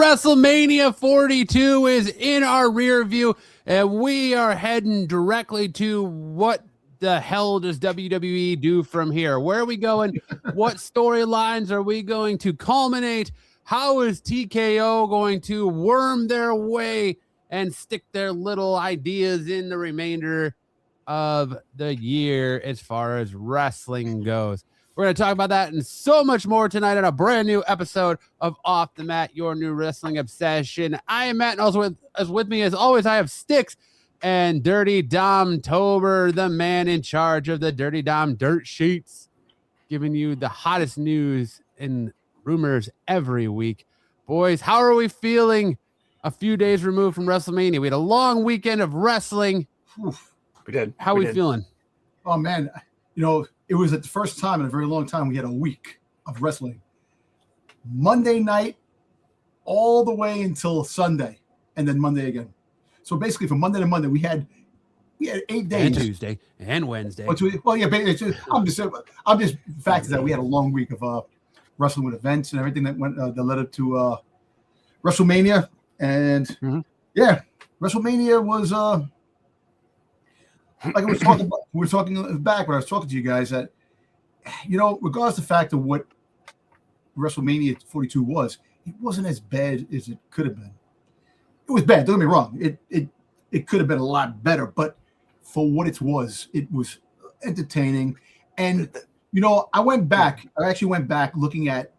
WrestleMania 42 is in our rear view, and we are heading directly to what the hell does WWE do from here? Where are we going? What storylines are we going to culminate? How is TKO going to worm their way and stick their little ideas in the remainder of the year as far as wrestling goes? We're going to talk about that and so much more tonight on a brand new episode of Off the Mat, your new wrestling obsession. I am Matt, and also with me, as always, I have Sticks and Dirty Dom Tober, the man in charge of the Dirty Dom Dirt Sheets, giving you the hottest news and rumors every week. Boys, how are we feeling a few days removed from WrestleMania? We had a long weekend of wrestling. Oof, we did. How are we feeling? Oh, man. You know, it was the first time in a very long time we had a week of wrestling. Monday night all the way until Sunday, and then Monday again. So basically from Monday to Monday, we had 8 days. And Tuesday and Wednesday. Well, yeah, I'm just facts that we had a long week of wrestling with events and everything that went that led up to WrestleMania. And yeah, WrestleMania was like we were talking back when I was talking to you guys that, you know, regardless of the fact of what WrestleMania 42 was, it wasn't as bad as it could have been. It was bad. Don't get me wrong. It could have been a lot better, but for what it was entertaining. And, you know, I actually went back looking at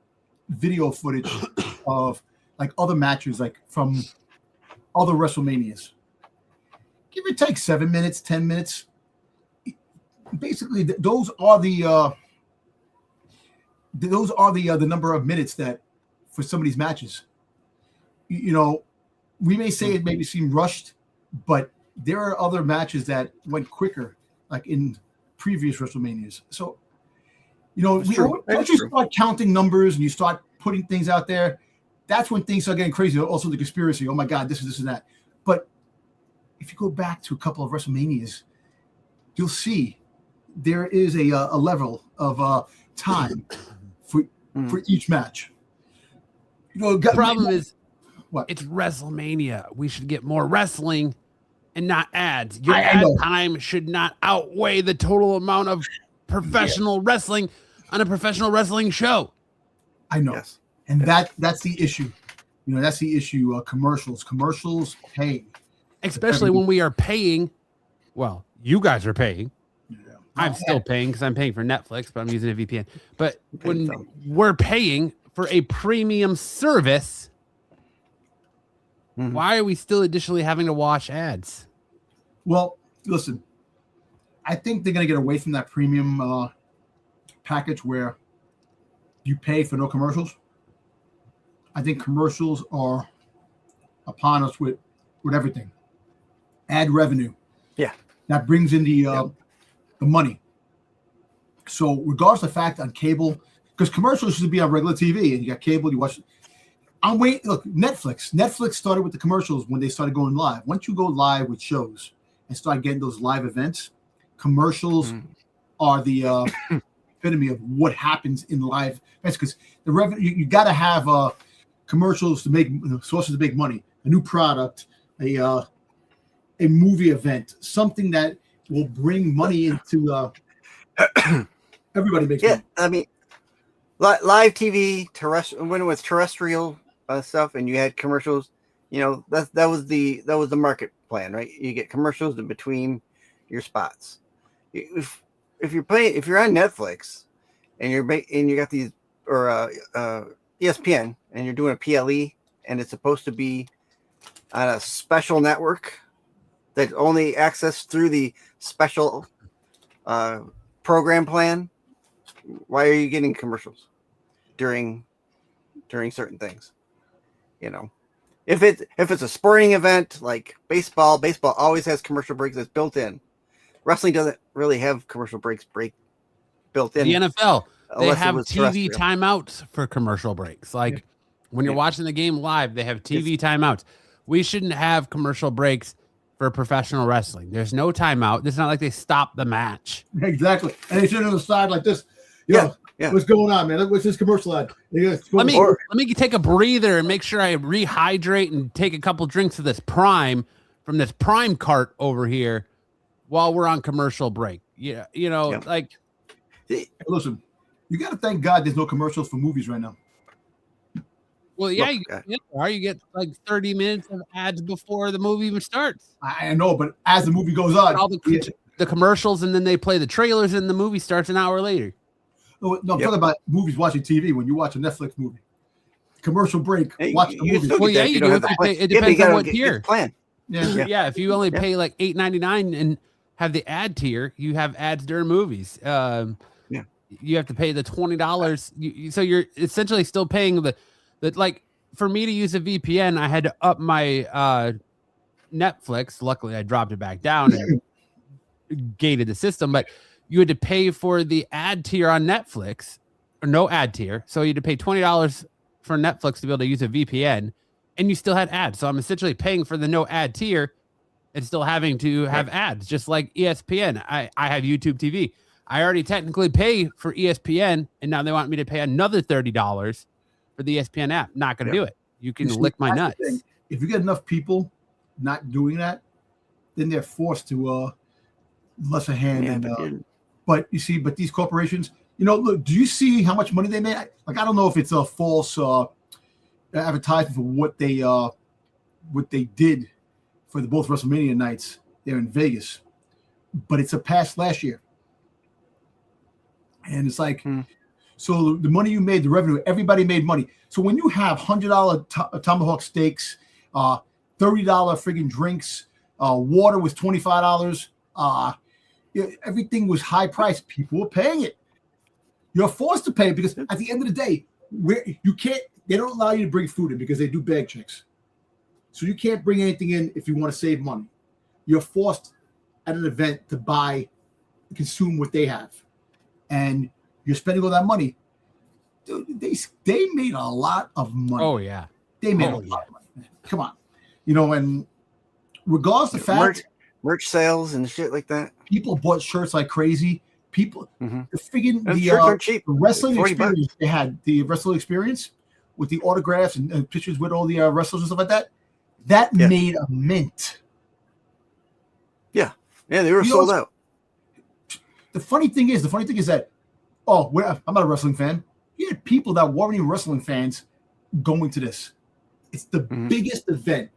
video footage of like other matches, like from other WrestleManias. Give or take 7 minutes, 10 minutes. Basically, those are the number of minutes that for some of these matches. You know, we may say it maybe seemed rushed, but there are other matches that went quicker, like in previous WrestleManias. So, you know, once you start counting numbers and you start putting things out there, that's when things start getting crazy. Also, the conspiracy. Oh my God, this and that. But if you go back to a couple of WrestleManias, you'll see there is a level of time for each match. You know, the problem is what? It's WrestleMania. We should get more wrestling and not ads. Your ad time should not outweigh the total amount of professional wrestling on a professional wrestling show. I know. Yes. And that's the issue. You know, that's the issue. Commercials pay. Especially when we are paying. Well, you guys are paying. Yeah. I'm still paying because I'm paying for Netflix, but I'm using a VPN. But when we're paying for a premium service, why are we still additionally having to watch ads? Well, listen, I think they're going to get away from that premium package where you pay for no commercials. I think commercials are upon us with everything. Ad revenue. Yeah. That brings in the money. So regardless of the fact on cable, because commercials should be on regular TV and you got cable, you watch. I'm waiting. Look, Netflix started with the commercials when they started going live. Once you go live with shows and start getting those live events, commercials are the epitome of what happens in live events. Because the revenue, you got to have commercials to make sources to make money, a new product, a movie event, something that will bring money into everybody makes money. I mean, live TV, when it was terrestrial stuff, and you had commercials, you know, that was the market plan, right? You get commercials in between your spots. If you're on Netflix and you got these or ESPN and you're doing a PLE and it's supposed to be on a special network that only accessed through the special program plan, why are you getting commercials during certain things? You know, if it's a sporting event like baseball always has commercial breaks that's built in. Wrestling doesn't really have commercial breaks built in. The NFL, they have TV timeouts for commercial breaks. Like when you're watching the game live, they have TV timeouts. We shouldn't have commercial breaks for professional wrestling. There's no timeout. It's not like they stop the match. Exactly. And they sit on the side like this. You know, Yeah. What's going on, man? What's this commercial ad? Let me take a breather and make sure I rehydrate and take a couple drinks of this Prime from this Prime cart over here while we're on commercial break. Yeah, like. Hey, listen, you got to thank God there's no commercials for movies right now. Well, yeah, you get like 30 minutes of ads before the movie even starts. I know, but as the movie goes on, all the commercials, and then they play the trailers, and the movie starts an hour later. No, I'm talking about movies watching TV. When you watch a Netflix movie, commercial break, watch the movie. Well, yeah, you do. It depends on what tier. Plan. Yeah. If you only pay like $8.99 and have the ad tier, you have ads during movies. You have to pay the $20. So you're essentially still paying the like. For me to use a VPN, I had to up my Netflix. Luckily, I dropped it back down and gated the system. But you had to pay for the ad tier on Netflix, or no ad tier. So you had to pay $20 for Netflix to be able to use a VPN, and you still had ads. So I'm essentially paying for the no ad tier and still having to have ads, just like ESPN. I have YouTube TV. I already technically pay for ESPN, and now they want me to pay another $30 for the ESPN app. Not going to do it. You can lick my nuts. If you get enough people not doing that, then they're forced to less a hand. But you see, these corporations, look, do you see how much money they made? Like, I don't know if it's a false advertisement for what they did for both WrestleMania nights there in Vegas, but it's surpassed last year. And it's like, so the money you made, the revenue, everybody made money. So when you have $100 tomahawk steaks, $30 friggin' drinks, water was $25, everything was high price. People were paying it. You're forced to pay it because at the end of the day, they don't allow you to bring food in because they do bag checks. So you can't bring anything in if you want to save money. You're forced at an event to consume what they have. And you're spending all that money. Dude, they made a lot of money. Oh, yeah. They made a lot of money. Come on. And regardless of the fact, merch sales and shit like that. People bought shirts like crazy. People, the shirts are cheap. The wrestling experience $40. they had, the wrestling experience with the autographs and pictures with all the wrestlers and stuff like that, made a mint. Yeah. Yeah, they were sold out. The funny thing is that, I'm not a wrestling fan. You had people that weren't even wrestling fans going to this. It's the biggest event.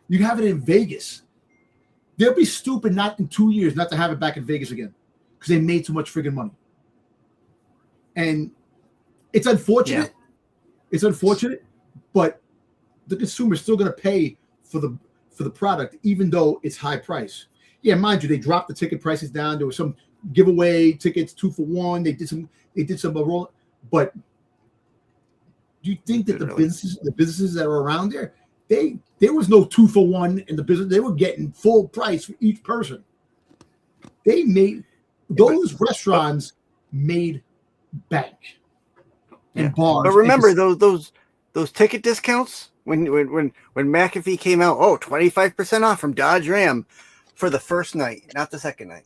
You have it in Vegas. They'll be stupid not in 2 years not to have it back in Vegas again because they made too much friggin' money. And it's unfortunate. Yeah. It's unfortunate, but the consumer is still going to pay for the product, even though it's high price. Yeah, mind you, they dropped the ticket prices down. There was some giveaway tickets 2 for 1. They did some roll. But do you think that the businesses that are around there, there was no 2 for 1 in the business. They were getting full price for each person. They made those restaurants made bank. And bars. But remember those ticket discounts when McAfee came out, 25% off from Dodge Ram for the first night, not the second night.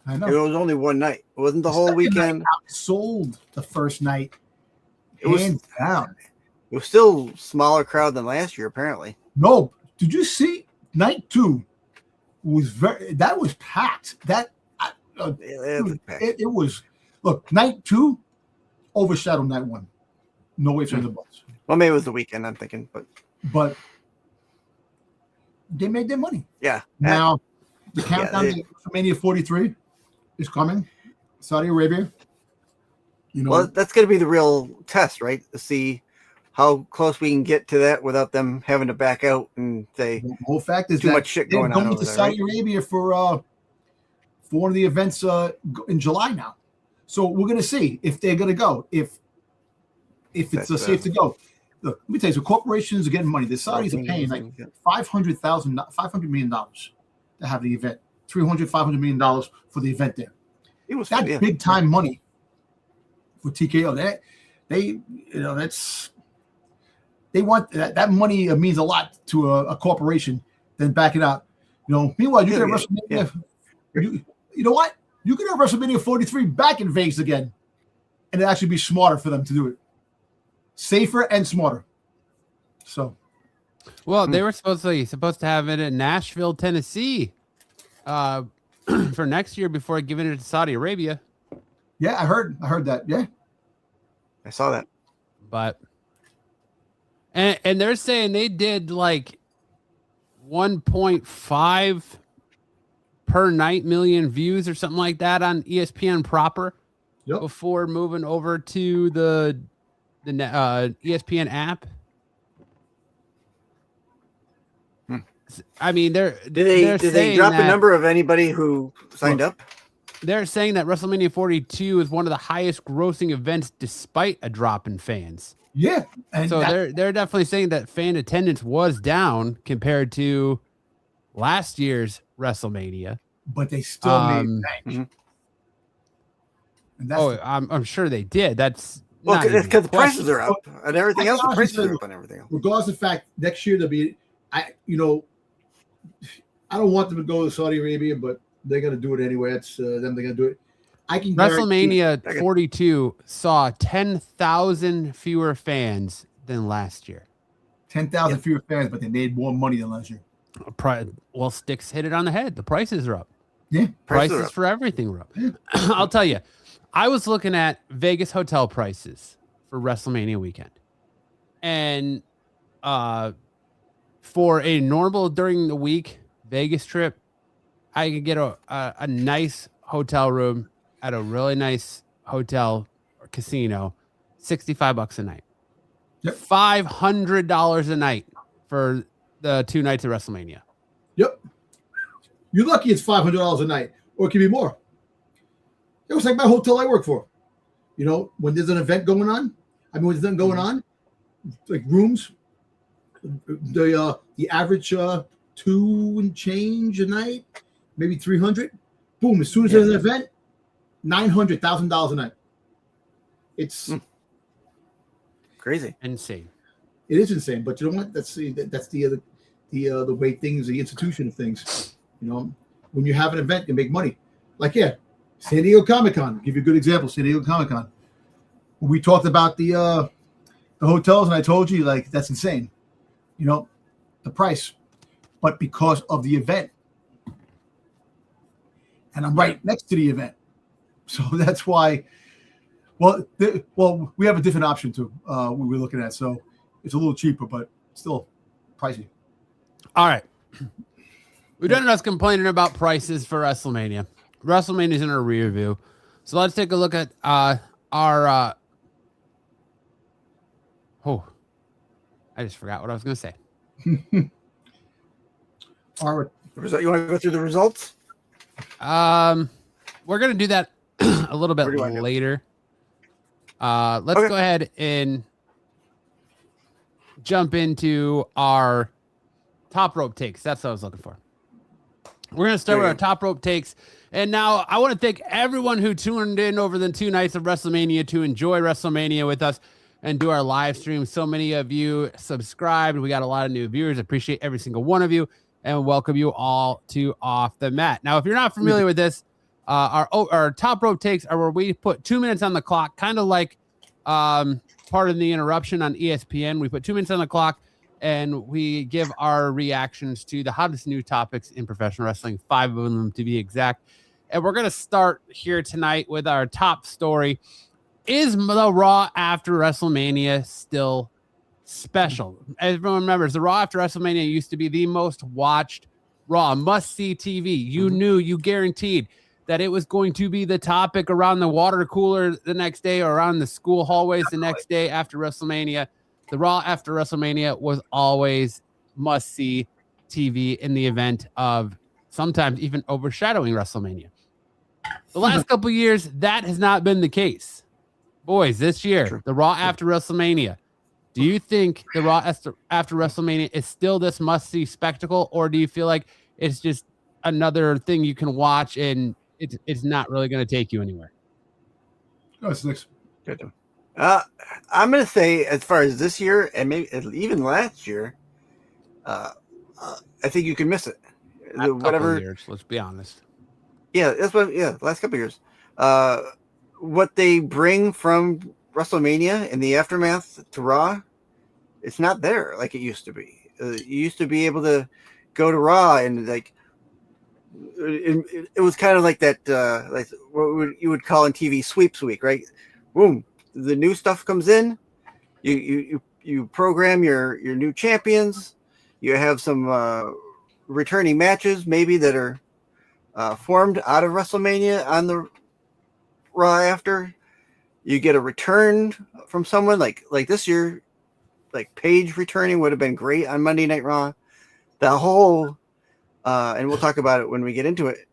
I know. It was only one night. It wasn't the whole weekend. Sold the first night. Hands down. It was still smaller crowd than last year, apparently. No. Did you see night 2 was that was packed. It was, look, night 2 overshadowed night 1. No way from the bus. Well, maybe it was the weekend, I'm thinking, but they made their money. Yeah. Now the countdown to WrestleMania 43 is coming. Saudi Arabia. Well, that's going to be the real test, right? To see how close we can get to that without them having to back out and say the whole fact is too much shit going on over to Saudi Arabia for one of the events in July now. So we're going to see if they're going to go. If it's safe to go. Look, let me tell you, so corporations are getting money. The Saudis are paying like $500 million to have the event. $500 million for the event there. That's big time money for TKO. They want that money means a lot to a corporation. Then back it out. Meanwhile, you can have WrestleMania. You know what? You can have WrestleMania 43 back in Vegas again. and it'd actually be smarter for them to do it. Safer and smarter. So, well, they were supposed to have it in Nashville, Tennessee, for next year before giving it to Saudi Arabia. Yeah, I heard that. Yeah, I saw that. But and they're saying they did like 1.5 per night million views or something like that on ESPN proper before moving over to the ESPN app. I mean, did they drop the number of anybody who signed up? They're saying that WrestleMania 42 is one of the highest grossing events despite a drop in fans. Yeah. And so they're definitely saying that fan attendance was down compared to last year's WrestleMania. But they still made bank. I'm sure they did. That's because the prices are up and everything else. The prices are up and everything else. Regardless of the fact, next year there'll be, I don't want them to go to Saudi Arabia, but they're going to do it anyway. It's them. They're going to do it. WrestleMania 42 saw 10,000 fewer fans than last year. 10,000 fewer fans, but they made more money than last year. Well, Sticks hit it on the head. The prices are up. Yeah. Prices for everything are up. Yeah. I'll tell you, I was looking at Vegas hotel prices for WrestleMania weekend. And for a normal during the week Vegas trip, I could get a nice hotel room at a really nice hotel or casino, $65 a night. Yep. $500 a night for the 2 nights of WrestleMania. Yep. You're lucky it's $500 a night, or it could be more. It was like my hotel I work for. When there's an event going on, like rooms, the average 2 and change a night, maybe 300. Boom! As soon as there's an event, $900,000 a night. It's crazy, insane. It is insane, but you know what? That's the way things, the institution of things. When you have an event, you make money. Like San Diego Comic-Con. I'll give you a good example. San Diego Comic-Con. When we talked about the hotels, and I told you that's insane. The price, but because of the event, and I'm right next to the event, so that's why. Well, we have a different option too. We're looking at, so it's a little cheaper, but still pricey. All right, we've done enough complaining about prices for WrestleMania. WrestleMania's in our rear view, so let's take a look at our. I just forgot what I was going to say. All right. You want to go through the results? We're going to do that a little bit later. Let's go ahead and jump into our top rope takes. That's what I was looking for. We're going to start with our top rope takes. And now I want to thank everyone who tuned in over the 2 nights of WrestleMania to enjoy WrestleMania with us and do our live stream. So many of you subscribed. We got a lot of new viewers. Appreciate every single one of you and welcome you all to Off the Mat. Now, if you're not familiar with this, our top rope takes are where we put 2 minutes on the clock, kind of like part of the interruption on ESPN. We put 2 minutes on the clock and we give our reactions to the hottest new topics in professional wrestling, 5 of them to be exact. And we're going to start here tonight with our top story. Is the Raw After WrestleMania still special? As everyone remembers, the Raw After WrestleMania used to be the most watched Raw, must-see TV. You knew, you guaranteed that it was going to be the topic around the water cooler the next day or around the school hallways the next day after WrestleMania. The Raw After WrestleMania was always must-see TV in the event of sometimes even overshadowing WrestleMania. The last couple of years, that has not been the case. Boys, this year, the Raw After WrestleMania, do you think the Raw After WrestleMania is still this must-see spectacle, or do you feel like it's just another thing you can watch and it's not really going to take you anywhere? That's next. I'm going to say, as far as this year and maybe even last year, I think you can miss it. Whatever years, let's be honest. Yeah, that's what. Yeah, last couple of years. what they bring from WrestleMania in the aftermath to Raw, it's not there like it used to be. You used to be able to go to Raw and like it was kind of like that, like what you would call in TV sweeps week, right? Boom, the new stuff comes in. You program your new champions. You have some returning matches maybe that are formed out of WrestleMania on the Raw after. You get a return from someone like this year, like Paige returning would have been great on Monday Night Raw. The whole, and we'll talk about it when we get into it,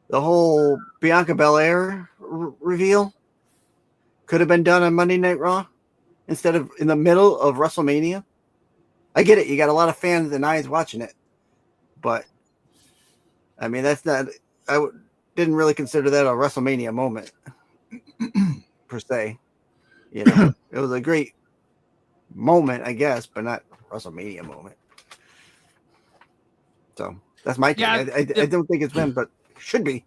the whole Bianca Belair reveal could have been done on Monday Night Raw instead of in the middle of WrestleMania. I get it. You got a lot of fans and eyes watching it. But, I mean, that's not, didn't really consider that a WrestleMania moment per se. You know, it was a great moment, I guess, but not WrestleMania moment. So that's my take. Yeah, I don't think it's been, but it should be.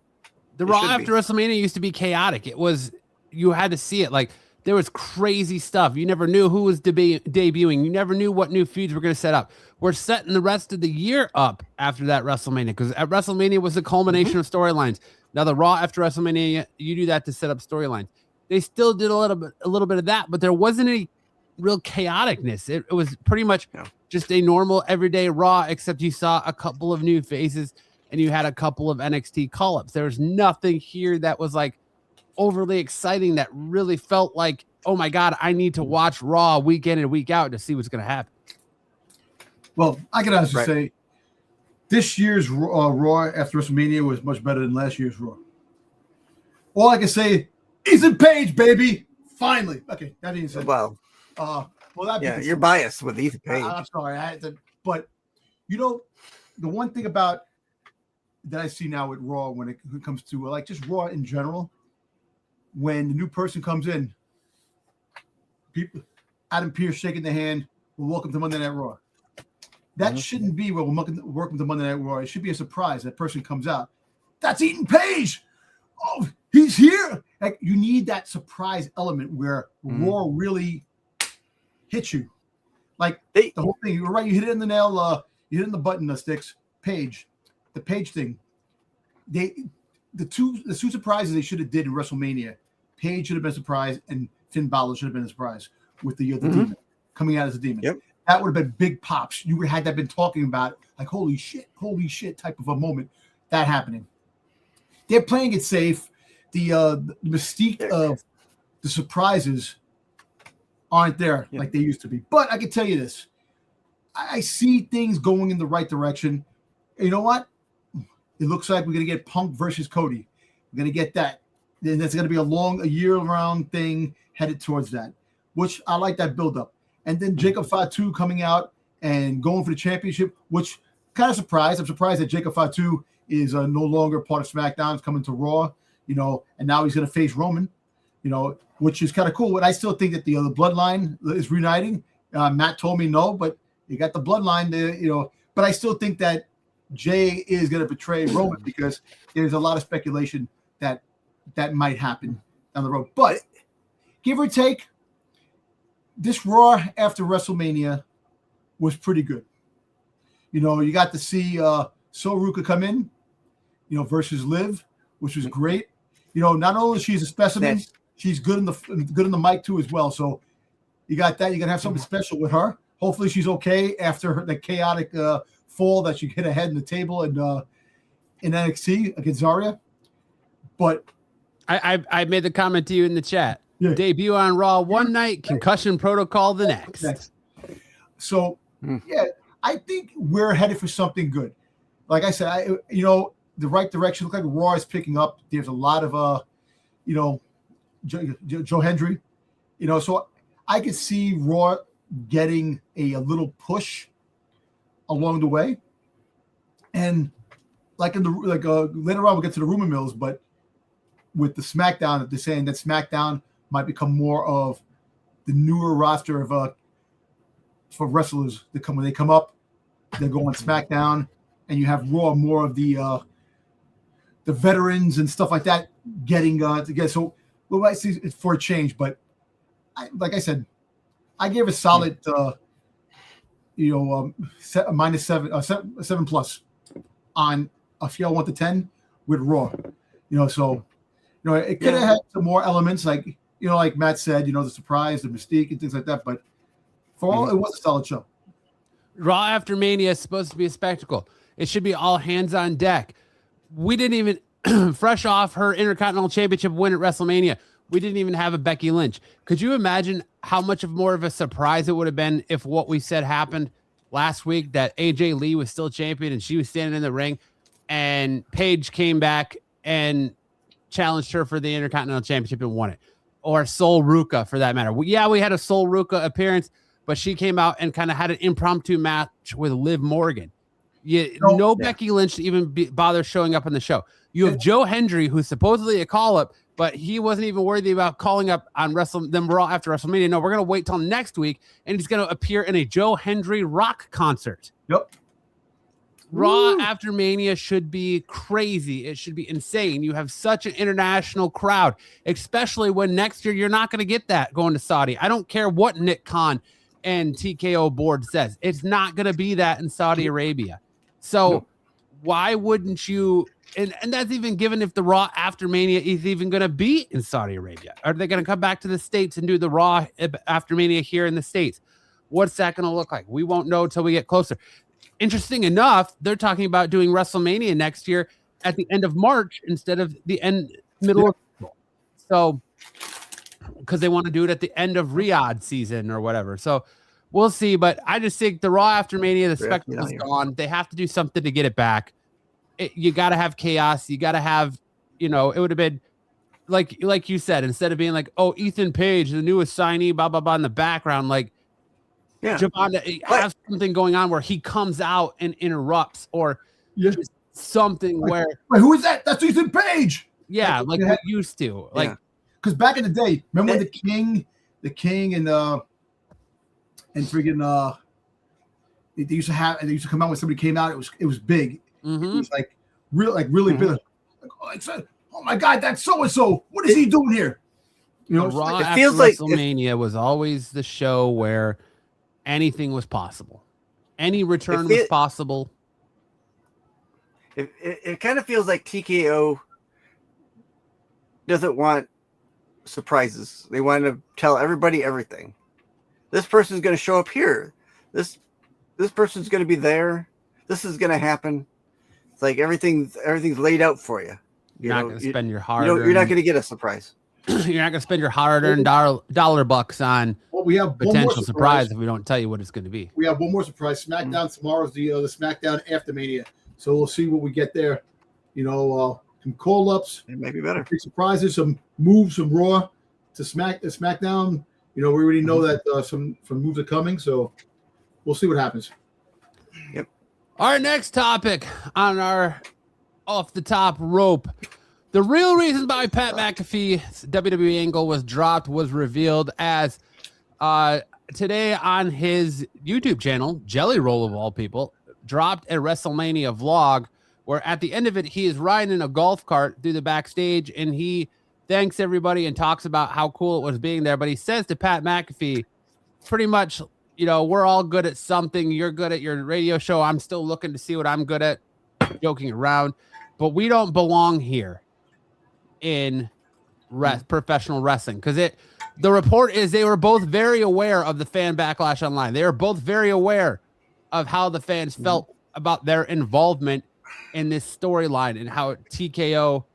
The Raw after WrestleMania used to be chaotic. It was, you had to see it. Like, there was crazy stuff. You never knew who was debuting. You never knew what new feuds were going to set up. We're setting the rest of the year up after that WrestleMania, because at WrestleMania was the culmination of storylines. Now the Raw after WrestleMania, you do that to set up storylines. They still did a little bit of that, but there wasn't any real chaoticness. It was pretty much just a normal everyday Raw, except you saw a couple of new faces and you had a couple of NXT call-ups. There was nothing here that was like overly exciting that really felt like, oh my God, I need to watch Raw week in and week out to see what's going to happen. Well, I can honestly say this year's Raw after WrestleMania was much better than last year's Raw. All I can say is in Paige, baby. Finally. Okay, that being said. Well, you're biased with Ethan Page. I'm sorry, I had to, but you know, the one thing about that I see now with Raw when it comes to like just Raw in general, when the new person comes in, people, Adam Pearce shaking the hand, well, welcome to Monday Night Raw. That shouldn't be well, welcome to Monday Night Raw. It should be a surprise. That person comes out. That's Ethan Page. Oh, he's here. Like, you need that surprise element where Raw really hits you. Like the whole thing. You're right. You hit it in the nail. You hit it in the button, Sticks. Page. The Page thing. The two surprises they should have did in WrestleMania. Paige should have been a surprise, and Finn Balor should have been a surprise with the demon coming out as a demon. Yep. That would have been big pops. You would have had that been talking about like holy shit type of a moment that happening. They're playing it safe. The mystique of the surprises aren't there like they used to be. But I can tell you this: I see things going in the right direction. And you know what? It looks like we're going to get Punk versus Cody. We're going to get that. Then that's going to be a year-round thing headed towards that, which I like that build-up. And then Jacob Fatu coming out and going for the championship, which kind of surprised. I'm surprised that Jacob Fatu is no longer part of SmackDown. It's coming to Raw, you know, and now he's going to face Roman, you know, which is kind of cool. But I still think that the Bloodline is reuniting. Matt told me no, but you got the Bloodline there, you know. But I still think that Jay is going to betray Roman because there's a lot of speculation that might happen down the road. But give or take, this Raw after WrestleMania was pretty good. You know, you got to see Soruka come in, you know, versus Liv, which was great. You know, not only she's a specimen, she's good in the mic too as well. So you got that. You're gonna have something special with her. Hopefully, she's okay after the chaotic fall that she hit her head in the table in NXT against Zarya. But I made the comment to you in the chat. Yeah. Debut on Raw one night, concussion protocol the next. So, yeah, I think we're headed for something good. Like I said, you know, the right direction. Look like Raw is picking up. There's a lot of, you know, Joe Hendry, you know, so I could see Raw getting a little push along the way. And like later on, we'll get to the rumor mills, but with the SmackDown, they're saying that SmackDown might become more of the newer roster of for wrestlers that when they come up, they go on SmackDown, and you have Raw more of the veterans and stuff like that getting together. So we might see it for a change, but like I said, I gave a solid, minus 7 plus on a scale 1 to 10 with Raw. So it could have had some more elements, like like Matt said, the surprise, the mystique, and things like that. But for all, it was a solid show. Raw After Mania is supposed to be a spectacle. It should be all hands on deck. We didn't even, fresh off her Intercontinental Championship win at WrestleMania, we didn't even have a Becky Lynch. Could you imagine how much of more of a surprise it would have been if what we said happened last week, that AJ Lee was still champion and she was standing in the ring and Paige came back and challenged her for the Intercontinental Championship and won it? Or Sol Ruka, for that matter. We had a Sol Ruka appearance, but she came out and kind of had an impromptu match with Liv Morgan. Becky Lynch to even bother showing up on the show. You have Joe Hendry, who's supposedly a call-up, but he wasn't even worthy about calling up on Raw after WrestleMania. No, we're going to wait till next week, and he's going to appear in a Joe Hendry rock concert. Yep. Raw After Mania should be crazy. It should be insane. You have such an international crowd, especially when next year you're not going to get that going to Saudi. I don't care what Nick Khan and TKO board says. It's not going to be that in Saudi Arabia. So why wouldn't you? And that's even given if the Raw After Mania is even going to be in Saudi Arabia. Are they going to come back to the States and do the Raw After Mania here in the States? What's that going to look like? We won't know until we get closer. Interesting enough, they're talking about doing WrestleMania next year at the end of March instead of the middle of April. So, because they want to do it at the end of Riyadh season or whatever. So we'll see. But I just think the Raw After Mania, the spectacle's gone. They have to do something to get it back. You got to have chaos. You got to have, it would have been like you said, instead of being like, oh, Ethan Page, the newest signee, blah, blah, blah, in the background, like, have something going on where he comes out and interrupts or just something where. Wait, who is that? That's Ethan Page. Yeah, like we used to. Like, because back in the day, remember when the King and friggin' they used to come out when somebody came out. It was big. Mm-hmm. It was really big. Oh my God, that's so and so. What is he doing here? Raw After WrestleMania was always the show where anything was possible. Any return was possible. It kind of feels like TKO doesn't want surprises. They want to tell everybody everything. This person's going to show up here. This person's going to be there. This is going to happen. It's like everything's laid out for you. You're not going to spend your hard. You're not going to get a surprise. You're not going to spend your hard-earned dollar bucks on we have potential surprise if we don't tell you what it's going to be. We have one more surprise. SmackDown tomorrow's the SmackDown After Mania, so we'll see what we get there. Some call-ups. It may be better. Big surprises, some moves from Raw to SmackDown. We already know that some moves are coming, so we'll see what happens. Yep. Our next topic on our off the top rope. The real reason why Pat McAfee's WWE angle was dropped was revealed as today on his YouTube channel, Jelly Roll of all people, dropped a WrestleMania vlog where at the end of it, he is riding in a golf cart through the backstage and he thanks everybody and talks about how cool it was being there. But he says to Pat McAfee, pretty much, we're all good at something. You're good at your radio show. I'm still looking to see what I'm good at, joking around, but we don't belong here in professional wrestling, because the report is they were both very aware of the fan backlash online. They were both very aware of how the fans felt about their involvement in this storyline and how TKO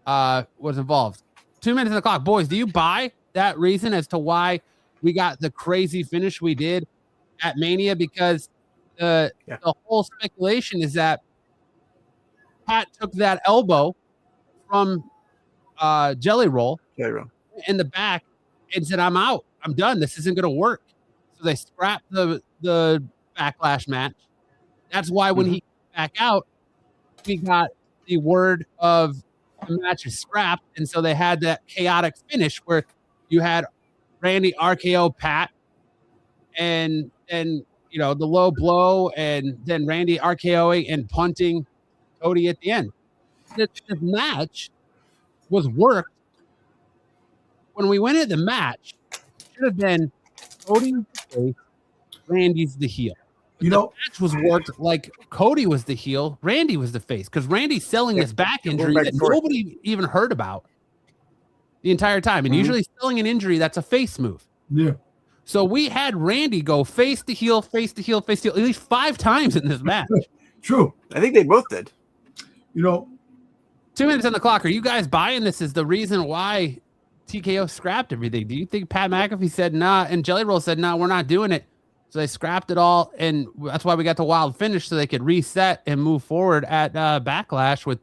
was involved. 2 minutes on the clock. Boys, do you buy that reason as to why we got the crazy finish we did at Mania? Because the whole speculation is that Pat took that elbow from Jelly Roll in the back and said, I'm out. I'm done. This isn't going to work. So they scrapped the backlash match. That's why when he came back out, we got the word of the match is scrapped. And so they had that chaotic finish where you had Randy RKO Pat and the low blow and then Randy RKOing and punting Cody at the end. This match was worked when we went into the match, it should have been Cody's the face, Randy's the heel. But You the know, match was worked like Cody was the heel, Randy was the face, because Randy's selling this back injury back that and forth. nobody even heard about the entire time. And usually selling an injury, that's a face move. yeah. So we had Randy go face to heel, face to heel, face to heel, at least 5 times in this match. True. I think they both did. You know, 2 minutes on the clock. Are you guys buying this as the reason why TKO scrapped everything? Do you think Pat McAfee said nah and Jelly Roll said nah, we're not doing it? So they scrapped it all, and that's why we got the wild finish so they could reset and move forward at Backlash with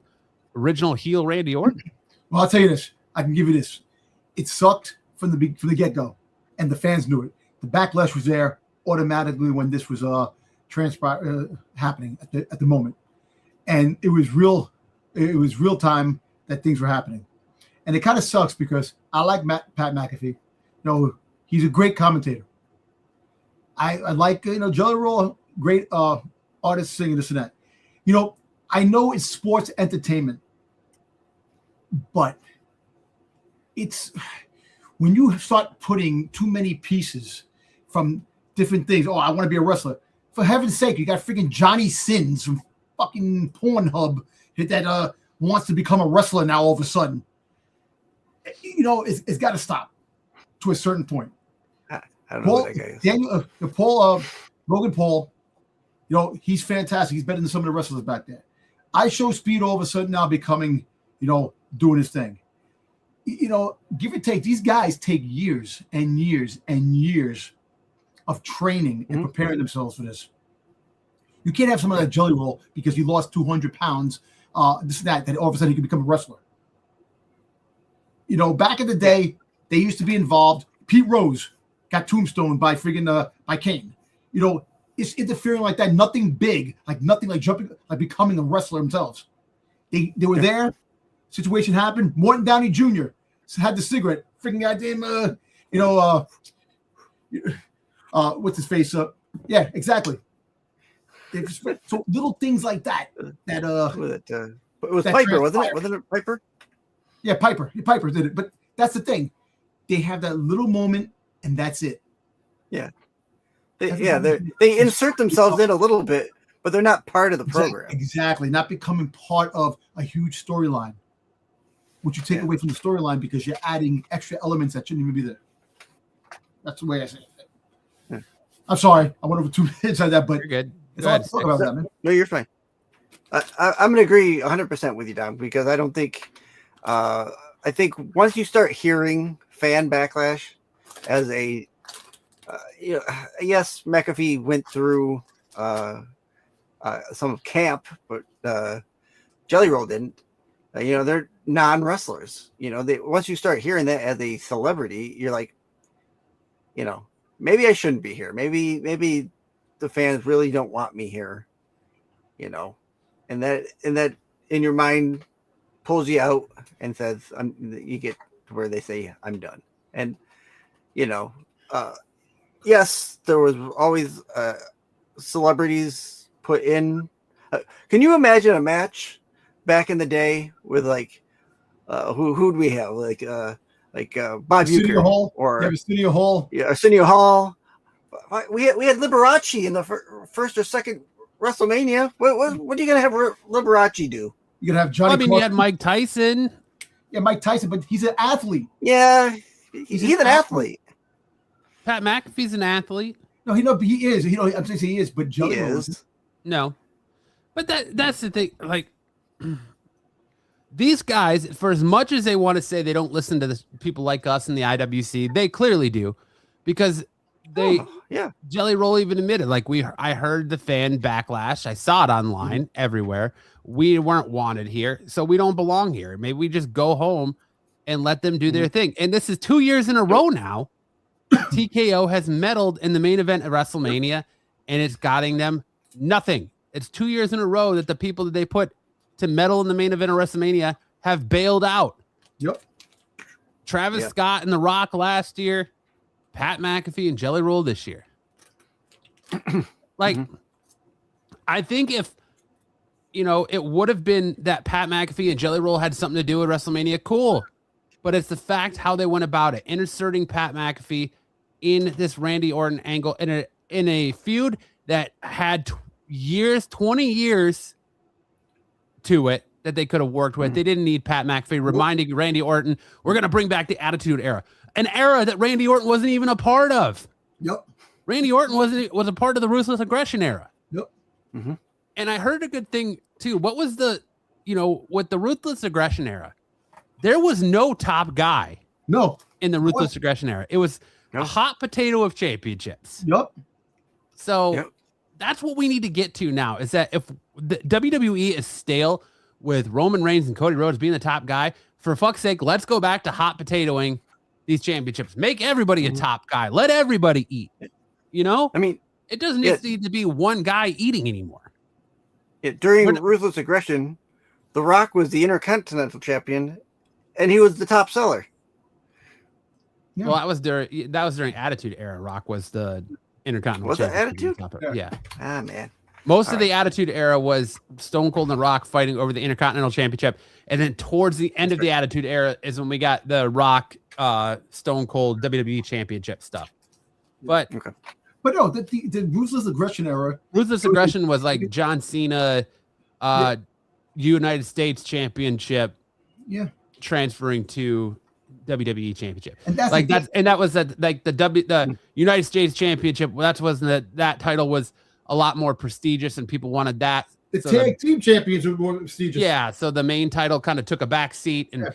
original heel Randy Orton. well, I'll tell you this. I can give you this. It sucked from the get-go, and the fans knew it. The backlash was there automatically when this was happening at the moment, and it was real. It was real time that things were happening, and it kind of sucks because I like Pat McAfee. You know, he's a great commentator. I like Jelly Roll, great artist singing this and that. You know, I know it's sports entertainment, but it's when you start putting too many pieces from different things. Oh, I want to be a wrestler. For heaven's sake, you got freaking Johnny Sins from fucking Pornhub that wants to become a wrestler now all of a sudden. You know, it's got to stop to a certain point. I don't know what that guy is. Logan Paul, you know, he's fantastic. He's better than some of the wrestlers back there. I Show Speed all of a sudden now becoming, doing his thing. You know, give or take, these guys take years and years and years of training and preparing themselves for this. You can't have someone like Jelly Roll because he lost 200 pounds, this and that all of a sudden he can become a wrestler. You know, back in the day, they used to be involved. Pete Rose got tombstoned by by Kane. You know, it's interfering like that. Nothing big, nothing like jumping, like becoming a wrestler themselves. They were there. Situation happened. Morton Downey Jr. had the cigarette. Freaking goddamn, what's his face up? Yeah, exactly. So little things like that. It was Piper, wasn't it? Wasn't it Piper? Yeah, Piper. Piper did it. But that's the thing. They have that little moment, and that's it. Yeah. They insert themselves in a little bit, but they're not part of the program. Exactly. Not becoming part of a huge storyline, which you take away from the storyline because you're adding extra elements that shouldn't even be there. That's the way I say it. Yeah. I'm sorry. I went over 2 minutes on that, but you're good. It's all talk about that, man. No, you're fine. I'm going to agree 100% with you, Dom, because I don't think I think once you start hearing fan backlash as a yes, McAfee went through some camp, but Jelly Roll didn't. They're non-wrestlers. Once you start hearing that as a celebrity, you're like, maybe I shouldn't be here. Maybe the fans really don't want me here. And that in your mind pulls you out and says, you get to where they say, I'm done. And, yes, there was always celebrities put in. Can you imagine a match back in the day with who'd we have? Like Bob Uecker or Arsenio Hall. Yeah, Arsenio Hall. We had Liberace in the first or second WrestleMania. What are you gonna have Liberace do? You're gonna have Johnny. You had Mike Tyson. Yeah, Mike Tyson, but he's an athlete. Yeah, he's an athlete. Pat McAfee's an athlete. No, he is. I'm saying he is, but Jelly is. No, but that's the thing. Like these guys, for as much as they want to say they don't listen to people like us in the IWC, they clearly do, because Jelly Roll even admitted, I heard the fan backlash. I saw it online everywhere. We weren't wanted here, so we don't belong here. Maybe we just go home and let them do their thing. And this is 2 years in a row now. TKO has meddled in the main event at WrestleMania, and it's gotten them nothing. It's 2 years in a row that the people that they put to meddle in the main event of WrestleMania have bailed out. Yep. Travis Scott and The Rock last year, Pat McAfee and Jelly Roll this year. I think if it would have been that Pat McAfee and Jelly Roll had something to do with WrestleMania, cool. but it's the fact how they went about it, inserting Pat McAfee in this Randy Orton angle in a feud that had 20 years to it that they could have worked with. They didn't need Pat McAfee reminding Randy Orton, we're going to bring back the Attitude Era, an era that Randy Orton wasn't even a part of. Yep. Randy Orton was a part of the Ruthless Aggression Era. Yep. Mm-hmm. And I heard a good thing too. What was with the Ruthless Aggression Era, there was no top guy. No. In the Ruthless Aggression Era. It was a hot potato of championships. Yep. So that's what we need to get to now, is that if the WWE is stale with Roman Reigns and Cody Rhodes being the top guy, for fuck's sake, let's go back to hot potatoing these championships. Make everybody a top guy. Let everybody eat. I mean, it doesn't need to be one guy eating anymore. During Ruthless Aggression, The Rock was the Intercontinental Champion, and he was the top seller. Yeah. Well, that was during Attitude Era. Rock was the Intercontinental Was it Attitude? Yeah. Ah, man. Most of the Attitude Era was Stone Cold and The Rock fighting over the Intercontinental Championship. And then towards the end of the Attitude Era is when we got the Rock, Stone Cold WWE Championship stuff. But no, the Ruthless Aggression Era. Ruthless Aggression was like John Cena, United States Championship, transferring to WWE Championship. And that was the United States Championship. That title was a lot more prestigious, and people wanted that. The tag team champions were more prestigious. Yeah, so the main title kind of took a back seat, and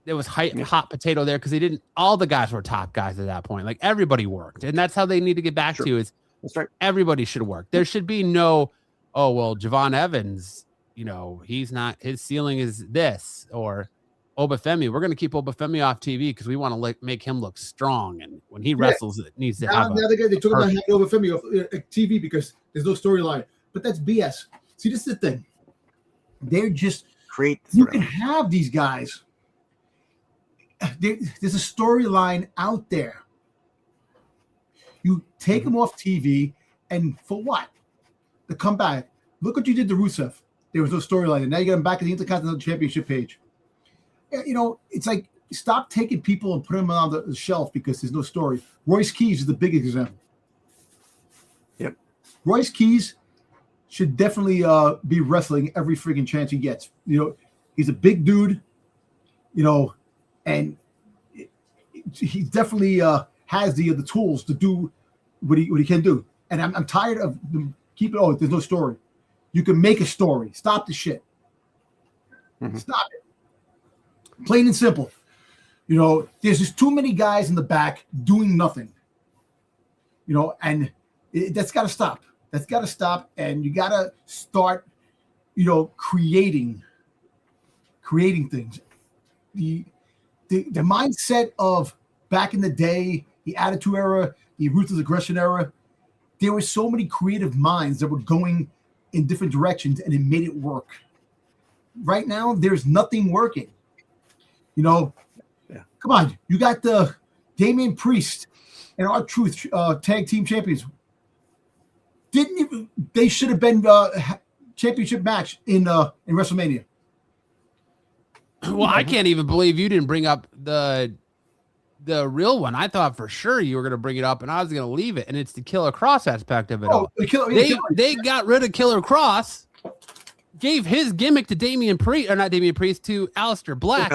there was hot potato there because all the guys were top guys at that point. Like, everybody worked, and that's how they need to get back to is that's right. Everybody should work. There should be no, Javon Evans, he's not, his ceiling is this, or Obafemi, we're going to keep Obafemi off TV because we want to make him look strong, and when he wrestles, it needs to have. Now they took about having Obafemi off TV because there's no storyline, but that's BS. See, this is the thing. They're just you can have these guys. There's a storyline out there. You take them off TV, and for what? To come back. Look what you did to Rusev. There was no storyline, and now you got him back at the Intercontinental Championship page. It's like, stop taking people and putting them on the shelf because there's no story. Royce Keys is the big example. Yep. Royce Keys should definitely be wrestling every freaking chance he gets. He's a big dude, and he definitely has the tools to do what he can do. And I'm tired of them keeping. There's no story. You can make a story. Stop the shit. Mm-hmm. Stop it. Plain and simple. There's just too many guys in the back doing nothing. And that's got to stop. That's got to stop. And you got to start, creating things. The mindset of back in the day, the Attitude Era, the Ruthless Aggression Era, there were so many creative minds that were going in different directions, and it made it work. Right now, there's nothing working. Come on. You got the Damian Priest and R-Truth tag team champions. They should have been championship match in WrestleMania. Well, I can't even believe you didn't bring up the real one. I thought for sure you were going to bring it up, and I was going to leave it. And it's the Killer Cross aspect of it all. They got rid of Killer Cross, gave his gimmick to Damian Priest, or not Damian Priest, to Aleister Black.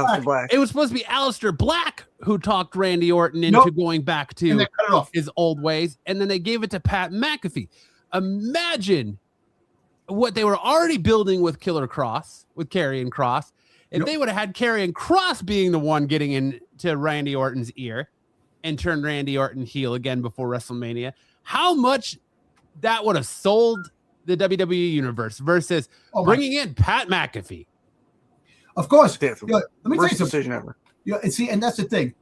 It was supposed to be Aleister Black who talked Randy Orton into going back to his old ways, and then they gave it to Pat McAfee. Imagine what they were already building with Killer Cross, with Karrion Kross. If they would have had Karrion Kross being the one getting into Randy Orton's ear and turned Randy Orton heel again before WrestleMania, how much that would have sold the WWE universe versus bringing in Pat McAfee. Of course. Let me tell you something. decision ever. Yeah, and that's the thing.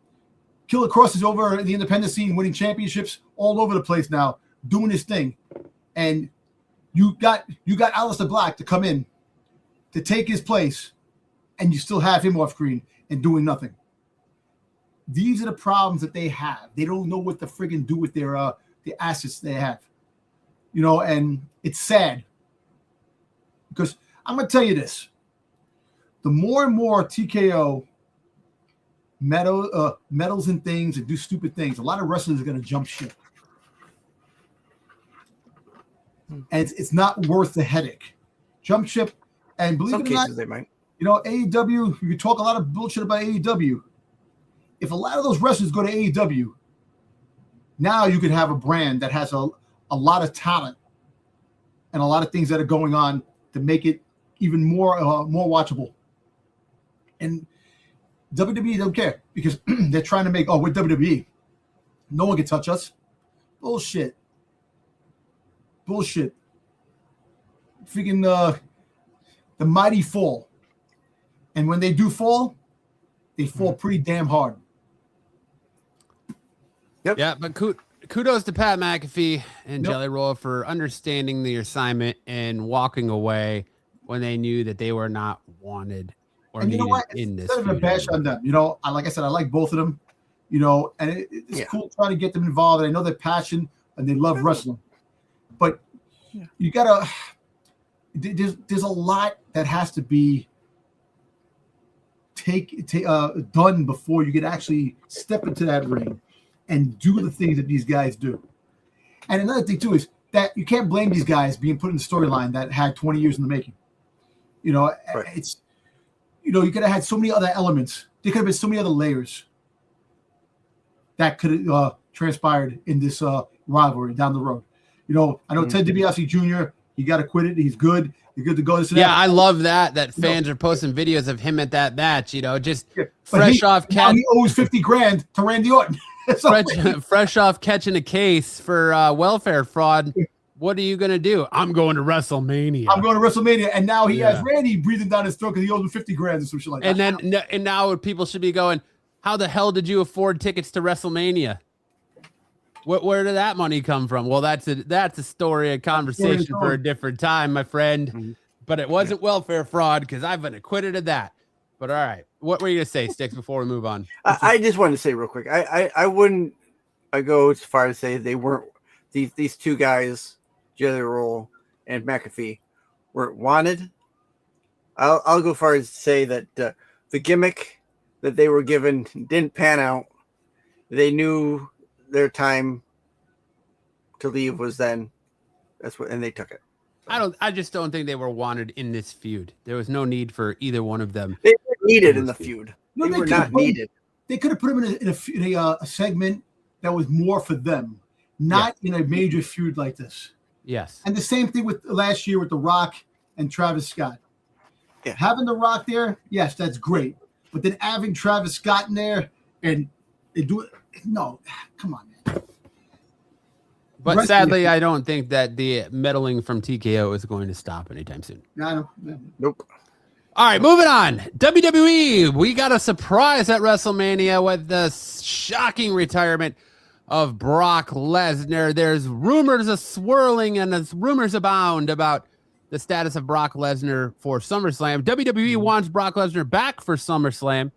Killer Kross is over the independent scene, winning championships all over the place now, doing his thing. And you got Aleister Black to come in to take his place, and you still have him off screen and doing nothing. These are the problems that they have. They don't know what to friggin' do with their the assets they have. And it's sad. Because I'm gonna tell you this. The more and more TKO medals and things and do stupid things, a lot of wrestlers are going to jump ship. And it's not worth the headache. Jump ship, and believe it or not, they might. AEW, you can talk a lot of bullshit about AEW. If a lot of those wrestlers go to AEW, now you could have a brand that has a lot of talent and a lot of things that are going on to make it even more watchable. And WWE don't care because they're trying to make, we're WWE. No one can touch us. Bullshit. Freaking the mighty fall. And when they do fall, they fall pretty damn hard. Yep. Yeah, but kudos to Pat McAfee and Jelly Roll for understanding the assignment and walking away when they knew that they were not wanted or and you needed know what? in this. Instead of a bash on them, like I said, I like both of them. And it's cool trying to get them involved. And I know their passion and they love wrestling, but you gotta. There's a lot that has to be done before you can actually step into that ring and do the things that these guys do. And another thing too is that you can't blame these guys being put in the storyline that had 20 years in the making. It's you could have had so many other elements. There could have been so many other layers that could have transpired in this rivalry down the road. I know Ted DiBiase Jr., he got acquitted. He's good. He's good to go. Yeah, I love that fans are posting videos of him at that match, just fresh off catch. He owes $50,000 to Randy Orton. fresh off catching a case for welfare fraud. What are you going to do? I'm going to WrestleMania. And now he has Randy breathing down his throat because he owes him $50,000 or some shit like that. And now people should be going, how the hell did you afford tickets to WrestleMania? Where did that money come from? Well, that's a story, a conversation for a different time, my friend. Mm-hmm. But it wasn't welfare fraud because I've been acquitted of that. But all right, what were you gonna say, Sticks? Before we move on, I just wanted to say real quick. I wouldn't go as far as say they weren't these two guys, Jelly Roll and McAfee, weren't wanted. I'll go far as to say that the gimmick that they were given didn't pan out. They knew their time to leave was then. And they took it. I just don't think they were wanted in this feud. There was no need for either one of them. They were needed in the feud. No, they were not needed. They could have put them in a segment that was more for them, not in a major feud like this. Yes. And the same thing with last year with The Rock and Travis Scott. Yeah. Having The Rock there, yes, that's great. But then having Travis Scott in there and they do it. No, come on, man. But sadly, I don't think that the meddling from TKO is going to stop anytime soon. No. Nope. All right, moving on. WWE, we got a surprise at WrestleMania with the shocking retirement of Brock Lesnar. There's rumors of swirling and there's rumors abound about the status of Brock Lesnar for SummerSlam. WWE wants Brock Lesnar back for SummerSlam,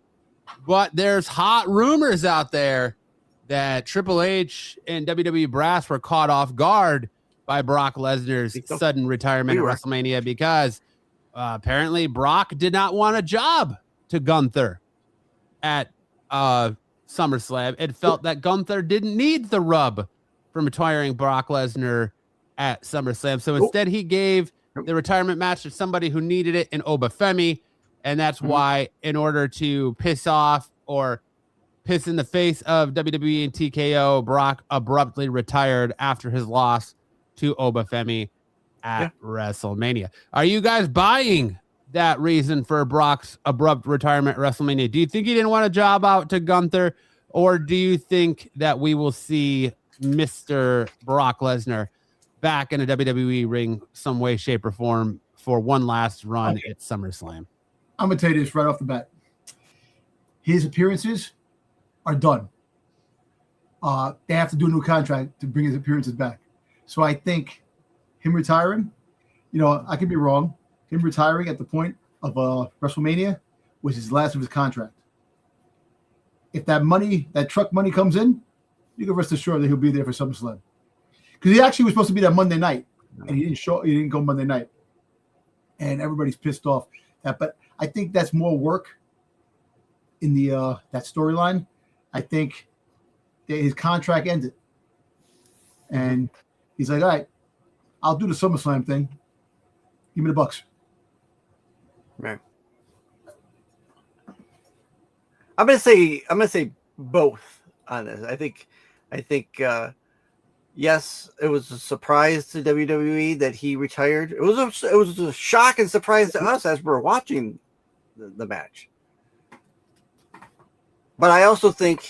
but there's hot rumors out there that Triple H and WWE brass were caught off guard by Brock Lesnar's sudden retirement at WrestleMania because apparently Brock did not want a job to Gunther at SummerSlam. It felt that Gunther didn't need the rub from retiring Brock Lesnar at SummerSlam. So instead he gave the retirement match to somebody who needed it in Obafemi. And that's why, in order to piss off or piss in the face of WWE and TKO, Brock abruptly retired after his loss to Obafemi at WrestleMania. Are you guys buying that reason for Brock's abrupt retirement at WrestleMania? Do you think he didn't want a job out to Gunther, or do you think that we will see Mr. Brock Lesnar back in a WWE ring some way, shape, or form for one last run at SummerSlam? I'm going to tell you this right off the bat. His appearances are done. They have to do a new contract to bring his appearances back. So I think him retiring, I could be wrong. Him retiring at the point of WrestleMania was his last of his contract. If that truck money comes in, you can rest assured that he'll be there for SummerSlam. Because he actually was supposed to be there Monday night, and he didn't go Monday night. And everybody's pissed off. But I think that's more work in the that storyline, I think that his contract ended, and he's like, "All right, I'll do the SummerSlam thing. Give me the bucks." Right. I'm gonna say both on this. I think yes, it was a surprise to WWE that he retired. It was a shock and surprise to us as we're watching the match. But I also think,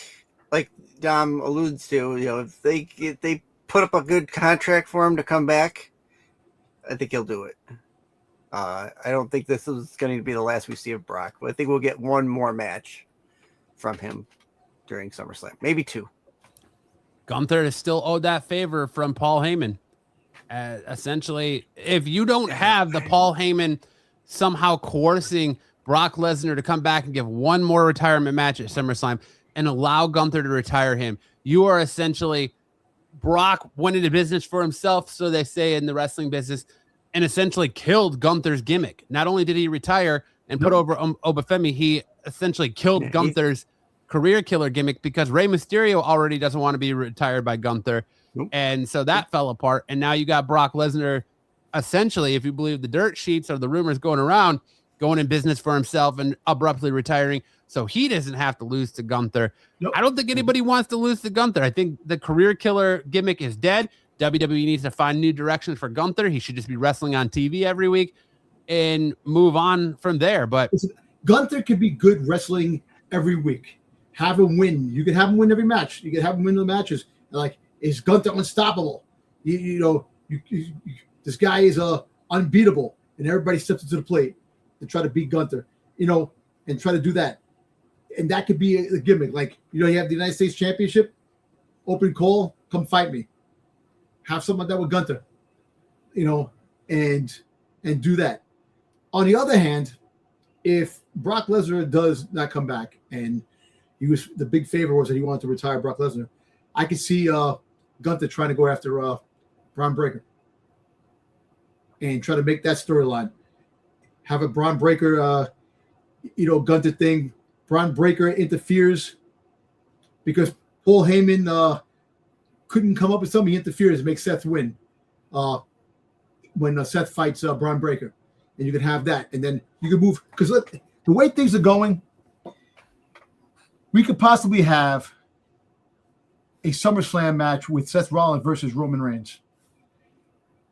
like Dom alludes to, if they put up a good contract for him to come back, I think he'll do it. I don't think this is going to be the last we see of Brock, but I think we'll get one more match from him during SummerSlam, maybe two. Gunther is still owed that favor from Paul Heyman. Essentially, if you don't have the Paul Heyman somehow coercing Brock Lesnar to come back and give one more retirement match at SummerSlam and allow Gunther to retire him, you are essentially, Brock went into business for himself, so they say in the wrestling business, and essentially killed Gunther's gimmick. Not only did he retire and put over Obafemi, he essentially killed Gunther's career killer gimmick because Rey Mysterio already doesn't want to be retired by Gunther. Nope. And so that fell apart. And now you got Brock Lesnar, essentially, if you believe the dirt sheets or the rumors going around, going in business for himself and abruptly retiring. So he doesn't have to lose to Gunther. Nope. I don't think anybody wants to lose to Gunther. I think the career killer gimmick is dead. WWE needs to find new directions for Gunther. He should just be wrestling on TV every week and move on from there. But Gunther could be good wrestling every week. Have him win. You can have him win every match. You can have him win the matches. Like, is Gunther unstoppable? This guy is unbeatable, and everybody steps into the plate to try to beat Gunther. And try to do that, and that could be a gimmick. Like, you have the United States Championship, open call, come fight me. Have something like that with Gunther, and do that. On the other hand, if Brock Lesnar does not come back, and the big favor was that he wanted to retire Brock Lesnar, I could see Gunther trying to go after Braun Breaker and try to make that storyline. Have a Braun Breaker, Gunther thing. Braun Breaker interferes because Paul Heyman couldn't come up with something. He interferes to make Seth win when Seth fights Braun Breaker. And you can have that. And then you can move. Because the way things are going, we could possibly have a SummerSlam match with Seth Rollins versus Roman Reigns.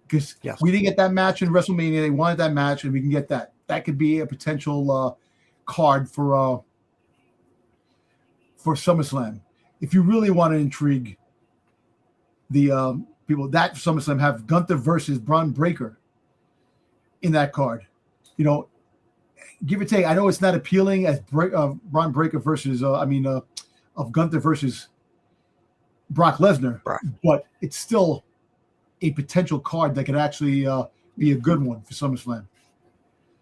Because we didn't get that match in WrestleMania. They wanted that match, and we can get that. That could be a potential card for SummerSlam. If you really want to intrigue the people, that SummerSlam, have Gunther versus Braun Breaker in that card. Give or take. I know it's not appealing as Braun Breaker versus of Gunther versus Brock Lesnar, but it's still a potential card that could actually be a good one for SummerSlam.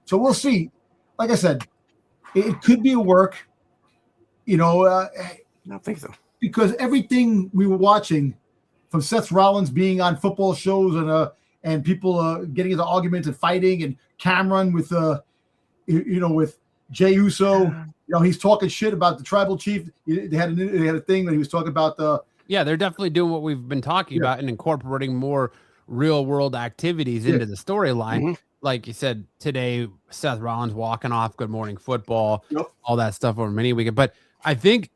So we'll see. Like I said, it could be a work. I don't think so, because everything we were watching, from Seth Rollins being on football shows and people getting into arguments and fighting, and Cameron with with Jey Uso, he's talking shit about the tribal chief. They had a thing that he was talking about they're definitely doing what we've been talking about and incorporating more real world activities into the storyline. Mm-hmm. Like you said today, Seth Rollins walking off Good Morning Football, all that stuff over many weekend. But I think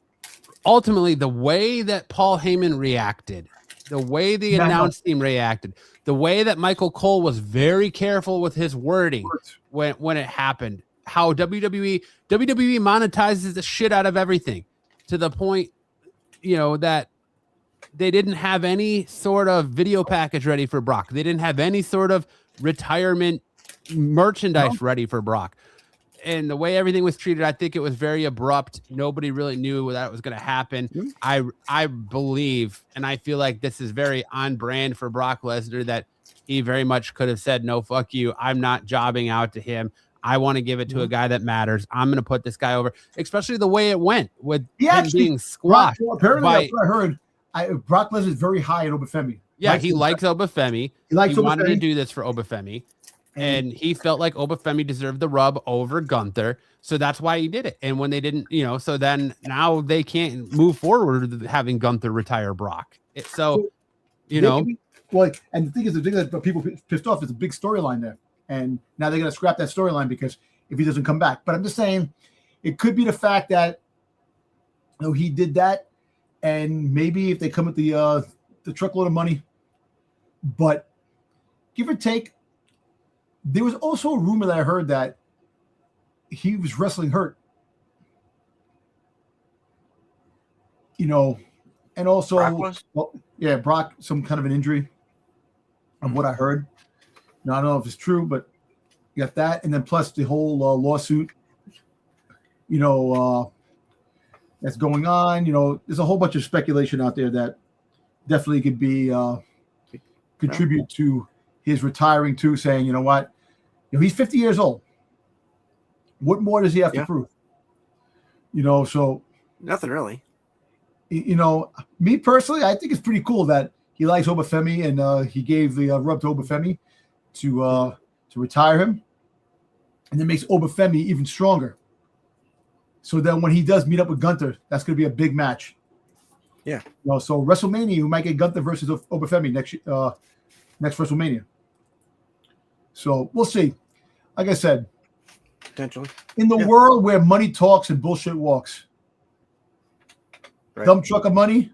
ultimately the way that Paul Heyman reacted, the way the announce team reacted, the way that Michael Cole was very careful with his wording when it happened, how WWE monetizes the shit out of everything to the point, that they didn't have any sort of video package ready for Brock. They didn't have any sort of retirement merchandise ready for Brock. And the way everything was treated, I think it was very abrupt. Nobody really knew that was going to happen. Mm-hmm. I believe, and I feel like this is very on brand for Brock Lesnar, that he very much could have said, no, fuck you. I'm not jobbing out to him. I want to give it to a guy that matters. I'm going to put this guy over, especially the way it went with him being squashed. Apparently, that's what I heard. Brock Lesnar is very high in Obafemi. Yeah, he likes Obafemi. He wanted to do this for Obafemi. And he felt like Obafemi deserved the rub over Gunther. So that's why he did it. And when they didn't, so then now they can't move forward with having Gunther retire Brock. Well, and the thing is, the thing that people pissed off is a big storyline there. And now they're going to scrap that storyline because if he doesn't come back. But I'm just saying, it could be the fact that he did that. And maybe if they come with the truckload of money, but give or take, there was also a rumor that I heard that he was wrestling hurt. And also, Brock, some kind of an injury of what I heard. Now, I don't know if it's true, but you got that. And then plus the whole lawsuit, that's going on. There's a whole bunch of speculation out there that definitely could be contribute to his retiring too, saying, you know what, he's 50 years old. What more does he have to prove? So nothing really. Me personally, I think it's pretty cool that he likes Obafemi and he gave the rub to Obafemi to retire him, and then makes Obafemi even stronger. So then when he does meet up with Gunther, that's going to be a big match. Yeah. So WrestleMania, we might get Gunther versus Obafemi next WrestleMania. So we'll see. Like I said, potentially in the world where money talks and bullshit walks, dump truck of money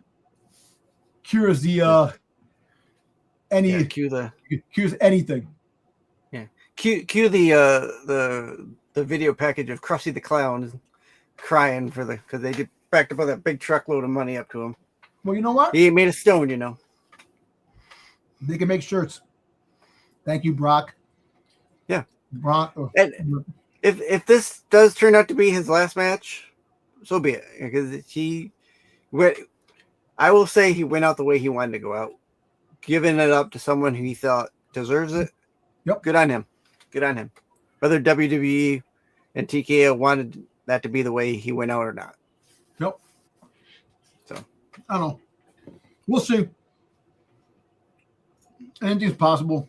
cures the cures anything. Yeah. Cue the video package of Krusty the Clown crying because they did backed up all that big truckload of money up to him. Well, you know what? He made a stone, They can make shirts. Thank you, Brock. Yeah. Brock. And if this does turn out to be his last match, so be it. Because I will say he went out the way he wanted to go out, giving it up to someone who he thought deserves it. Yep. Good on him. Whether WWE and TKO wanted that to be the way he went out or not. Nope. So I don't know. We'll see. Anything's possible.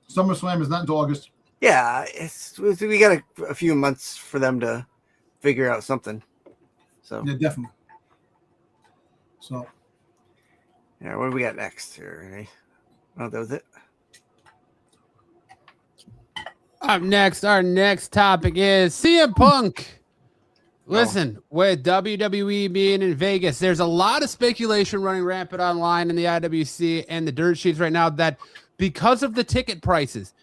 SummerSlam is not until August. Yeah, we got a few months for them to figure out something. So yeah, definitely. So yeah, what do we got next here? Oh, that was it. Up next, our next topic is CM Punk. Listen, with WWE being in Vegas, there's a lot of speculation running rampant online in the IWC and the dirt sheets right now that because of the ticket prices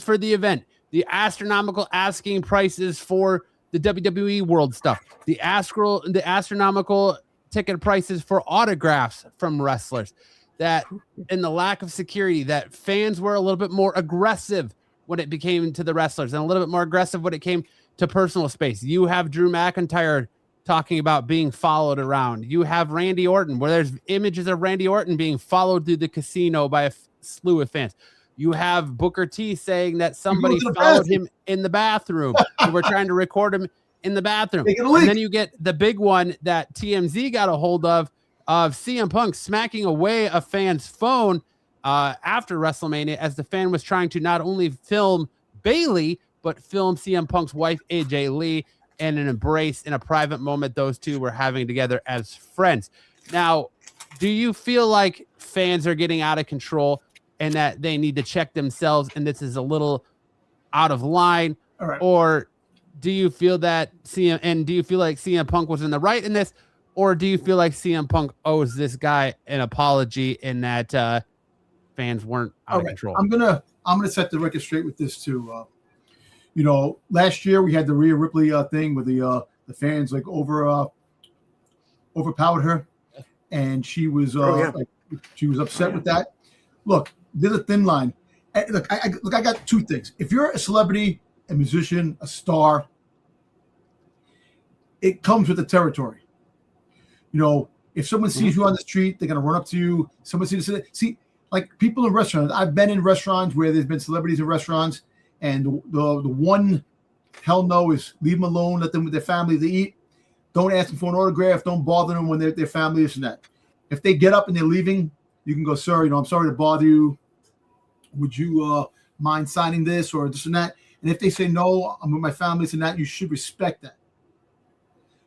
for the event, the astronomical asking prices for the WWE World stuff, the astronomical ticket prices for autographs from wrestlers, that and the lack of security, that fans were a little bit more aggressive when it became to the wrestlers and a little bit more aggressive when it came to personal space. You have Drew McIntyre talking about being followed around. You have Randy Orton, where there's images of Randy Orton being followed through the casino by a slew of fans. You have Booker T saying that somebody followed him in the bathroom. And we're trying to record him in the bathroom. And then you get the big one that TMZ got a hold of CM Punk smacking away a fan's phone after WrestleMania as the fan was trying to not only film Bayley, but film CM Punk's wife, AJ Lee, and an embrace in a private moment those two were having together as friends. Now, do you feel like fans are getting out of control and that they need to check themselves and this is a little out of line? Right. Or do you feel like CM Punk was in the right in this? Or do you feel like CM Punk owes this guy an apology in that fans weren't out of control? I'm gonna set the record straight with this too. Last year we had the Rhea Ripley thing with the fans like overpowered her, and she was she was upset with that. Look, there's a thin line. Look, I got two things. If you're a celebrity, a musician, a star, it comes with the territory. If someone sees you on the street, they're gonna run up to you. Someone see, like people in restaurants. I've been in restaurants where there's been celebrities in restaurants, and the one hell no is leave them alone, let them with their family to eat. Don't ask them for an autograph. Don't bother them when their family is and that. If they get up and they're leaving, you can go, sir, I'm sorry to bother you. Would you mind signing this or this and that. And if they say no, I'm with my family, this and that, you should respect that.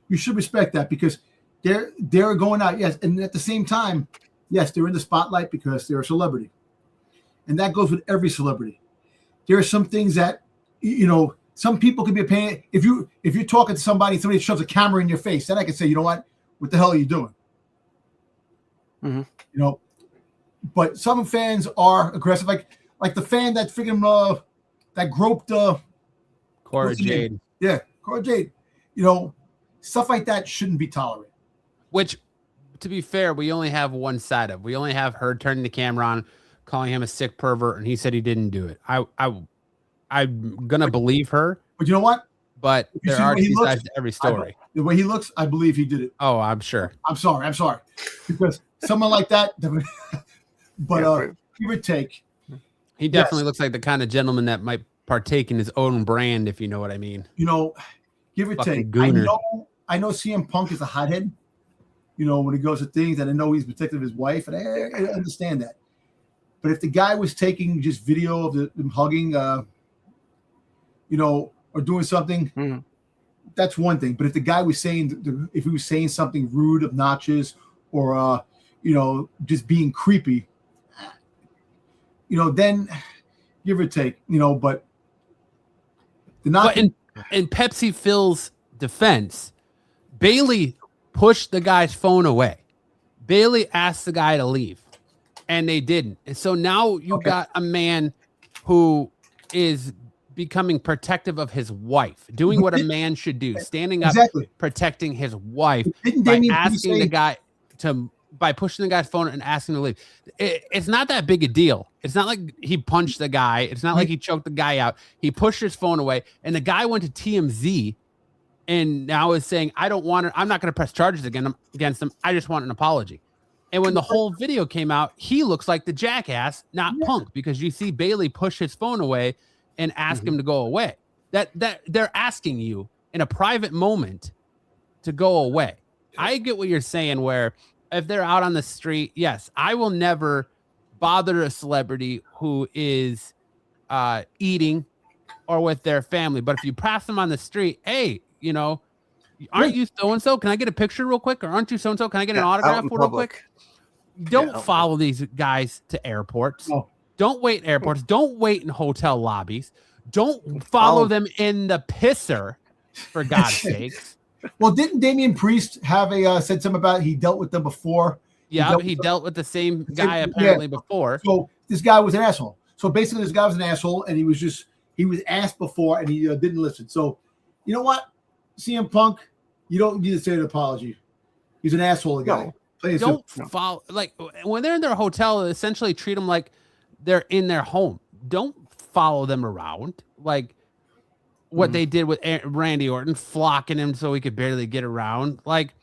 You should respect that because they're going out, yes, and at the same time, yes, they're in the spotlight because they're a celebrity, and that goes with every celebrity. There are some things that some people can be a pain. If you're talking to somebody shoves a camera in your face, then I can say, you know what the hell are you doing? Mm-hmm. But some fans are aggressive, like the fan that freaking that groped Cora Jade. Yeah, Cora Jade. Stuff like that shouldn't be tolerated. Which, to be fair, we only have one side of. We only have her turning the camera on, calling him a sick pervert, and he said he didn't do it. I'm gonna believe her. But you know what? But there are two sides to every story. The way he looks, I believe he did it. Oh, I'm sure. I'm sorry. Because someone like that, but give or take. He definitely looks like the kind of gentleman that might partake in his own brand, if you know what I mean. Give or Fucking take. Gooner. I know CM Punk is a hothead, when he goes to things, and I know he's protective of his wife, and I understand that. But if the guy was taking just video of them hugging, or doing something, that's one thing. But if the guy was if he was saying something rude, obnoxious, or just being creepy, then give or take, but they're not. But in Pepsi Phil's defense, Bailey pushed the guy's phone away. Bailey asked the guy to leave, and they didn't. And so now you got a man who is becoming protective of his wife, doing what a man should do, standing up, protecting his wife by asking the guy by pushing the guy's phone and asking him to leave. It's not that big a deal. It's not like he punched the guy. It's not like he choked the guy out. He pushed his phone away, and the guy went to TMZ and now is saying, I'm not going to press charges against him. I just want an apology. And when the whole video came out, he looks like the jackass, not Punk, because you see Bailey push his phone away and ask him to go away. That they're asking you in a private moment to go away. I get what you're saying, where if they're out on the street, yes, I will never bother a celebrity who is eating or with their family. But if you pass them on the street, hey, aren't you so-and-so? Can I get a picture real quick? Or aren't you so-and-so? Can I get an autograph real quick? Don't follow these guys to airports. Oh. Don't wait in airports. Don't wait in hotel lobbies. Don't follow them in the pisser, for God's sakes. Well, didn't Damian Priest have said something about he dealt with them before? Yeah, he dealt with the same guy apparently before. So this guy was an asshole. So basically, this guy was an asshole, and he was asked before, and he didn't listen. So you know what, CM Punk, you don't need to say an apology. He's an asshole, guy. Don't follow, like when they're in their hotel, essentially treat them like they're in their home. Don't follow them around like what they did with Randy Orton, flocking him so he could barely get around. Like,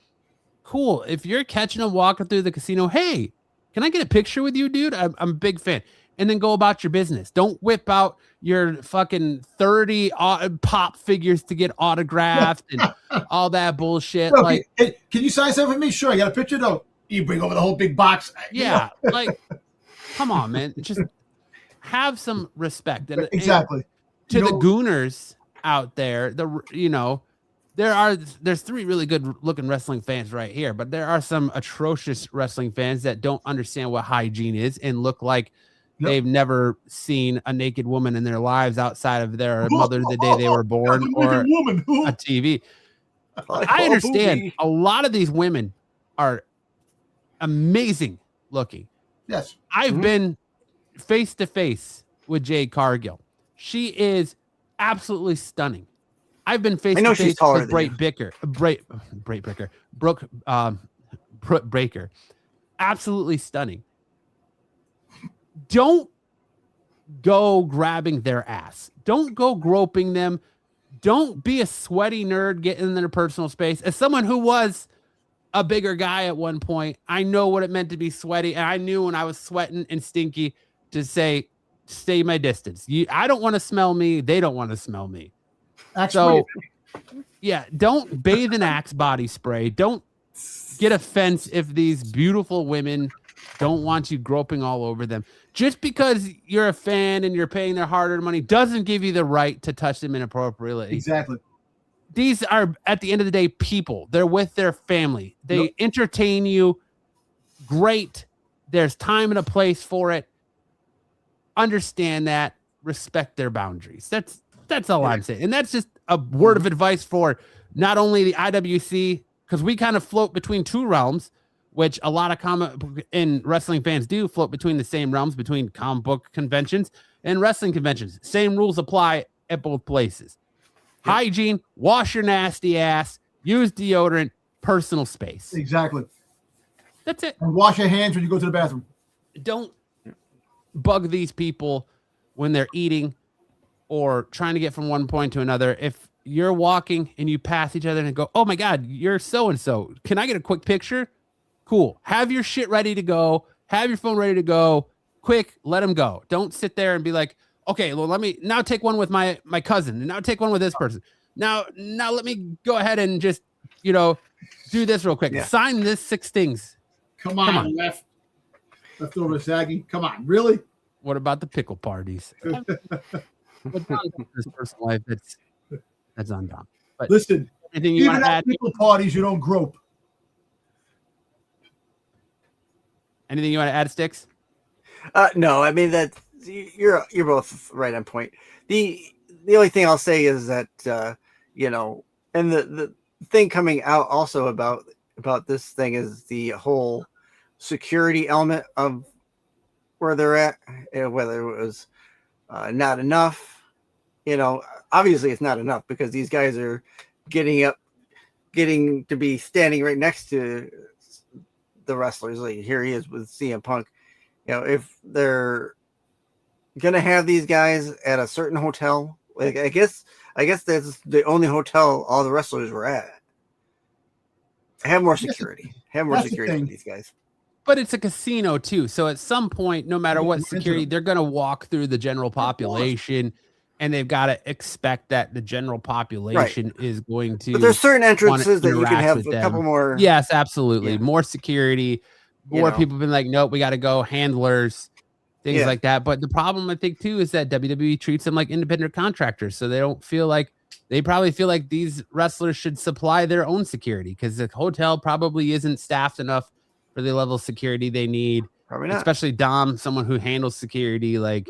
cool. If you're catching him walking through the casino, hey, can I get a picture with you, dude? I'm a big fan. And then go about your business. Don't whip out your fucking 30 pop figures to get autographed and all that bullshit. Bro, like, can you sign something for me? Sure, I got a picture though. You bring over the whole big box. Yeah, like, come on, man. Just have some respect. And, exactly. And to the Gooners out there, there's 3 really good looking wrestling fans right here, but there are some atrocious wrestling fans that don't understand what hygiene is and look like they've never seen a naked woman in their lives outside of their mother the day they were born or a TV. I understand a lot of these women are amazing looking. Yes. I've been face to face with Jade Cargill. She is absolutely stunning. I've been face to face with Brooke Breaker. Absolutely stunning. Don't go grabbing their ass. Don't go groping them. Don't be a sweaty nerd getting in their personal space. As someone who was a bigger guy at one point, I know what it meant to be sweaty. And I knew when I was sweating and stinky to say, stay my distance. I don't want to smell me. They don't want to smell me. Actually, so, yeah, don't bathe in Axe body spray. Don't get offense if these beautiful women don't want you groping all over them. just because you're a fan and you're paying their hard-earned money doesn't give you the right to touch them inappropriately. Exactly. These are, at the end of the day, people. They're with their family. They entertain you. Great. There's time and a place for it. Understand that. Respect their boundaries. That's all I'm saying. And that's just a word of advice for not only the IWC, because we kind of float between two realms, which a lot of comic and wrestling fans do float between the same realms, between comic book conventions and wrestling conventions. Same rules apply at both places. Yep. Hygiene, wash your nasty ass, use deodorant, personal space. Exactly. That's it. And wash your hands when you go to the bathroom. Don't bug these people when they're eating or trying to get from one point to another. If you're walking and you pass each other and go, oh my God, you're so-and-so. Can I get a quick picture? Cool. Have your shit ready to go. Have your phone ready to go. Quick, let them go. Don't sit there and be like, okay, well, let me now take one with my cousin, and now take one with this person. Now let me go ahead and just, do this real quick. Yeah. Sign this 6 things. Come on. Leftover saggy. Come on, really? What about the pickle parties? This personal life, that's on Dom. But listen, anything you want to add? Pickle parties, you don't grope. Anything you want to add, Sticks? No, I mean that you're both right on point. The only thing I'll say is that and the thing coming out also about this thing is the whole security element of where they're at, whether it was not enough. Obviously it's not enough because these guys are getting to be standing right next to the wrestlers. Like here he is with CM Punk. If they're gonna have these guys at a certain hotel, like I guess that's the only hotel all the wrestlers were at. Have more security. Have more security for these guys. But it's a casino too, so at some point, no matter what security, they're gonna walk through the general population, and they've got to expect that the general population is going to. But there's certain entrances that you can have a couple more. Yes, absolutely, more security. More people have been like, nope, we got to go. Handlers, things like that. But the problem, I think, too, is that WWE treats them like independent contractors. So they probably feel like these wrestlers should supply their own security because the hotel probably isn't staffed enough for the level of security they need. Probably not. Especially Dom, someone who handles security. Like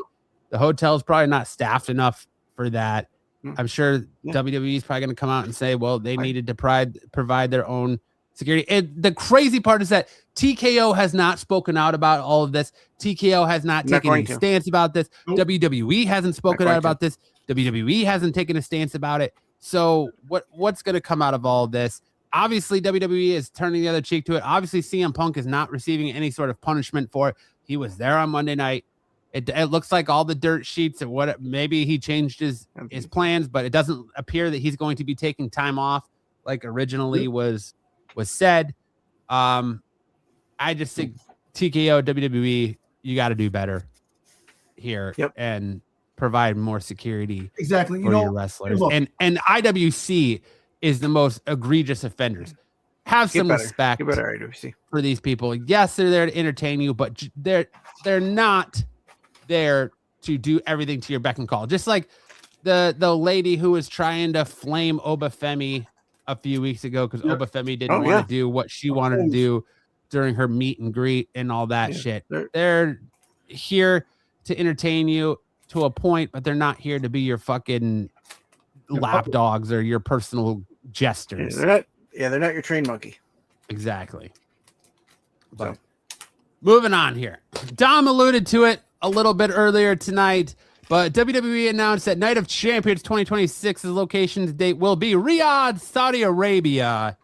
the hotel's probably not staffed enough for that. I'm sure WWE is probably going to come out and say, well, they needed to provide their own security. And the crazy part is that TKO has not spoken out about all of this. TKO has not taken any stance about this. Nope. WWE hasn't spoken out about this. WWE hasn't taken a stance about it. So what's going to come out of all of this? Obviously, WWE is turning the other cheek to it. Obviously, CM Punk is not receiving any sort of punishment for it. He was there on Monday night. It looks like all the dirt sheets and maybe he changed his plans, but it doesn't appear that he's going to be taking time off like originally was said. I just think TKO, WWE, you got to do better here and provide more security for your wrestlers. And IWC is the most egregious offenders. Have some respect for these people. Yes, they're there to entertain you, but they're not there to do everything to your beck and call. Just like the lady who was trying to flame Obafemi a few weeks ago because Obafemi didn't want to do what she wanted to do during her meet and greet and all that shit. They're here to entertain you to a point, but they're not here to be your fucking lapdogs or your personal jesters. They're not your train monkey. Exactly. But moving on here. Dom alluded to it a little bit earlier tonight, but WWE announced that Night of Champions 2026's location date will be Riyadh, Saudi Arabia,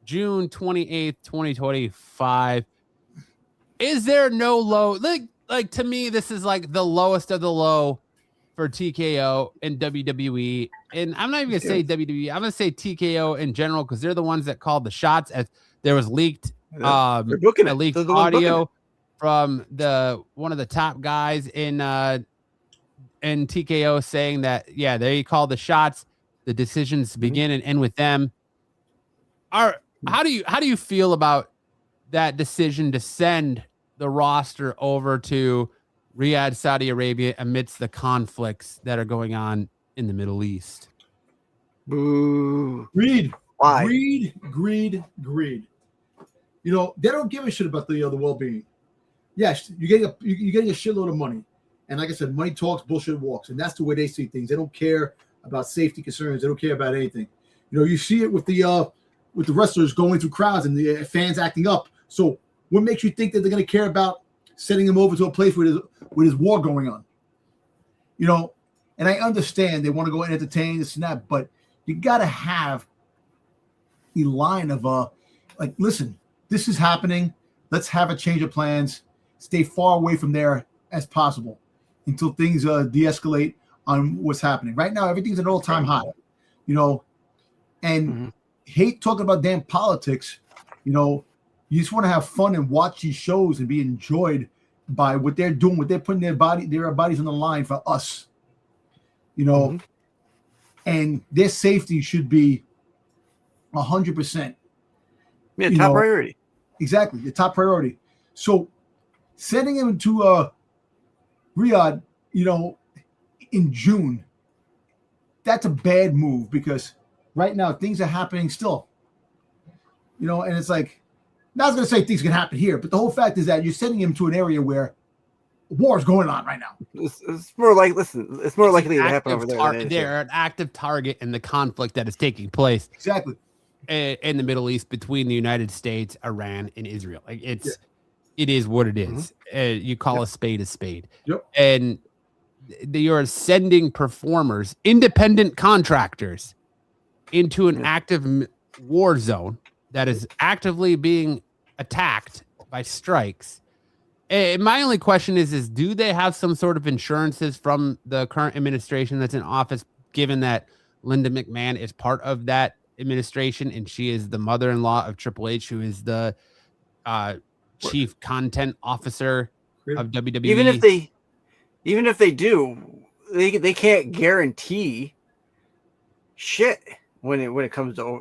June 28th, 2025. Is there no low? Like to me, this is like the lowest of the low for TKO and WWE. And I'm not even going to say WWE. I'm going to say TKO in general because they're the ones that called the shots as there was leaked leaked audio from one of the top guys in TKO saying that they call the shots, the decisions begin and end with them. How do you feel about that decision to send the roster over to Riyadh, Saudi Arabia, amidst the conflicts that are going on in the Middle East? Boo. Greed. Why? Greed. You know, they don't give a shit about the well-being. Yes, you're getting a shitload of money. And like I said, money talks, bullshit walks. And that's the way they see things. They don't care about safety concerns. They don't care about anything. You know, you see it with the wrestlers going through crowds and the fans acting up. So what makes you think that they're going to care about sending them over to a place where there's war going on? You know, and I understand they want to go and entertain this and that, but you got to have a line of like, listen, this is happening. Let's have a change of plans. Stay far away from there as possible until things de-escalate on what's happening. Right now, everything's at an all-time high, you know, and hate talking about damn politics. You know, you just want to have fun and watch these shows and be enjoyed by what they're doing, what they're putting their bodies on the line for us, you know, and their safety should be 100%. Yeah, top priority. Exactly, the top priority. So sending him to Riyadh, you know, in June, that's a bad move because right now things are happening still. You know, and it's like, not going to say things can happen here, but the whole fact is that you're sending him to an area where war is going on right now. It's more like, listen, it's more likely to happen over there. They're an active target in the conflict that is taking place. Exactly. In the Middle East between the United States, Iran, and Israel. Like it is what it is. You call a spade a spade. Yep. And you're sending performers, independent contractors, into an active war zone that is actively being attacked by strikes. And my only question is do they have some sort of insurances from the current administration that's in office, given that Linda McMahon is part of that administration and she is the mother-in-law of Triple H, who is the chief content officer of WWE? Even if they do, they can't guarantee shit when it comes to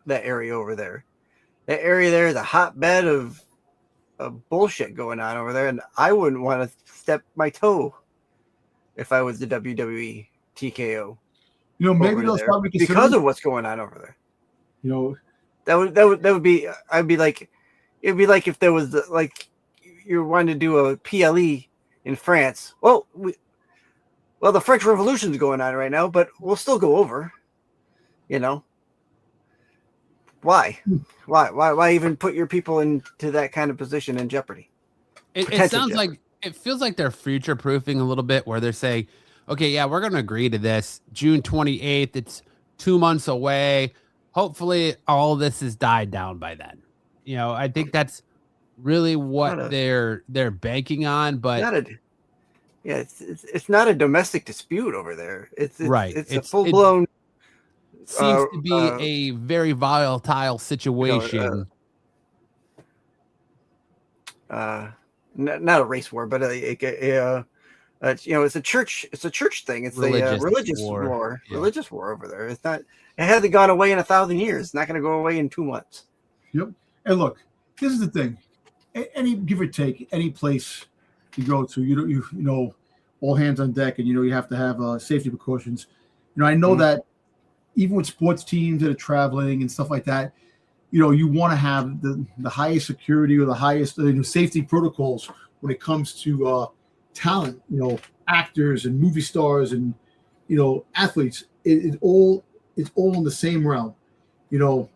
that area over there. That area there is a hotbed of bullshit going on over there, and I wouldn't want to step my toe if I was the WWE TKO. You know, maybe they'll probably consider because of what's going on over there. You know, that would be. I'd be like, it'd be like if there was like you wanted to do a PLE in France. Well, the French Revolution is going on right now, but we'll still go over. You know, why even put your people into that kind of position in jeopardy? It sounds like it feels like they're future proofing a little bit, where they're saying, okay, yeah, we're going to agree to this June 28th. It's 2 months away. Hopefully all this has died down by then. You know, I think that's really what they're banking on, but it's not a domestic dispute over there. It's right. It's a full blown. Seems to be a very volatile situation. Not a race war, but it's a church thing. It's a religious war. Yeah. Religious war over there. It's not. It hasn't gone away in 1,000 years. It's not going to go away in 2 months. Yep. And look, this is the thing. Any give or take, any place you go to, you know, all hands on deck, and you have to have safety precautions. You know, I know that even with sports teams that are traveling and stuff like that, you know, you want to have the highest security or the highest safety protocols when it comes to talent. You know, actors and movie stars and athletes. It's all in the same realm. You know,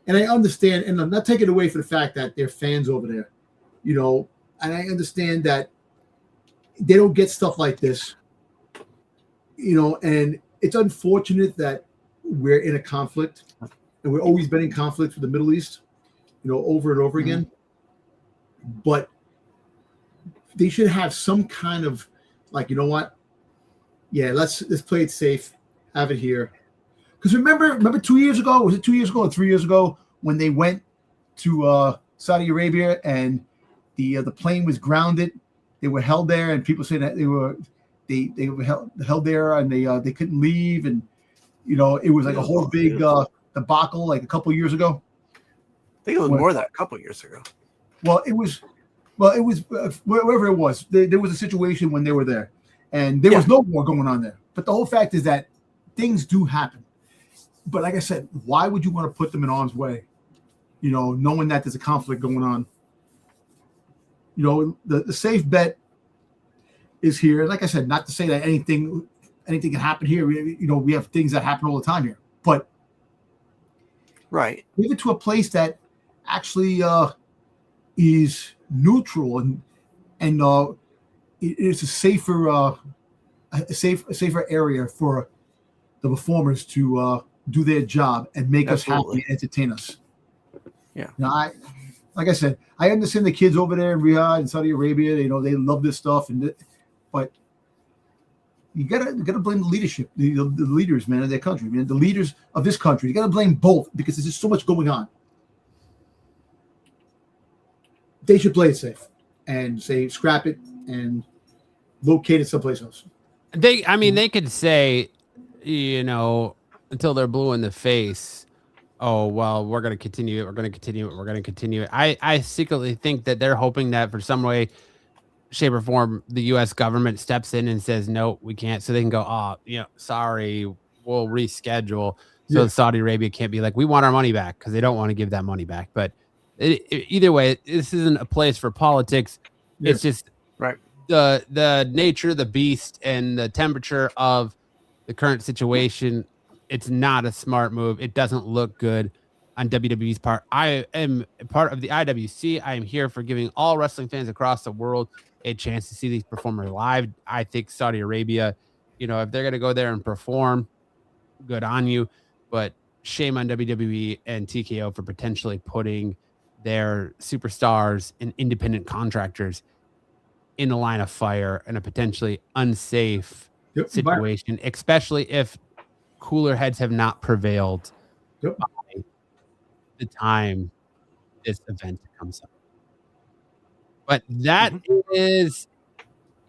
and I understand, and I'm not taking away from the fact that they're fans over there. You know, and I understand that they don't get stuff like this. You know, and it's unfortunate that we're in a conflict, and we've always been in conflict with the Middle East, over and over again. But they should have some kind of like, you know what? Yeah, let's play it safe, have it here. Because remember 2 years ago? Was it 2 years ago or 3 years ago when they went to Saudi Arabia and the plane was grounded? They were held there, and people say that they were held there, and they couldn't leave, and it was like a whole big debacle like a couple years ago. I think it was more than a couple years ago. Well, it was Well, it was wherever it was. There was a situation when they were there, and there was no war going on there. But the whole fact is that things do happen. But like I said, why would you want to put them in harm's way? You know, knowing that there's a conflict going on. You know, the safe bet is here. Like I said, not to say that anything can happen here. You know, we have things that happen all the time here, but right, give it to a place that actually is neutral and it's a safer area for the performers to do their job and make us happy and entertain us. Yeah. Now, like I said, I understand the kids over there in Riyadh and Saudi Arabia. You know, they love this stuff, but you gotta blame the leadership, the leaders, man, of their country, man, the leaders of this country. You gotta blame both because there's just so much going on. They should play it safe and say scrap it and locate it someplace else. They could say, you know, until they're blue in the face, oh, well, we're going to continue it. We're going to continue it. We're going to continue it. I secretly think that they're hoping that for some way, shape, or form, the U.S. government steps in and says, no, we can't. So they can go, oh, you know, sorry, we'll reschedule. So Saudi Arabia can't be like, we want our money back, because they don't want to give that money back. But either way, this isn't a place for politics. It's just the nature, the beast, and the temperature of the current situation. It's not a smart move. It doesn't look good on WWE's part. I am part of the IWC. I am here for giving all wrestling fans across the world a chance to see these performers live. I think Saudi Arabia, you know, if they're going to go there and perform, good on you. But shame on WWE and TKO for potentially putting their superstars and independent contractors in the line of fire in a potentially unsafe situation, especially if cooler heads have not prevailed by the time this event comes up. But that is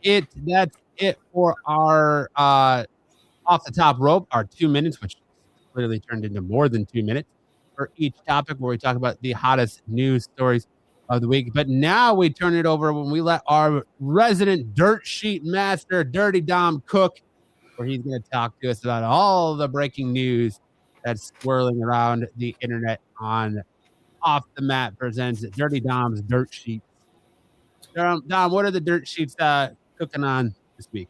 it. That's it for our off the top rope, our 2 minutes, which clearly turned into more than 2 minutes for each topic, where we talk about the hottest news stories of the week. But now we turn it over when we let our resident dirt sheet master, Dirty Dom, cook, where he's going to talk to us about all the breaking news that's swirling around the internet on Off the Mat presents Dirty Dom's Dirt Sheets. Dom, what are the dirt sheets cooking on this week?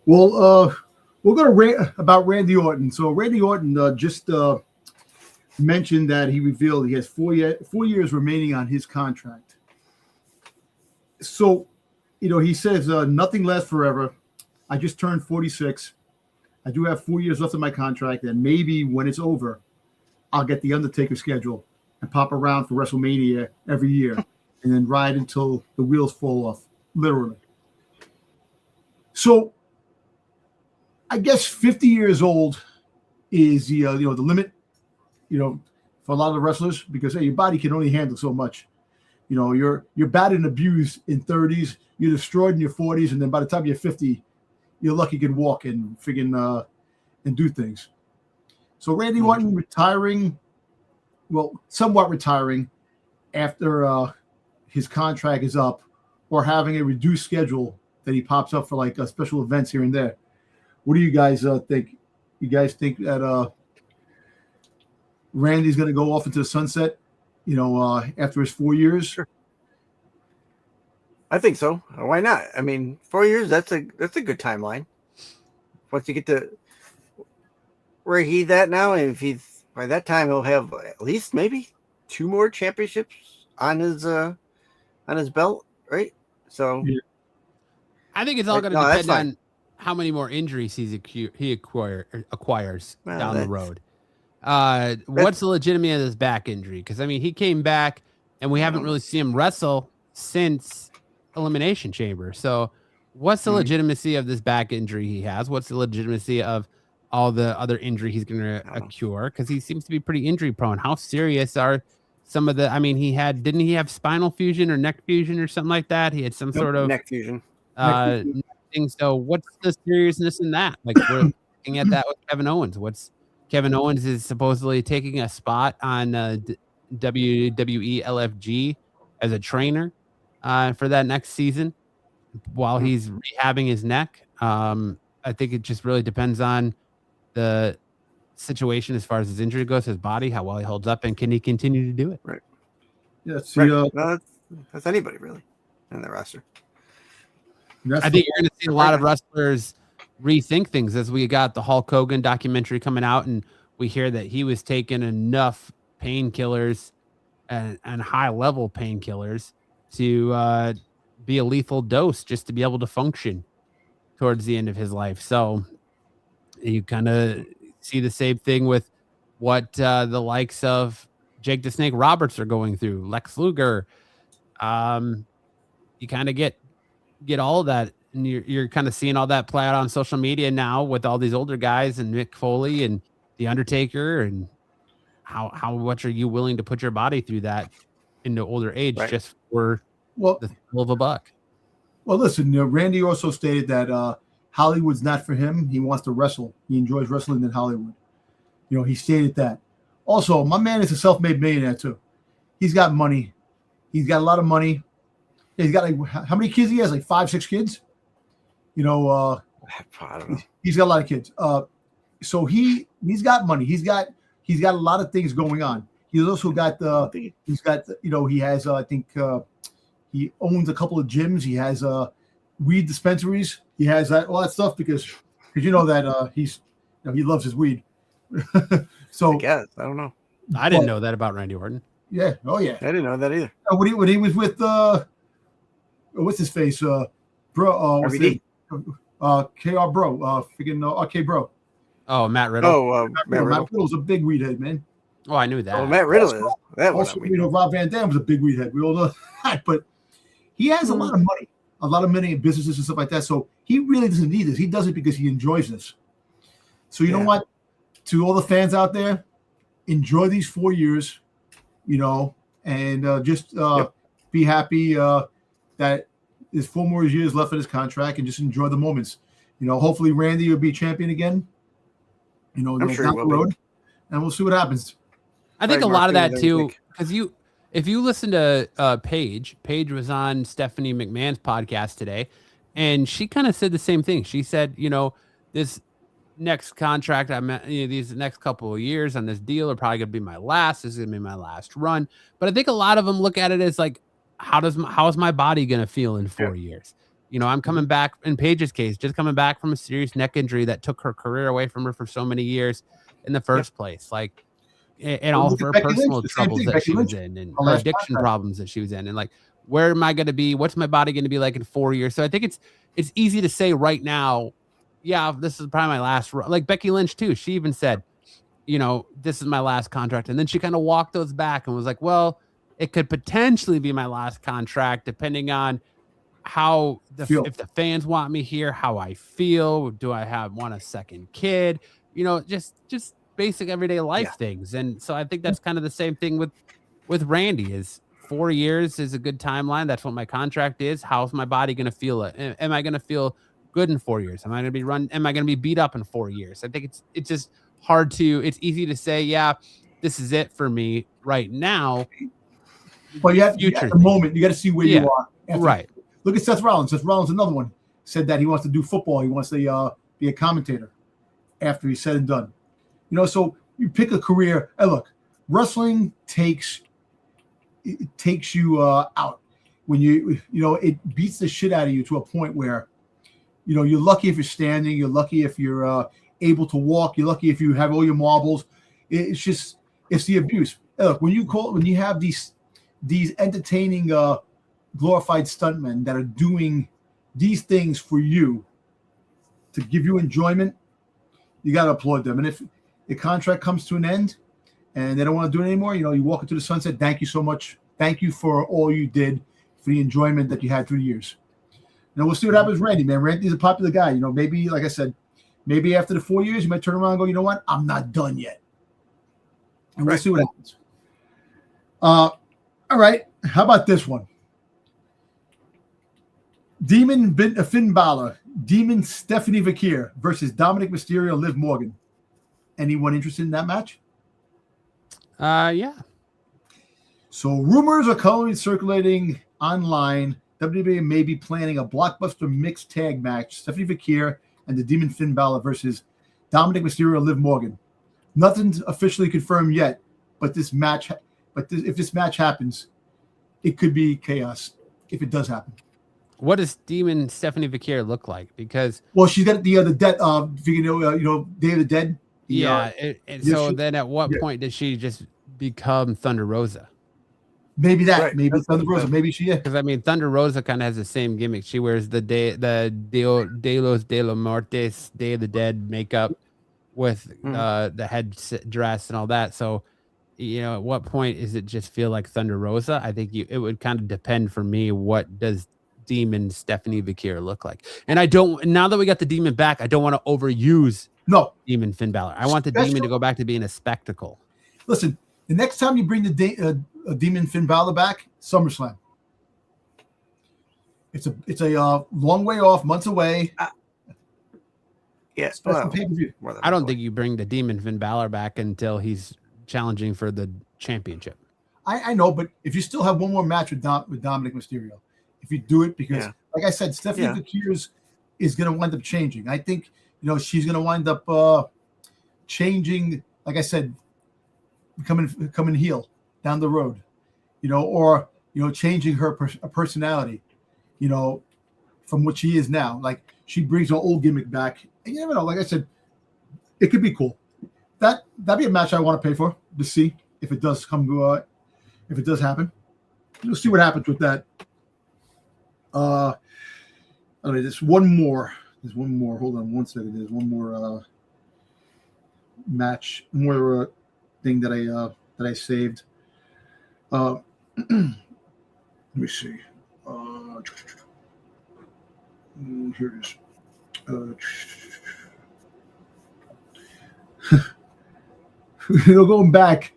Well, we're going to rant about Randy Orton. So Randy Orton just mentioned that he revealed he has 4 years remaining on his contract. So, you know, he says nothing lasts forever. I just turned 46. I do have 4 years left of my contract, and maybe when it's over, I'll get the Undertaker schedule and pop around for WrestleMania every year, and then ride until the wheels fall off, literally. So, I guess 50 years old is the limit, you know, for a lot of the wrestlers, because your body can only handle so much. You know, you're bad and abused in 30s, you're destroyed in your 40s, and then by the time you're 50. You're lucky you can walk and friggin' and do things. So Randy Orton retiring, well, somewhat retiring after his contract is up, or having a reduced schedule that he pops up for like special events here and there. What do you guys think? You guys think that Randy's going to go off into the sunset, you know, after his 4 years? Sure. I think so. Why not? I mean, 4 years, that's a good timeline. Once you get to where he's at now, and if he's by that time, he'll have at least maybe 2 more championships on his belt, right? So I think it's all going to depend on how many more injuries he acquires down the road. What's the legitimacy of this back injury? Because I mean, he came back, and we haven't really seen him wrestle since Elimination Chamber. So what's the legitimacy of this back injury he has? What's the legitimacy of all the other injury he's going to cure? Because he seems to be pretty injury prone. How serious are some of the, I mean, didn't he have spinal fusion or neck fusion or something like that? He had some sort of neck fusion thing. So what's the seriousness in that? Like, we're looking at that with Kevin Owens. Kevin Owens is supposedly taking a spot on WWE LFG as a trainer. for that next season while he's rehabbing his neck. I think it just really depends on the situation as far as his injury goes, his body, how well he holds up, and can he continue to do it? Right. Yeah. See, Right. That's anybody really in the roster. I think you're going to see a lot of wrestlers rethink things as we got the Hulk Hogan documentary coming out, and we hear that he was taking enough painkillers and high level painkillers to be a lethal dose just to be able to function towards the end of his life. So you kind of see the same thing with what the likes of Jake the Snake Roberts are going through, Lex Luger. You kind of get all of that, and you're kind of seeing all that play out on social media now with all these older guys and Mick Foley and The Undertaker, and how much are you willing to put your body through that into older age just for the thrill of a buck? Well, listen, Randy also stated that Hollywood's not for him. He wants to wrestle. He enjoys wrestling in Hollywood. He stated that. Also, my man is a self-made millionaire too. He's got money. He's got a lot of money. He's got how many kids he has? Like 5, 6 kids. I don't know. He's got a lot of kids. So he's got money. He's got a lot of things going on. He's also got he has I think he owns a couple of gyms. He has weed dispensaries. He has all that stuff because you know that he loves his weed. So I guess I don't know. I didn't know that about Randy Orton. Yeah. Oh yeah. I didn't know that either. When he was with what's his face? Bro. RVD. KR Bro. Freaking RK Bro. Oh, Matt Riddle. Oh, Matt Riddle's a big weed head, man. Oh, I knew that. Oh, Matt Riddle is. That also, Rob Van Dam was a big weed head. We all know that, but he has a lot of money in businesses and stuff like that. So he really doesn't need this. He does it because he enjoys this. So you know what? To all the fans out there, enjoy these 4 years, and just be happy that there's 4 more years left in his contract, and just enjoy the moments. Hopefully Randy will be champion again. I'm sure down the road, and we'll see what happens. I think a lot of that too, because if you listen to Paige was on Stephanie McMahon's podcast today, and she kind of said the same thing. She said, this next contract these next couple of years on this deal are probably going to be my last. This is going to be my last run. But I think a lot of them look at it as like, how is my body going to feel in 4 years? I'm coming back, in Paige's case, just coming back from a serious neck injury that took her career away from her for so many years in the first place. Like, and all of her personal troubles that she was in, and her addiction problems that she was in, and like, where am I going to be? What's my body going to be like in 4 years? So I think it's easy to say right now, yeah, this is probably my last run. Like Becky Lynch too. She even said, this is my last contract. And then she kind of walked those back and was like, well, it could potentially be my last contract depending on how if the fans want me here, how I feel. Do I want a second kid? Just basic everyday life things. And so I think that's kind of the same thing with Randy. Is 4 years is a good timeline. That's what my contract is. How's my body going to feel it? Am I going to feel good in 4 years? Am I going to be beat up in 4 years? I think it's just hard it's easy to say, yeah, this is it for me right now. But you have at the moment, you got to see where you are. Right. Look at Seth Rollins. Seth Rollins, another one, said that he wants to do football. He wants to be a commentator after he's said and done. So you pick a career. And look, wrestling takes you out when it beats the shit out of you to a point where you're lucky if you're standing. You're lucky if you're able to walk. You're lucky if you have all your marbles. It's the abuse. And look, when you have these entertaining glorified stuntmen that are doing these things for you to give you enjoyment, you got to applaud them. And if the contract comes to an end and they don't want to do it anymore, you walk into the sunset. Thank you so much. Thank you for all you did, for the enjoyment that you had through the years. Now we'll see what happens with Randy, man. Randy's a popular guy. Maybe, like I said, maybe after the 4 years, you might turn around and go, you know what? I'm not done yet. And we'll see what happens. All right. How about this one? Demon Finn Balor, Demon Stephanie Vakir versus Dominic Mysterio, Liv Morgan. Anyone interested in that match? Yeah. So rumors are currently circulating online, WWE may be planning a blockbuster mixed tag match: Stephanie Fakir and the Demon Finn Balor versus Dominic Mysterio and Liv Morgan. Nothing's officially confirmed yet, but if this match happens, it could be chaos if it does happen. What does Demon Stephanie Fakir look like? Because she's got the dead, Day of the Dead. So then, at what point did she just become Thunder Rosa? Maybe that. Right. Maybe Thunder Rosa. Maybe she is. Because I mean, Thunder Rosa kind of has the same gimmick. She wears the De los Muertos, Day of the Dead makeup with the head dress and all that. So, at what point is it just feel like Thunder Rosa? I think it would kind of depend for me. What does Demon Stephanie Fakir look like? And I don't. Now that we got the Demon back, I don't want to overuse Demon Finn Balor. I want the Demon to go back to being a spectacle. Listen, the next time you bring the Demon Finn Balor back, SummerSlam. It's a long way off, months away. Yes, I don't think you bring the Demon Finn Balor back until he's challenging for the championship. I know, but if you still have one more match with Dominic Mysterio, if you do it, because like I said, Stephanie Fakir is going to wind up changing. I think she's going to wind up changing. Like I said, becoming heel down the road, or changing her personality, from what she is now. Like she brings her old gimmick back, and you never know. Like I said, it could be cool. That'd be a match I want to pay for to see if it does come to if it does happen. We'll see what happens with that. There's one more. Hold on one second. There's one more match, more thing that I saved. Let me see. Here it is. Going back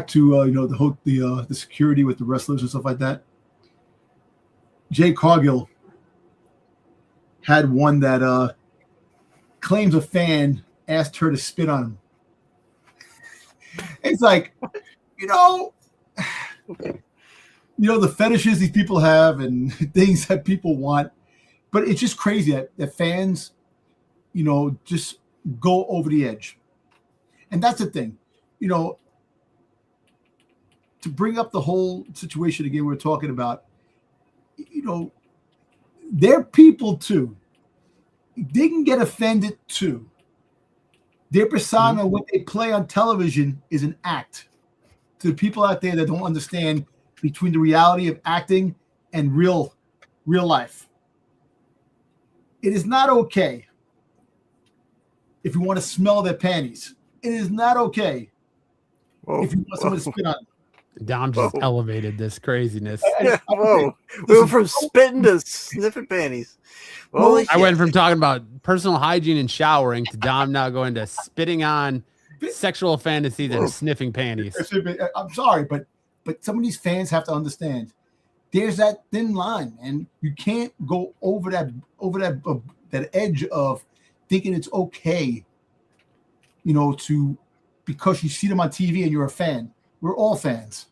to the security with the wrestlers and stuff like that. Jay Cargill had one that claims a fan asked her to spit on him. It's like, the fetishes these people have and things that people want, but it's just crazy that fans, just go over the edge. And that's the thing, to bring up the whole situation again, we're talking about, they're people too. They can get offended too. Their persona, what they play on television, is an act. To the people out there that don't understand between the reality of acting and real life, it is not okay if you want to smell their panties. It is not okay if you want someone to spit on them. Dom just elevated this craziness. Whoa. We went from spitting to sniffing panties. I went from talking about personal hygiene and showering to Dom now going to spitting on sexual fantasies and sniffing panties. I'm sorry, but some of these fans have to understand there's that thin line, and you can't go over that edge of thinking it's okay, because you see them on TV and you're a fan. We're all fans.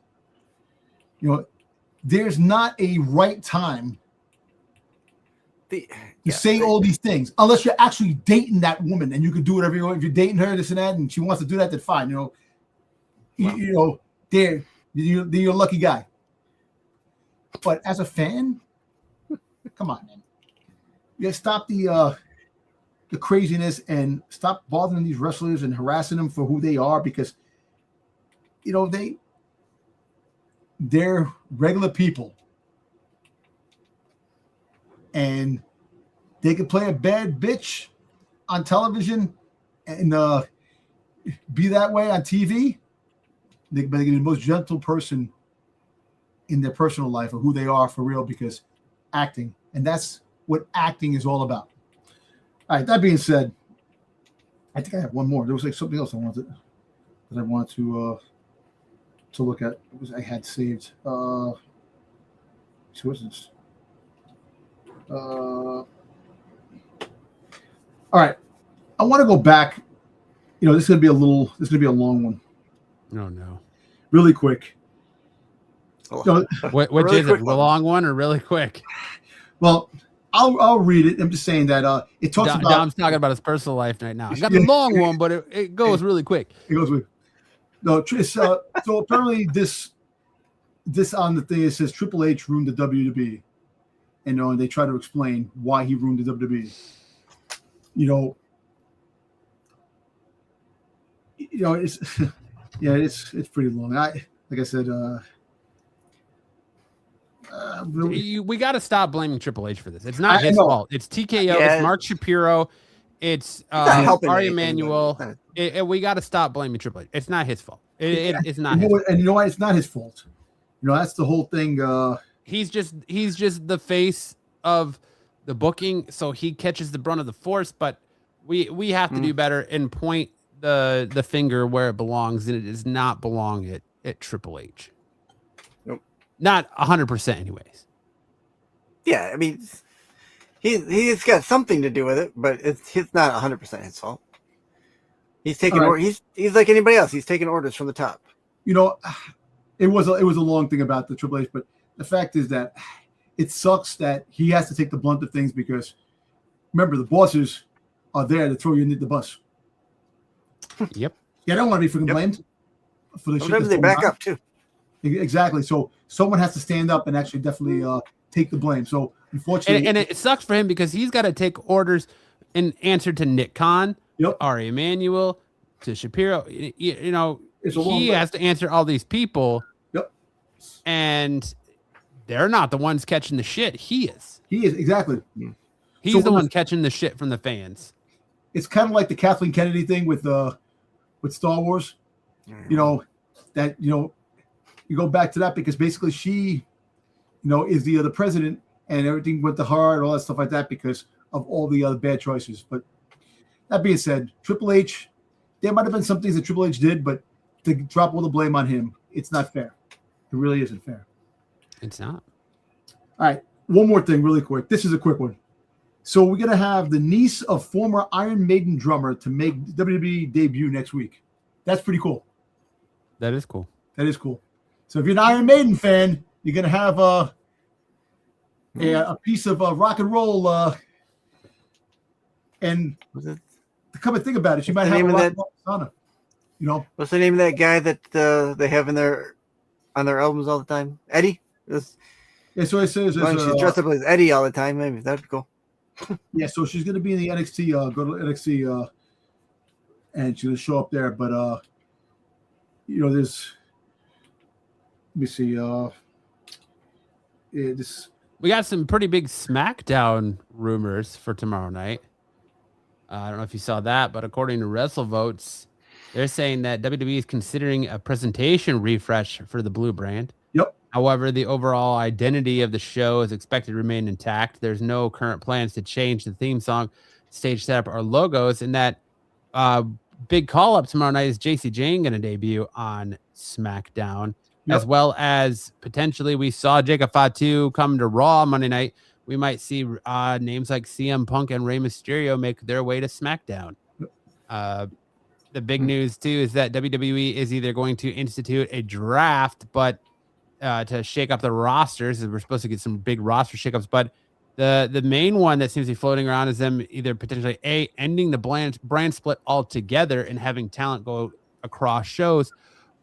There's not a right time to say all these things unless you're actually dating that woman, and you can do whatever you want. If you're dating her, this and that, and she wants to do that, then fine. You're a lucky guy. But as a fan, come on, man. You gotta stop the craziness and stop bothering these wrestlers and harassing them for who they are, because they're regular people, and they can play a bad bitch on television and be that way on TV. But they can be the most gentle person in their personal life, or who they are for real, because acting, and that's what acting is all about. All right. That being said, I think I have one more. There was something else I wanted to look at. I had saved. So what's this? All right. I want to go back. This is gonna be a long one. Oh no. Really quick. No, Which really is it? quick The one. long one or really quick? well, I'll read it. I'm just saying that it talks about. Dom's talking about his personal life right now. I got the long one, but it goes really quick. It goes with no. So apparently this on the thing it says Triple H ruined the WWE, and they try to explain why he ruined the WWE. It's it's pretty long. Like I said, We got to stop blaming Triple H for this. It's not his know. fault. It's TKO. Yeah. It's Mark Shapiro. It's not helping Ari anything, Emanuel. but- We got to stop blaming Triple H. It's not his fault. It's not. And you know what? It's not his fault. That's the whole thing. He's just the face of the booking, so he catches the brunt of the force. But we have to do better and point the finger where it belongs, and it does not belong at Triple H. Nope. Not 100% anyways. Yeah, I mean, he's got something to do with it, but it's not 100% his fault. He's taking orders. He's like anybody else. He's taking orders from the top. It was a long thing about the Triple H, but the fact is that it sucks that he has to take the blunt of things because remember the bosses are there to throw you into the bus. Yep. Yeah, I don't want to be freaking blamed for the shit. Sometimes they back up too. Exactly. So someone has to stand up and actually definitely take the blame. So unfortunately, and it sucks for him because he's got to take orders in answer to Nick Khan, Ari Emanuel, to Shapiro. He has to answer all these people. Yep. And they're not the ones catching the shit. He is. He is exactly. He's the one catching the shit from the fans. It's kind of like the Kathleen Kennedy thing with Star Wars. You go back to that because basically she, is the president and everything went to her and all that stuff like that because of all the other bad choices. But that being said, Triple H, there might have been some things that Triple H did, but to drop all the blame on him, it's not fair. It really isn't fair. It's not. All right. One more thing really quick. This is a quick one. So we're going to have the niece of former Iron Maiden drummer to make WWE debut next week. That's pretty cool. That is cool. That is cool. So if you're an Iron Maiden fan, you're going to have a piece of rock and roll. And to come and think about it, she might have a rock and roll persona. What's the name of that guy that they have on their albums all the time? Eddie? Yeah, so it says she's dressed up as Eddie all the time. Maybe that'd be cool. Yeah, so she's going to be in the NXT. Go to NXT, and she's going to show up there. But there's. Let me see. We got some pretty big SmackDown rumors for tomorrow night. I don't know if you saw that, but according to WrestleVotes, they're saying that WWE is considering a presentation refresh for the Blue brand. Yep. However, the overall identity of the show is expected to remain intact. There's no current plans to change the theme song, stage setup, or logos. And that big call up tomorrow night is JC Jane going to debut on SmackDown, as well as potentially we saw Jacob Fatu come to Raw Monday night. We might see names like CM Punk and Rey Mysterio make their way to SmackDown. The big news, too, is that WWE is either going to institute a draft, but to shake up the rosters. We're supposed to get some big roster shakeups, but the main one that seems to be floating around is them either potentially ending the brand split altogether and having talent go across shows,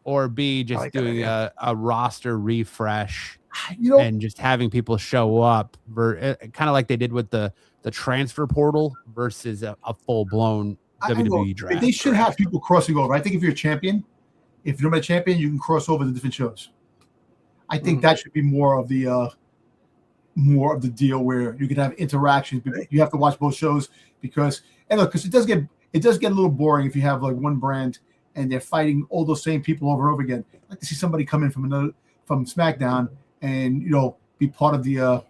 or B, just doing a roster refresh and just having people show up, kind of like they did with the transfer portal versus a full-blown WWE draft. They should have people crossing over. I think if you're a champion, if you're not a champion, you can cross over to different shows. I think that should be more of the deal where you can have interactions. You have to watch both shows because it does get a little boring if you have like one brand and they're fighting all those same people over and over again. I'd like to see somebody come in from SmackDown and be part of the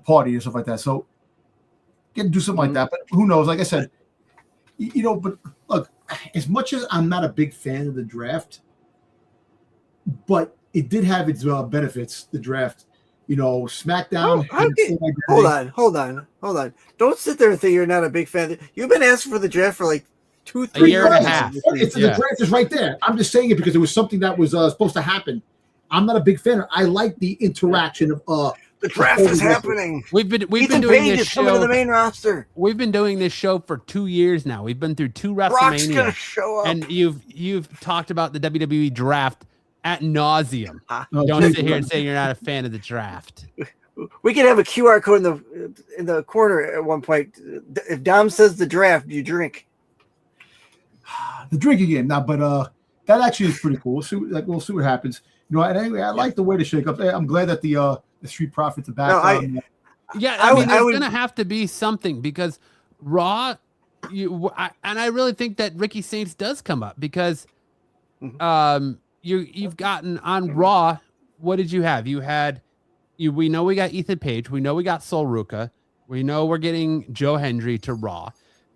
party or stuff like that. So get to do something like that. But who knows? Like I said, but look, as much as I'm not a big fan of the draft, but it did have its benefits, the draft. SmackDown. Hold on. Don't sit there and say you're not a big fan. You've been asking for the draft for like 2-3 years and a half. The draft is right there. I'm just saying it because it was something that was supposed to happen. I'm not a big fan. I like the interaction of the draft is happening. We've been Ethan doing Page this is coming to show. the main roster. We've been doing this show for 2 years now. We've been through 2 Brock's gonna WrestleMania, show up. and you've talked about the WWE draft at nauseum. No, Don't please, sit here and say you're not a fan of the draft. We could have a QR code in the corner at one point. If Dom says the draft, you drink. the drinking game now, but that actually is pretty cool. We'll see what happens. You know, and anyway, I like the way to shake up. I'm glad that the Street Profits are back. No, I mean, there's gonna have to be something because Raw. And I really think that Ricky Saints does come up because, you've gotten on Raw. What did you have? We know we got Ethan Page. We know we got Sol Ruka. We know we're getting Joe Hendry to Raw.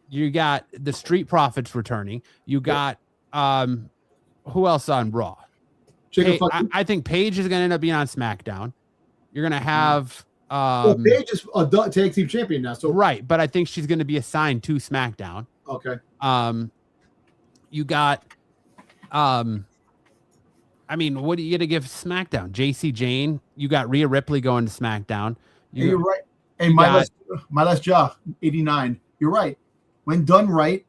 You got the Street Profits returning. You got who else on Raw? I think Paige is going to end up being on SmackDown. You're going to have Paige is a tag team champion now. So right, but I think she's going to be assigned to SmackDown. Okay. You got I mean, what are you going to give SmackDown? JC Jane. You got Rhea Ripley going to SmackDown. You're right. Hey, my last job, 89. You're right. When done right,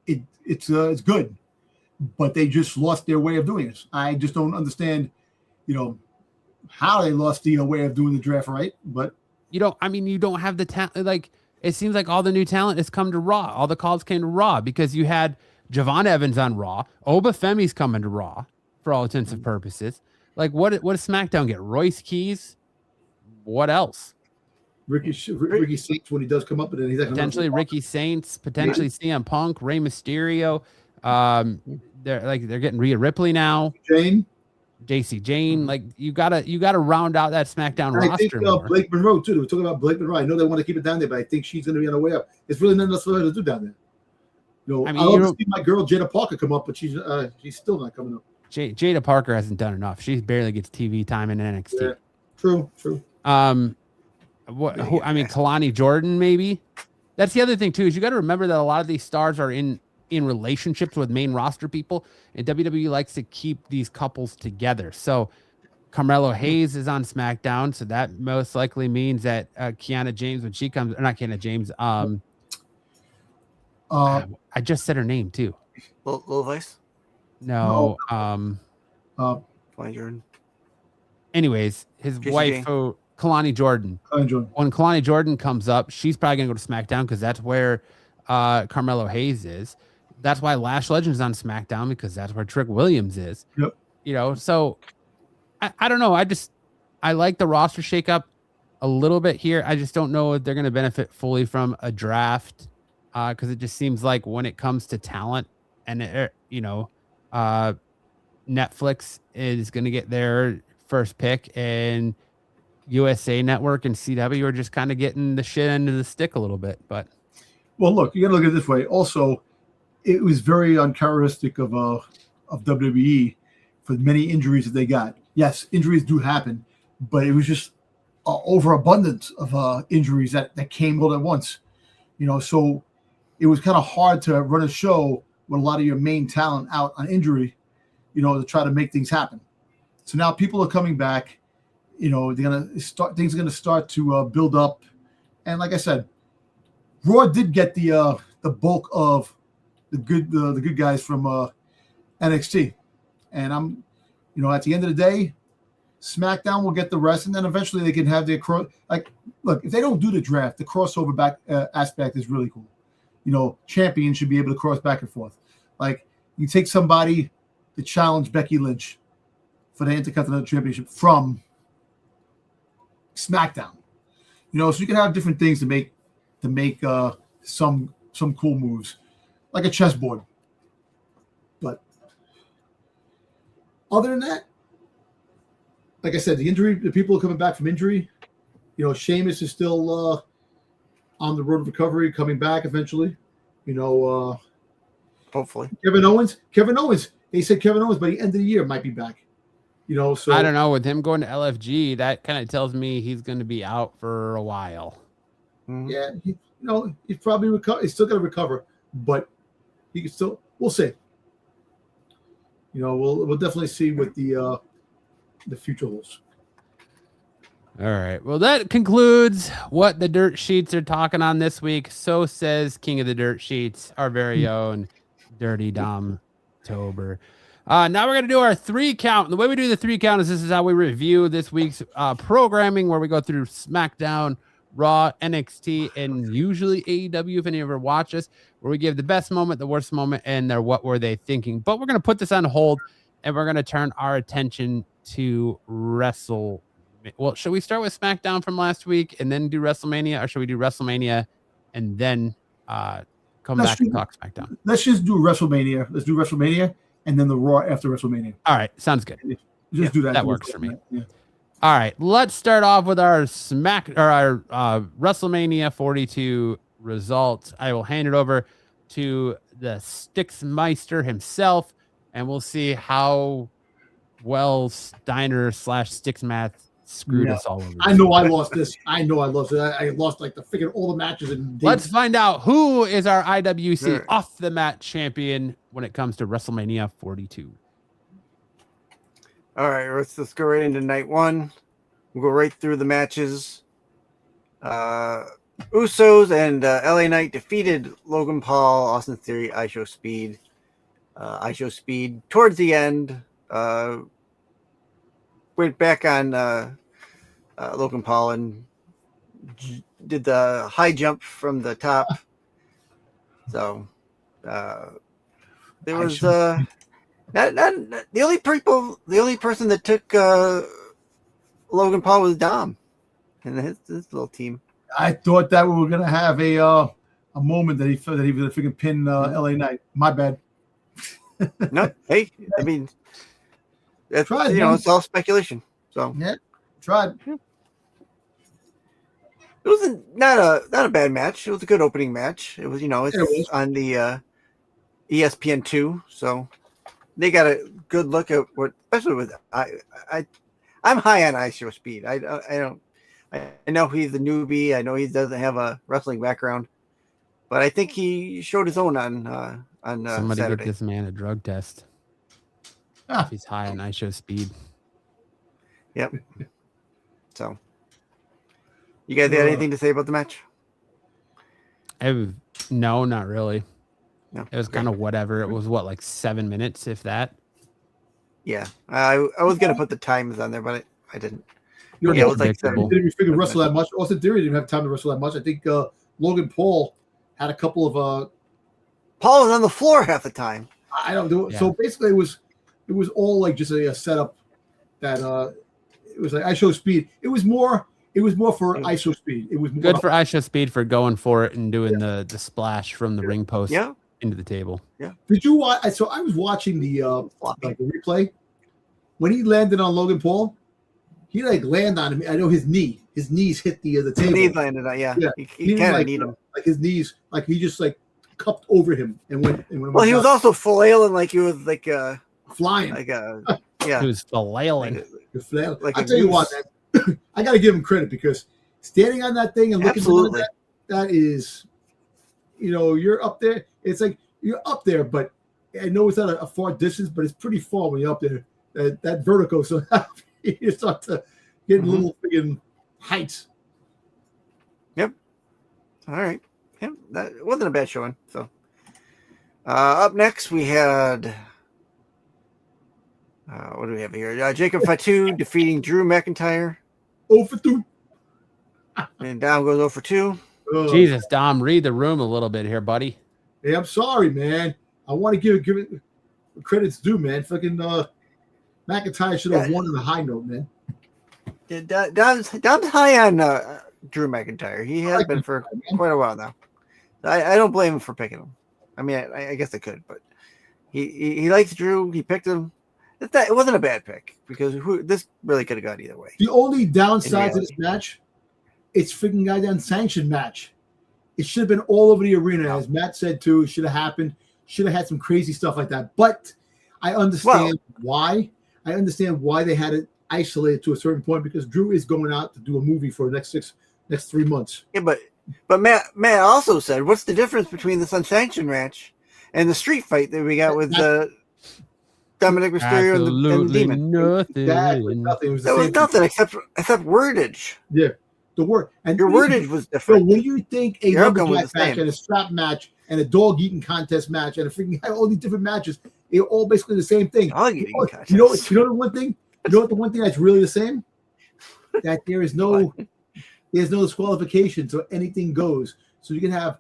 it's good. But they just lost their way of doing this. I just don't understand, how they lost the way of doing the draft right. But you don't have the talent. Like, it seems like all the new talent has come to Raw. All the calls came to Raw because you had Javon Evans on Raw. Oba Femi's coming to Raw for all intents and purposes. Like, what does SmackDown get? Royce Keys? What else? Ricky Saints when he does come up, and then he's potentially Ricky Saints, potentially CM Punk, Rey Mysterio. They're getting Rhea Ripley now. JC Jane. Like, you gotta round out that SmackDown roster. I think Blake Monroe too. We're talking about Blake Monroe. I know they want to keep it down there, but I think she's going to be on the way up. It's really nothing else for her to do down there. I love to see my girl Jada Parker come up, but she's still not coming up. Jada Parker hasn't done enough. She barely gets TV time in NXT. Yeah, true. Kalani Jordan, maybe. That's the other thing too, is you got to remember that a lot of these stars are in relationships with main roster people, and WWE likes to keep these couples together. So Carmelo Hayes is on SmackDown, so that most likely means that Kiana James, when she comes, or not Kiana James, I just said her name too. Lil Vice? No. Kalani Jordan. Anyways, his wife, Kalani Jordan. When Kalani Jordan comes up, she's probably gonna go to SmackDown because that's where Carmelo Hayes is. That's why Lash Legend's on SmackDown, because that's where Trick Williams is. Yep. So I don't know. I like the roster shakeup a little bit here. I just don't know if they're going to benefit fully from a draft because it just seems like when it comes to talent and, Netflix is going to get their first pick, and USA Network and CW are just kind of getting the shit end of the stick a little bit. But well, look, you got to look at it this way. Also, it was very uncharacteristic of WWE for the many injuries that they got. Yes, injuries do happen, but it was just overabundance of injuries that came all at once. So it was kind of hard to run a show with a lot of your main talent out on injury, to try to make things happen. So now people are coming back. They're gonna start. Things are gonna start to build up, and like I said, Raw did get the bulk of the good guys from NXT, and I'm, at the end of the day, SmackDown will get the rest, and then eventually they can have their look. If they don't do the draft, the crossover back aspect is really cool. Champions should be able to cross back and forth. Like, you take somebody to challenge Becky Lynch for the Intercontinental Championship from SmackDown. So you can have different things to make some cool moves, like a chessboard. But other than that, like I said, the people are coming back from injury. Sheamus is still on the road of recovery, coming back eventually. Hopefully. Kevin Owens. They said Kevin Owens by the end of the year might be back. So I don't know. With him going to LFG, that kind of tells me he's going to be out for a while. Yeah, he's probably he's still going to recover, but he can still. We'll see. We'll definitely see with the the future holds. All right. Well, that concludes what the Dirt Sheets are talking on this week. So says King of the Dirt Sheets, our very own Dirty Dom Tober. Now we're going to do our 3 count. And the way we do the 3 count is this is how we review this week's programming, where we go through SmackDown, Raw, NXT, and usually AEW, if any ever watch us, where we give the best moment, the worst moment, and their what were they thinking. But we're going to put this on hold, and we're going to turn our attention to WrestleMania. Well, should we start with SmackDown from last week and then do WrestleMania, or should we do WrestleMania and then come back and talk SmackDown? Let's just do WrestleMania. Let's do WrestleMania and then the Raw after WrestleMania. All right, sounds good. Just do that. That works for me. Yeah. All right, let's start off with our WrestleMania 42 results. I will hand it over to the Stixmeister himself, and we'll see how well Steiner / Stixmath screwed us all over. I know I lost this. I know I lost it. I lost like the freaking all the matches. And let's find out who is our IWC off the mat champion when it comes to WrestleMania 42. All right, let's just go right into night 1. We'll go right through the matches. Usos and LA Knight defeated Logan Paul, Austin Theory, ISHO Speed. ISHO Speed towards the end went back on Logan Paul and did the high jump from the top. So there was not the only person that took Logan Paul was Dom and his little team. I thought that we were gonna have a moment that he felt that he was gonna freaking pin LA Knight. My bad. No, hey, I mean, that's, it's all speculation. So yeah, tried. It wasn't not a bad match. It was a good opening match. It was, it's on the ESPN2, so they got a good look at what, especially with I'm high on ISHO Speed. I know he's a newbie. I know he doesn't have a wrestling background, but I think he showed his own on somebody Saturday. get this man a drug test. If he's high on ISHO Speed. Yep. So, you guys got anything to say about the match? No, not really. No, it was kind of whatever. It was like 7 minutes, if that. Yeah, I was gonna put the times on there, but I didn't. It was like didn't even figure wrestle that much. Austin Theory didn't have time to wrestle that much. I think Logan Paul had a couple of. Paul was on the floor half the time. I don't do it. Yeah. So basically, it was all like just a setup that it was like ISHO Speed. It was more for ISHO Speed. It was more good for ISHO Speed for going for it and doing the splash from the ring post into the table. Yeah. Did you watch? So I was watching the replay when he landed on Logan Paul. He landed on him. I know his knees hit the table. His knees landed on, yeah. He kind of need him. Like his knees, like he just cupped over him and went. Well, he was also flailing like he was flying. He was flailing. I tell you what, man, I got to give him credit because standing on that thing and looking at that is, you're up there. It's like you're up there, but I know it's not a far distance, but it's pretty far when you're up there. That vertigo, so you start to get little friggin' heights. Yep. All right. Yep. That wasn't a bad showing. So, up next we had. What do we have here? Jacob Fatu defeating Drew McIntyre. 0 for 2. And Dom goes 0 for 2. Jesus, Dom, read the room a little bit here, buddy. Hey, I'm sorry, man. I want to give it credits due, man. Fucking McIntyre should have won on a high note, man. Yeah, Dom's high on Drew McIntyre. He has been for quite a while now. I don't blame him for picking him. I mean, I guess I could, but he likes Drew. He picked him. It wasn't a bad pick because this really could have gone either way. The only downside to this match, it's freaking goddamn sanctioned match. It should have been all over the arena, as Matt said too. It should have happened. Should have had some crazy stuff like that. But I understand why. I understand why they had it isolated to a certain point because Drew is going out to do a movie for the next 3 months. Yeah, but Matt also said, what's the difference between this unsanctioned match and the street fight that we got with Dominic Mysterio and the Absolutely Demon. nothing. That was nothing. It was the That was same nothing except wordage. Yeah, the word and Your wordage was So different. when you think a Your outcome was lumberjack the match same. and a strap match and a dog eating contest match and a freaking all these different matches, they're all basically the same thing. Dog eating You know contest. the one thing. You know what the one thing that's really the same? That there's no disqualification, so anything goes. So you can have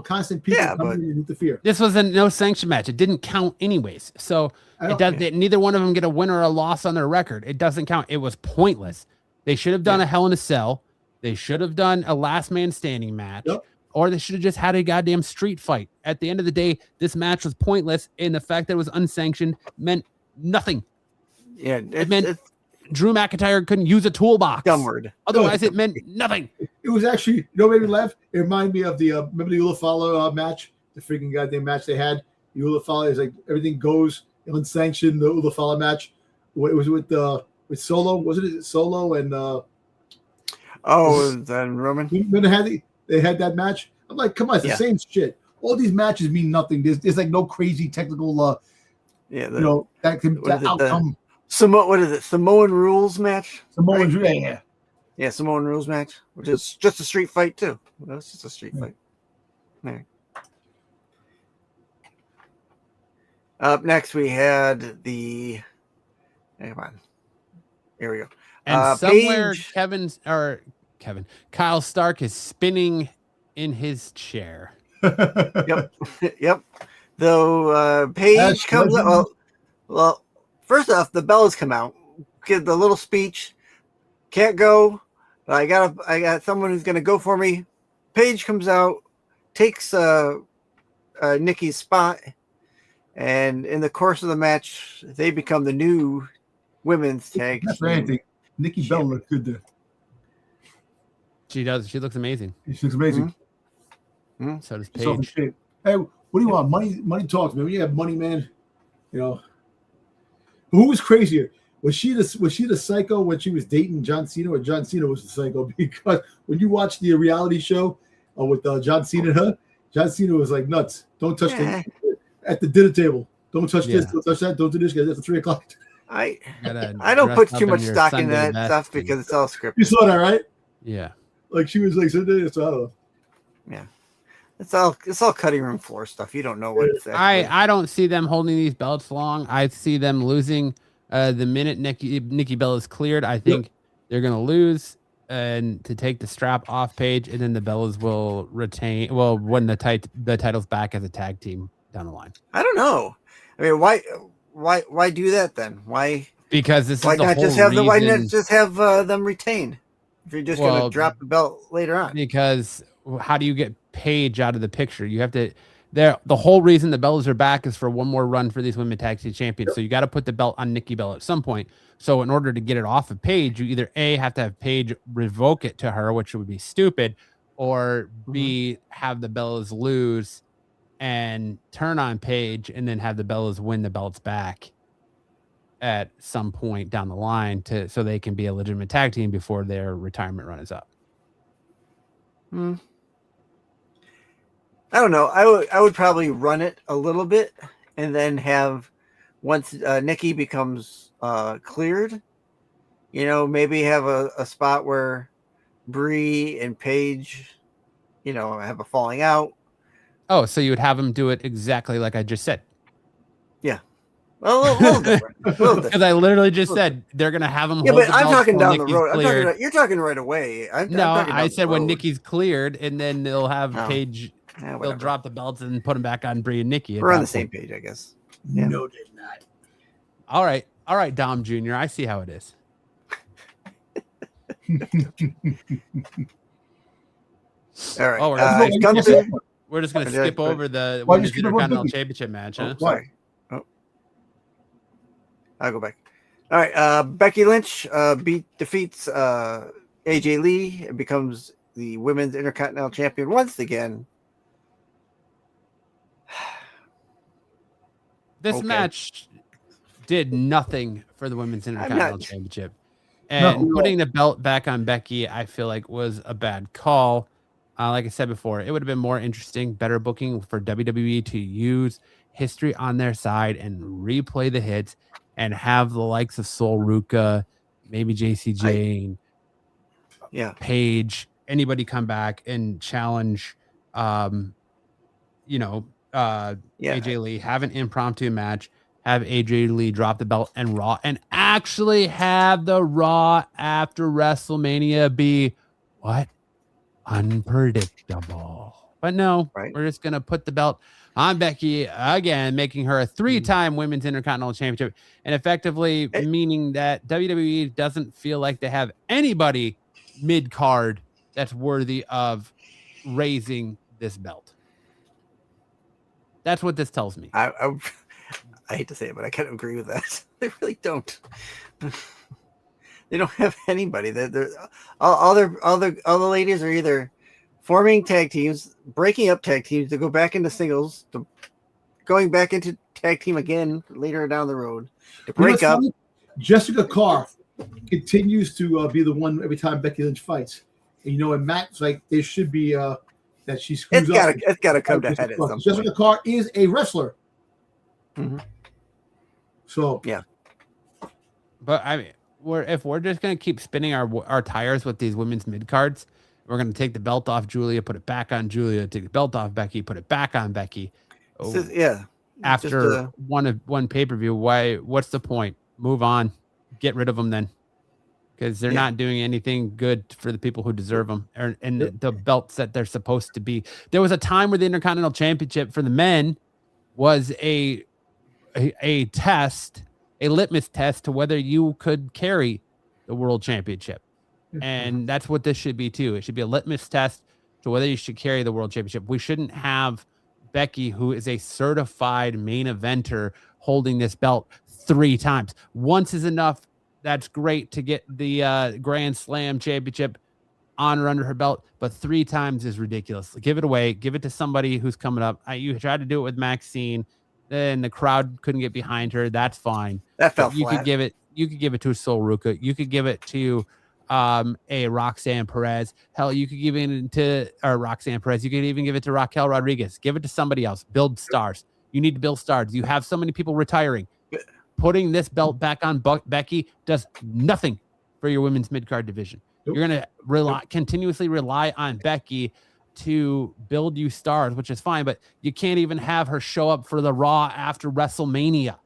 constant people coming in and interfere. This was a no sanction match. It didn't count anyways. So neither one of them get a win or a loss on their record. It doesn't count. It was pointless. They should have done a Hell in a Cell. They should have done a last man standing match. Yep. Or they should have just had a goddamn street fight. At the end of the day, this match was pointless, and the fact that it was unsanctioned meant nothing. Yeah, it meant Drew McIntyre couldn't use a toolbox. Dumb word. Otherwise, it meant nothing. It was actually, made me laugh? It reminded me of the remember the Ulafalo match, the freaking goddamn match they had. The Ulafalo is like everything goes unsanctioned. The Ulafalo match. It was with Solo, wasn't it? Solo and then Roman. When they had that match. I'm like, come on, it's the same shit. All these matches mean nothing. There's like no crazy technical that outcome. What is it? Samoan rules match? Samoan rules, yeah, Samoan rules match, which is just a street fight too. That's just a street fight. Right. Up next, we had the. Come on, here we go. And somewhere Kyle Stark is spinning in his chair. Yep. Though Paige comes out. Well, first off, the bells come out, give the little speech. Can't go. I got someone who's gonna go for me. Paige comes out, takes Nikki's spot, and in the course of the match, they become the new women's tag team. Nikki Bella looks good there. She does. She looks amazing. She looks amazing. Mm-hmm. So does Paige. Hey, what do you want? Money talks, man. When you have money, man, who was crazier? Was she the psycho when she was dating John Cena, or John Cena was the psycho? Because when you watch the reality show with John Cena and her, John Cena was like nuts. Don't touch at the dinner table. Don't touch this. Don't touch that. Don't do this, guys. That's 3 o'clock. I don't put too much stock in that stuff because it's all scripted. You saw that, right? Yeah. Like she was like sitting there, so I don't know. Yeah. It's all cutting room floor stuff. You don't know what it's actually. I don't see them holding these belts long. I see them losing the minute Nikki Bella is cleared. I think they're gonna lose and to take the strap off Paige, and then the Bellas will win the titles back as a tag team down the line. I don't know. I mean, why do that then? Why? Because this why is the not whole just have reason. why not just have them retain if you're just gonna drop the belt later on? Because how do you get Paige out of the picture? You have to. The whole reason the Bellas are back is for one more run for these women tag team champions. So you got to put the belt on Nikki Bella at some point. So in order to get it off of Paige, you either A, have to have Paige revoke it to her, which would be stupid, or B, have the Bellas lose and turn on Paige and then have the Bellas win the belts back at some point down the line so they can be a legitimate tag team before their retirement run is up. I don't know. I would probably run it a little bit and then have once Nikki becomes cleared, maybe have a spot where Brie and Paige, have a falling out. Oh, so you would have them do it exactly like I just said. Yeah. Well, a little different. Because I literally just said they're going to have them. Yeah, hold but the I'm talking down the road. you're talking right away. I said when Nikki's cleared, and then they'll have Paige. Yeah, they'll drop the belts and put them back on Brie and Nikki. We're on the same page, I guess. Yeah. No, they're not. All right, Dom Jr. I see how it is. All right. Oh, we're just going to skip over the Women's Intercontinental Championship match, huh? Sorry. Oh, I'll go back. All right. Becky Lynch defeats AJ Lee and becomes the Women's Intercontinental Champion once again. This match did nothing for the Women's Intercontinental Championship. And putting the belt back on Becky, I feel like was a bad call. Like I said before, it would have been more interesting, better booking for WWE to use history on their side and replay the hits and have the likes of Sol Ruka, maybe JC Jane, Paige, anybody come back and challenge, AJ Lee, have an impromptu match, have AJ Lee drop the belt and Raw, and actually have the Raw after WrestleMania be what? Unpredictable. But no, we're just going to put the belt on Becky again, making her a 3-time Women's Intercontinental Championship, and effectively meaning that WWE doesn't feel like they have anybody mid-card that's worthy of raising this belt. That's what this tells me. I hate to say it, but I kind of agree with that. They really don't. They don't have anybody. They're all the ladies are either forming tag teams, breaking up tag teams to go back into singles, to going back into tag team again later down the road to break up. Funny? Jessica Carr continues to be the one every time Becky Lynch fights. And in Matt's like there should be that she screws up. It's got to come to head at some point. Jessica Carr is a wrestler. Mm-hmm. So yeah, but I mean, if we're just gonna keep spinning our tires with these women's mid cards, we're gonna take the belt off Julia, put it back on Julia, take the belt off Becky, put it back on Becky. So, After one pay-per-view, what's the point? Move on, get rid of them then, because they're not doing anything good for the people who deserve them and the belts that they're supposed to be. There was a time where the Intercontinental Championship for the men was a test, a litmus test to whether you could carry the World Championship. And that's what this should be too. It should be a litmus test to whether you should carry the World Championship. We shouldn't have Becky, who is a certified main eventer, holding this belt 3 times. Once is enough. That's great to get the Grand Slam Championship honor under her belt, but 3 times is ridiculous. Give it away. Give it to somebody who's coming up. You tried to do it with Maxine, then the crowd couldn't get behind her. That's fine. That felt you flat. could give it to Sol Ruka. You could give it to a Roxanne Perez. Hell, you could give it to Roxanne Perez. You could even give it to Raquel Rodriguez. Give it to somebody else. Build stars. You need to build stars. You have so many people retiring. Putting this belt back on Becky does nothing for your women's mid-card division. You're going to continuously rely on Becky to build you stars, which is fine, but you can't even have her show up for the Raw after WrestleMania.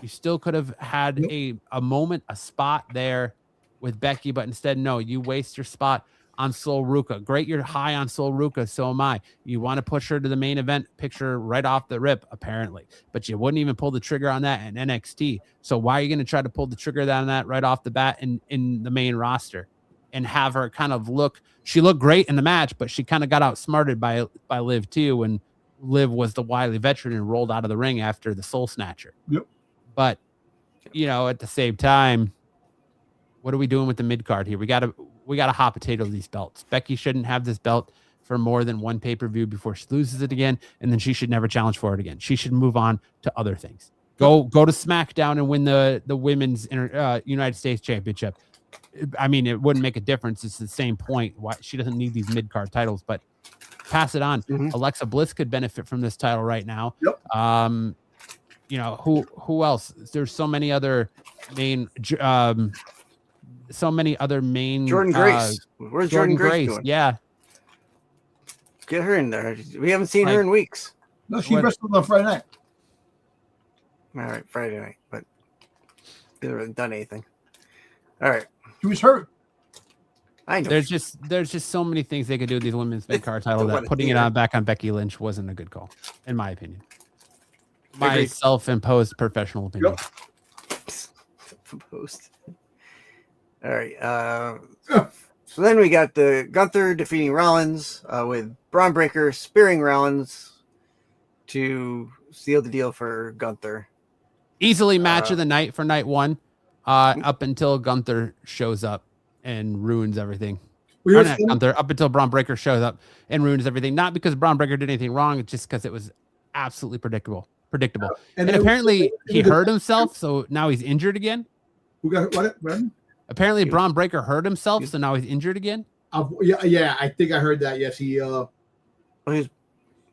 You still could have had a moment, a spot there with Becky, but instead, no, you waste your spot on Sol Ruka. Great, you're high on Sol Ruka, so am I. You want to push her to the main event picture right off the rip, apparently, but you wouldn't even pull the trigger on that in NXT. So why are you going to try to pull the trigger on that right off the bat in the main roster and have her kind of look? She looked great in the match, but she kind of got outsmarted by Liv too, when Liv was the wily veteran and rolled out of the ring after the Soul Snatcher. Yep. But at the same time, what are we doing with the mid card here? We got to hot potato these belts. Becky shouldn't have this belt for more than one pay-per-view before she loses it again, and then she should never challenge for it again. She should move on to other things. Go to SmackDown and win the women's United States Championship. I mean, it wouldn't make a difference. It's the same point. Why she doesn't need these mid-card titles, but pass it on. Mm-hmm. Alexa Bliss could benefit from this title right now. Yep. Who else? There's so many other main Jordan Grace. Where's Jordan Grace going? Yeah. Get her in there. We haven't seen her in weeks. No, she wrestled on Friday night. All right, Friday night, but they haven't done anything. All right. She was hurt. I know. There's just so many things they could do with these women's mid-card title that putting it back on Becky Lynch wasn't a good call, in my opinion. My self-imposed professional opinion. Yep. Self-imposed. All right. So then we got the Gunther defeating Rollins with Braun Breaker spearing Rollins to seal the deal for Gunther. Easily match of the night for night one, up until Gunther shows up and ruins everything. Up until Braun Breaker shows up and ruins everything. Not because Braun Breaker did anything wrong, it's just because it was absolutely predictable. And apparently he hurt himself, so now he's injured again. Who got what? Apparently Braun Breaker hurt himself, so now he's injured again. Yeah, I think I heard that. Yes, he. He's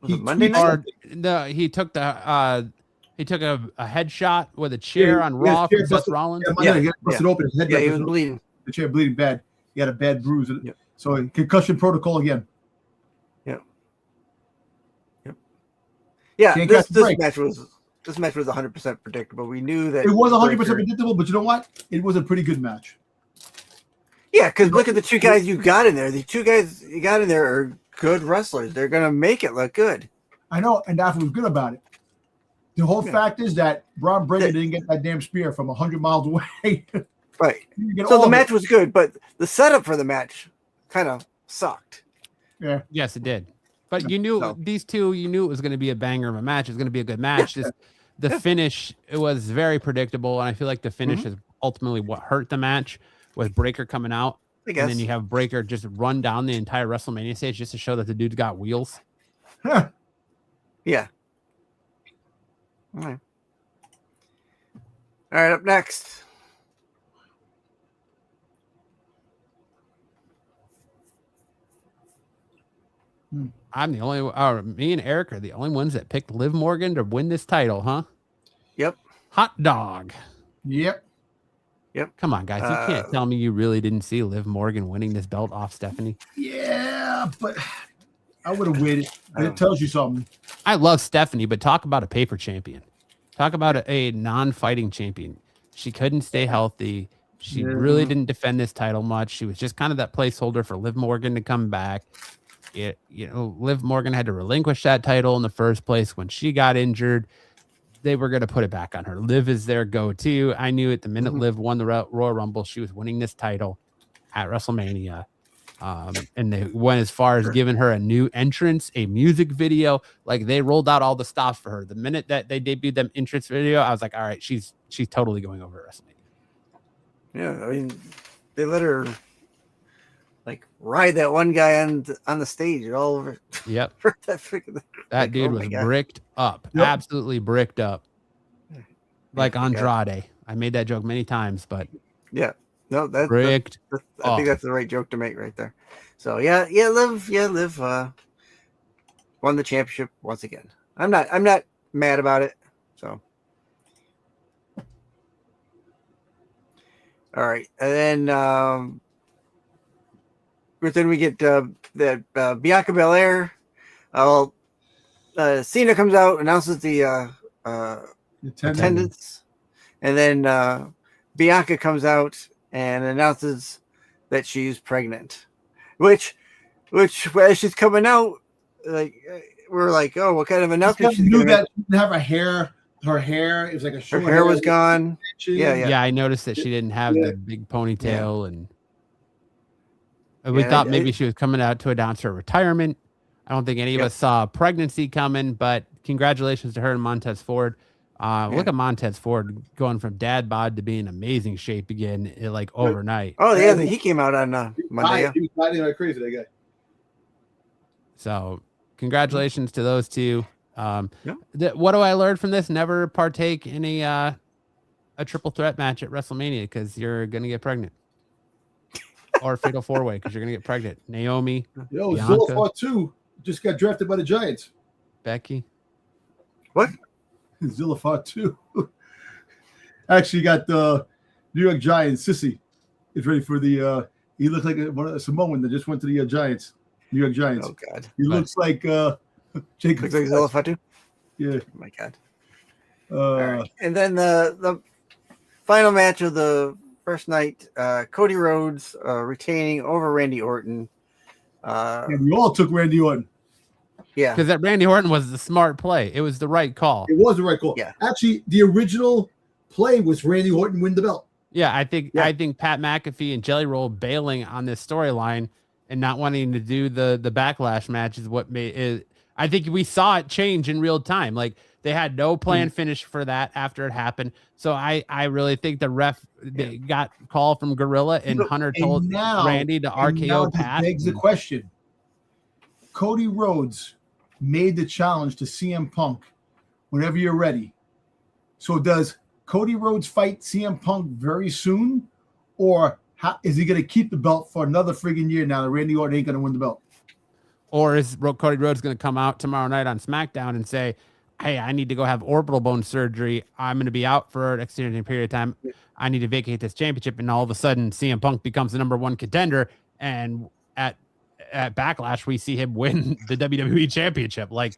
Was it Monday night? Or no, he took a headshot with a chair on Raw from Seth Rollins. Yeah, he got busted open. His head he was bleeding. The chair bleeding bad. He had a bad bruise. Yep. So concussion protocol again. Yeah, this match was 100% predictable. We knew that it was 100% predictable, but you know what? It was a pretty good match. Yeah, because look at the two guys you got in there. The two guys you got in there are good wrestlers. They're gonna make it look good. I know, and that's what was good about it. The whole fact is that Braun Breaker didn't get that damn spear from 100 miles away. Right. So the match was good, but the setup for the match kind of sucked. Yeah. Yes, it did. But you knew these two. You knew it was going to be a banger of a match. It was going to be a good match. Just the finish, it was very predictable, and I feel like the finish is ultimately what hurt the match with Breaker coming out, and then you have Breaker just run down the entire WrestleMania stage just to show that the dude's got wheels. Yeah. All right. All right. Up next. I'm the only, me and Eric are the only ones that picked Liv Morgan to win this title, huh? Yep. Hot dog. Yep. Come on, guys. You can't tell me you really didn't see Liv Morgan winning this belt off Stephanie. Yeah, but I would have waited. It tells you something. I love Stephanie, but talk about a paper champion. Talk about a non-fighting champion. She couldn't stay healthy. She really didn't defend this title much. She was just kind of that placeholder for Liv Morgan to come back. Liv Morgan had to relinquish that title in the first place when she got injured. They were going to put it back on her. Liv is their go-to. I knew at the minute Liv won the Royal Rumble, she was winning this title at WrestleMania. And they went as far as giving her a new entrance, a music video. Like they rolled out all the stops for her. The minute that they debuted them entrance video, I was like, all right, she's totally going over at WrestleMania. Yeah, I mean, they let her like ride that one guy on the stage all over. Yep. that dude was bricked up. Yep. Absolutely bricked up. Like Andrade. I made that joke many times, but yeah. No, that's bricked. I think that's the right joke to make right there. So Liv won the championship once again. I'm not mad about it. So all right, and then we get that Bianca Belair. Cena comes out, announces the attendance, and then Bianca comes out and announces that she's pregnant. Which as she's coming out, like we're like, oh, what kind of announcement? She knew that she didn't have a hair. Her hair is like a short. Her hair was gone. Yeah. I noticed that she didn't have the big ponytail, and we thought maybe she was coming out to announce her retirement. I don't think any of us saw pregnancy coming, but congratulations to her and Montez Ford. Look at Montez Ford going from dad bod to being in amazing shape again, like overnight. Oh yeah, he came out on Monday. He was fighting like crazy, that guy. So congratulations to those two. What do I learn from this? Never partake in a triple threat match at WrestleMania because you're gonna get pregnant, or a fatal four way because you're gonna get pregnant. Naomi, Zillifer 2 just got drafted by the Giants. Becky, what? Zillifer 2 actually got the New York Giants. Sissy is ready for the. He looks like a Samoan that just went to the Giants. New York Giants. Oh God, he looks like Jacob. Looks like Zillifer 2. Yeah. Oh my God. All right. And then the final match of the first night, Cody Rhodes retaining over Randy Orton. And we all took Randy Orton. Yeah. Because that Randy Orton was the smart play. It was the right call. It was the right call. Yeah. Actually, the original play was Randy Orton win the belt. Yeah, I think Pat McAfee and Jelly Roll bailing on this storyline and not wanting to do the backlash match is what made it. I think we saw it change in real time. Like they had no planned finish for that after it happened. So I really think the ref got call from Gorilla and Hunter told Randy to RKO Pat. Begs the question. Cody Rhodes made the challenge to CM Punk whenever you're ready. So does Cody Rhodes fight CM Punk very soon? Or is he going to keep the belt for another friggin' year now that Randy Orton ain't going to win the belt? Or is Cody Rhodes going to come out tomorrow night on SmackDown and say, hey, I need to go have orbital bone surgery. I'm going to be out for an extended period of time. I need to vacate this championship. And all of a sudden, CM Punk becomes the number one contender. And at Backlash, we see him win the WWE championship. Like,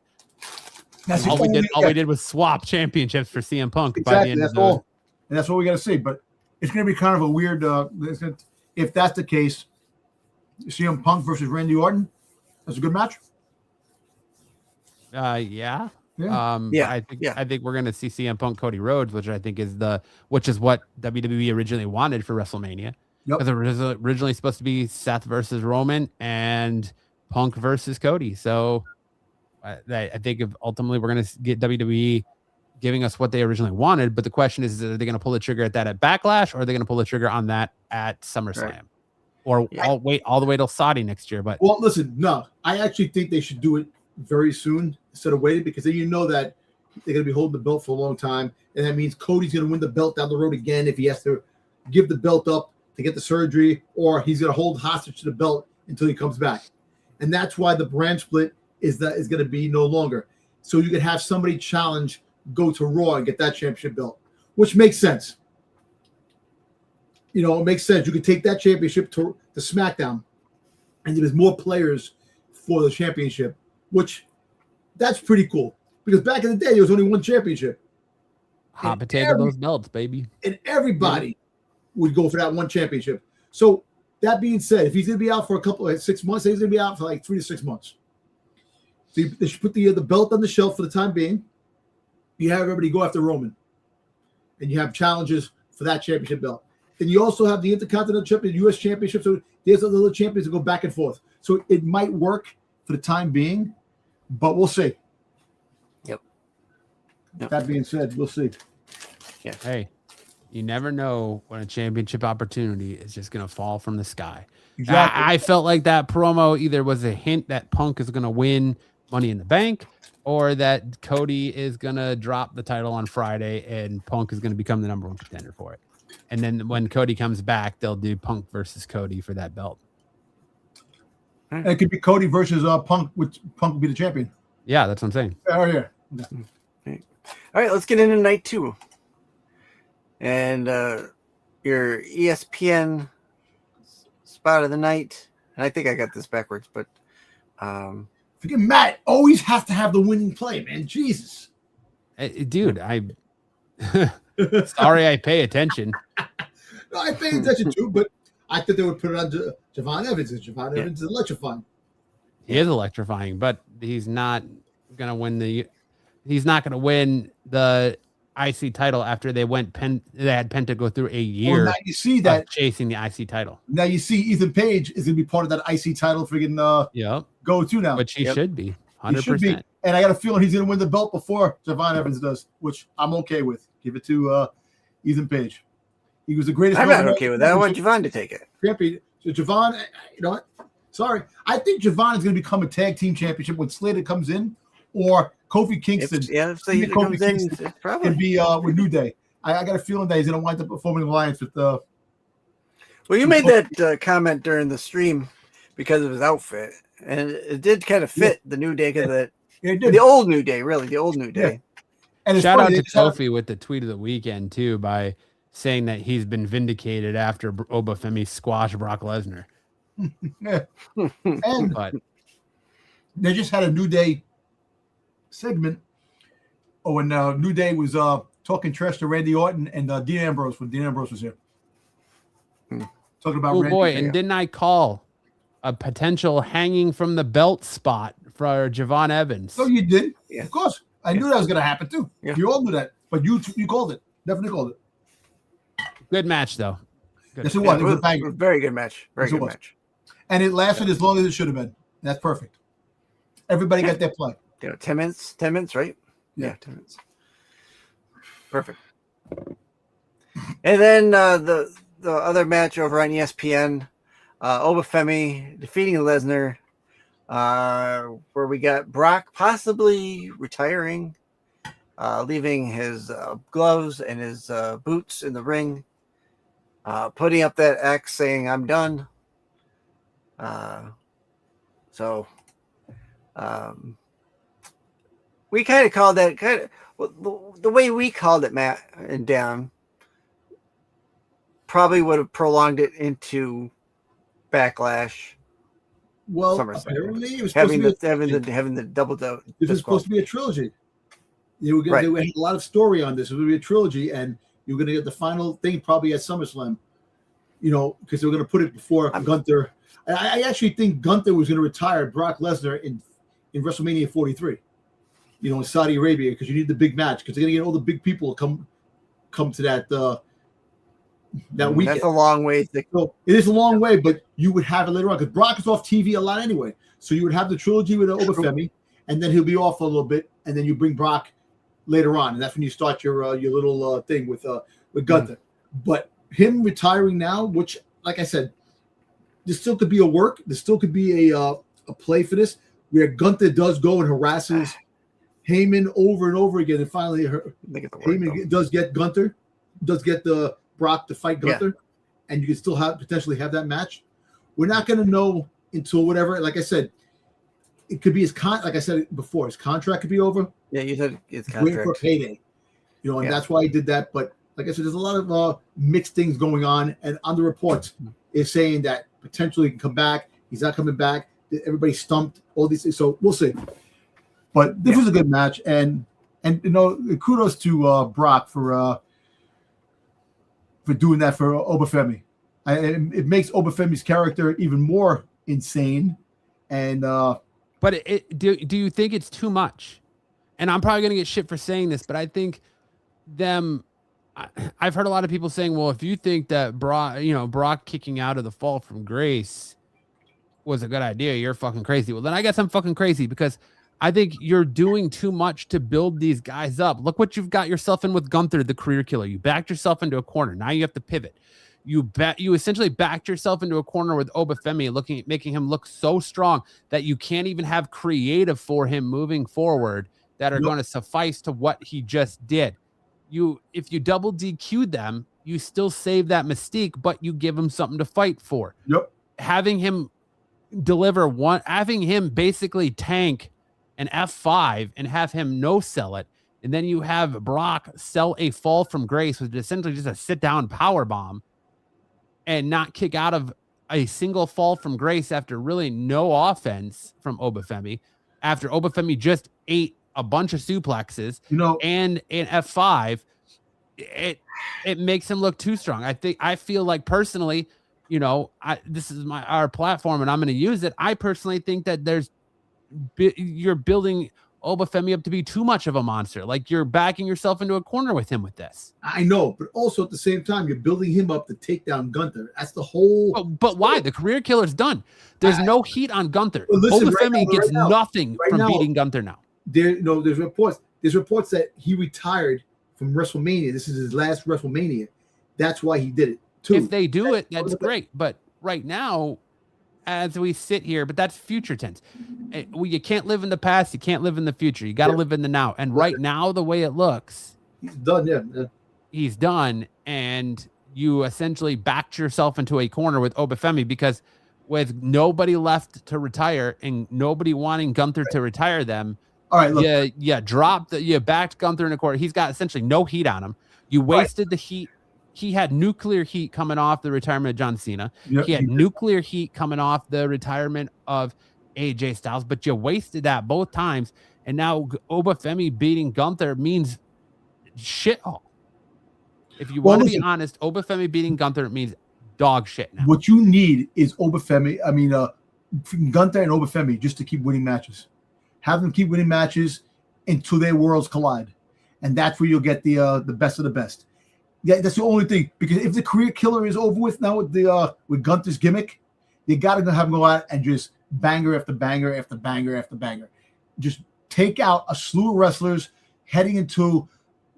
all we did was swap championships for CM Punk by the end of the... all. And that's what we got to see. But it's going to be kind of a weird... if that's the case, CM Punk versus Randy Orton, that's a good match. Yeah. Yeah. I think we're going to see CM Punk Cody Rhodes, which I think is what WWE originally wanted for WrestleMania. Because it was originally supposed to be Seth versus Roman and Punk versus Cody. So I think ultimately we're going to get WWE giving us what they originally wanted. But the question is are they going to pull the trigger at that at Backlash, or are they going to pull the trigger on that at SummerSlam? Right. Or I'll wait all the way till Saudi next year. But well, listen, no, I actually think they should do it very soon instead of waiting, because then you know that they're going to be holding the belt for a long time. And that means Cody's going to win the belt down the road again if he has to give the belt up to get the surgery, or he's going to hold hostage to the belt until he comes back. And that's why the brand split is going to be no longer. So you can have somebody challenge, go to Raw and get that championship belt, which makes sense. You know, it makes sense. You could take that championship to SmackDown, and there's more players for the championship, which that's pretty cool. Because back in the day, there was only one championship. Hot potato those belts, baby. And everybody would go for that one championship. So that being said, if he's going to be out for a couple of 6 months, he's going to be out for like 3 to 6 months. So they should put the belt on the shelf for the time being. You have everybody go after Roman, and you have challenges for that championship belt. Then you also have the Intercontinental Championship, U.S. Championship. So there's other little champions that go back and forth. So it might work for the time being, but we'll see. Yep. That being said, we'll see. Yeah. Hey, you never know when a championship opportunity is just going to fall from the sky. Exactly. I felt like that promo either was a hint that Punk is going to win Money in the Bank, or that Cody is going to drop the title on Friday and Punk is going to become the number one contender for it. And then when Cody comes back, they'll do Punk versus Cody for that belt. And it could be Cody versus Punk, which Punk will be the champion. Yeah, that's what I'm saying. Oh, yeah. All right, let's get into night 2. And your ESPN spot of the night. And I think I got this backwards, but forget Matt. Always has to have the winning play, man. Jesus. Dude, sorry I pay attention. No, I pay attention too, but I thought they would put it on Javon Evans. And Javon Evans is electrifying. He is electrifying, but he's not going to win he's not going to win the IC title after they had Penta go through a year. Well, now you see that chasing the IC title. Now you see Ethan Page is going to be part of that IC title friggin' go to now. Which he should be. 100%. He should be. And I got a feeling he's going to win the belt before Javon Evans does, which I'm okay with. Give it to Ethan Page. He was the greatest. I'm not okay with that. I want Javon to take it. Champion. So Javon, you know what? Sorry. I think Javon is going to become a tag team championship when Slater comes in, or Kofi Kingston. If Slater comes in, probably can be with New Day. I got a feeling that he's going to wind up performing in alliance with the. Well, you made that comment during the stream because of his outfit, and it did kind of fit the New Day, because the old New Day, really, the old New Day. Yeah. And shout out to Kofi with the tweet of the weekend too, by saying that he's been vindicated after Obafemi squashed Brock Lesnar. And they just had a New Day segment. When New Day was talking trash to Randy Orton and Dean Ambrose when Dean Ambrose was here. Talking about Randy. Boy, and didn't I call a potential hanging from the belt spot for Javon Evans? No, you did. Yeah. Of course. I knew that was going to happen too. Yeah. You all knew that. But you called it. Definitely called it. Good match, though. Yes, it was. It was a very good match. Very good match. And it lasted as long as it should have been. That's perfect. Everybody got their play. 10 minutes. 10 minutes, right? Yeah, 10 minutes. Perfect. And then the other match over on ESPN, Obafemi defeating Lesnar, where we got Brock possibly retiring, leaving his gloves and his boots in the ring, putting up that X saying, "I'm done." So We kind of called that the way we called it, Matt and Dan, probably would have prolonged it into Backlash. Well, apparently it was having the double. This was supposed to be a trilogy. They had a lot of story on this. It was going to be a trilogy, and you were going to get the final thing probably at SummerSlam. Because they were going to put it before Gunther. I actually think Gunther was going to retire Brock Lesnar in WrestleMania 43. In Saudi Arabia, because you need the big match, because they're going to get all the big people come to that weekend. That's a long way. So it is a long way, but you would have it later on because Brock is off TV a lot anyway. So you would have the trilogy with Obafemi, and then he'll be off a little bit, and then you bring Brock later on, and that's when you start your little thing with Gunther. Mm-hmm. But him retiring now, which, like I said, there still could be a work. There still could be a play for this where Gunther does go and harasses Heyman over and over again, and finally Heyman does get Gunther, does get the Brock to fight Gunther, and you can still potentially have that match. We're not going to know until whatever. Like I said, it could be like I said before, his contract could be over. Yeah, you said his contract. Waiting for a payday, and that's why he did that. But like I said, there's a lot of mixed things going on, and on the reports is saying that potentially he can come back. He's not coming back. Everybody's stumped. All these things. So we'll see. But this was a good match, and kudos to Brock for doing that for Obafemi. It makes Obafemi's character even more insane. And but do you think it's too much? And I'm probably gonna get shit for saying this, but I think I've heard a lot of people saying, well, if you think that Brock kicking out of the Fall from Grace was a good idea, you're fucking crazy. Well, then I guess I'm fucking crazy because I think you're doing too much to build these guys up. Look what you've got yourself in with Gunther, the career killer. You backed yourself into a corner. Now you have to pivot. You essentially backed yourself into a corner with Obafemi, making him look so strong that you can't even have creative for him moving forward that are going to suffice to what he just did. If you double DQ'd them, you still save that mystique, but you give him something to fight for. Yep. Having him having him basically tank an F5 and have him no sell it, and then you have Brock sell a Fall from Grace, which is essentially just a sit down power bomb, and not kick out of a single Fall from Grace after really no offense from Obafemi, after Obafemi just ate a bunch of suplexes and an F5. It makes him look too strong. I feel like personally, this is our platform and I'm going to use it. I personally think that you're building Obafemi up to be too much of a monster. Like you're backing yourself into a corner with him with this. I know, but also at the same time, you're building him up to take down Gunther. That's the whole. But why? The career killer's done. There's no heat on Gunther. Obafemi gets nothing from beating Gunther now. There's reports. There's reports that he retired from WrestleMania. This is his last WrestleMania. That's why he did it too. If they do it, that's great. But right now, as we sit here, but that's future tense. You can't live in the past. You can't live in the future. You got to live in the now. And right now, the way it looks, he's done. Yeah. He's done. And you essentially backed yourself into a corner with Obafemi because with nobody left to retire and nobody wanting Gunther to retire them. All right, look. You backed Gunther in a corner. He's got essentially no heat on him. You wasted the heat. He had nuclear heat coming off the retirement of John Cena. Yep. He had nuclear heat coming off the retirement of AJ Styles, but you wasted that both times. And now Obafemi beating Gunther means shit all. If you want to be honest, Obafemi beating Gunther means dog shit now. What you need is Gunther and Obafemi just to keep winning matches. Have them keep winning matches until their worlds collide. And that's where you'll get the best of the best. Yeah, that's the only thing. Because if the career killer is over with now with Gunther's gimmick, you got to have him go out and just banger after banger after banger after banger. Just take out a slew of wrestlers heading into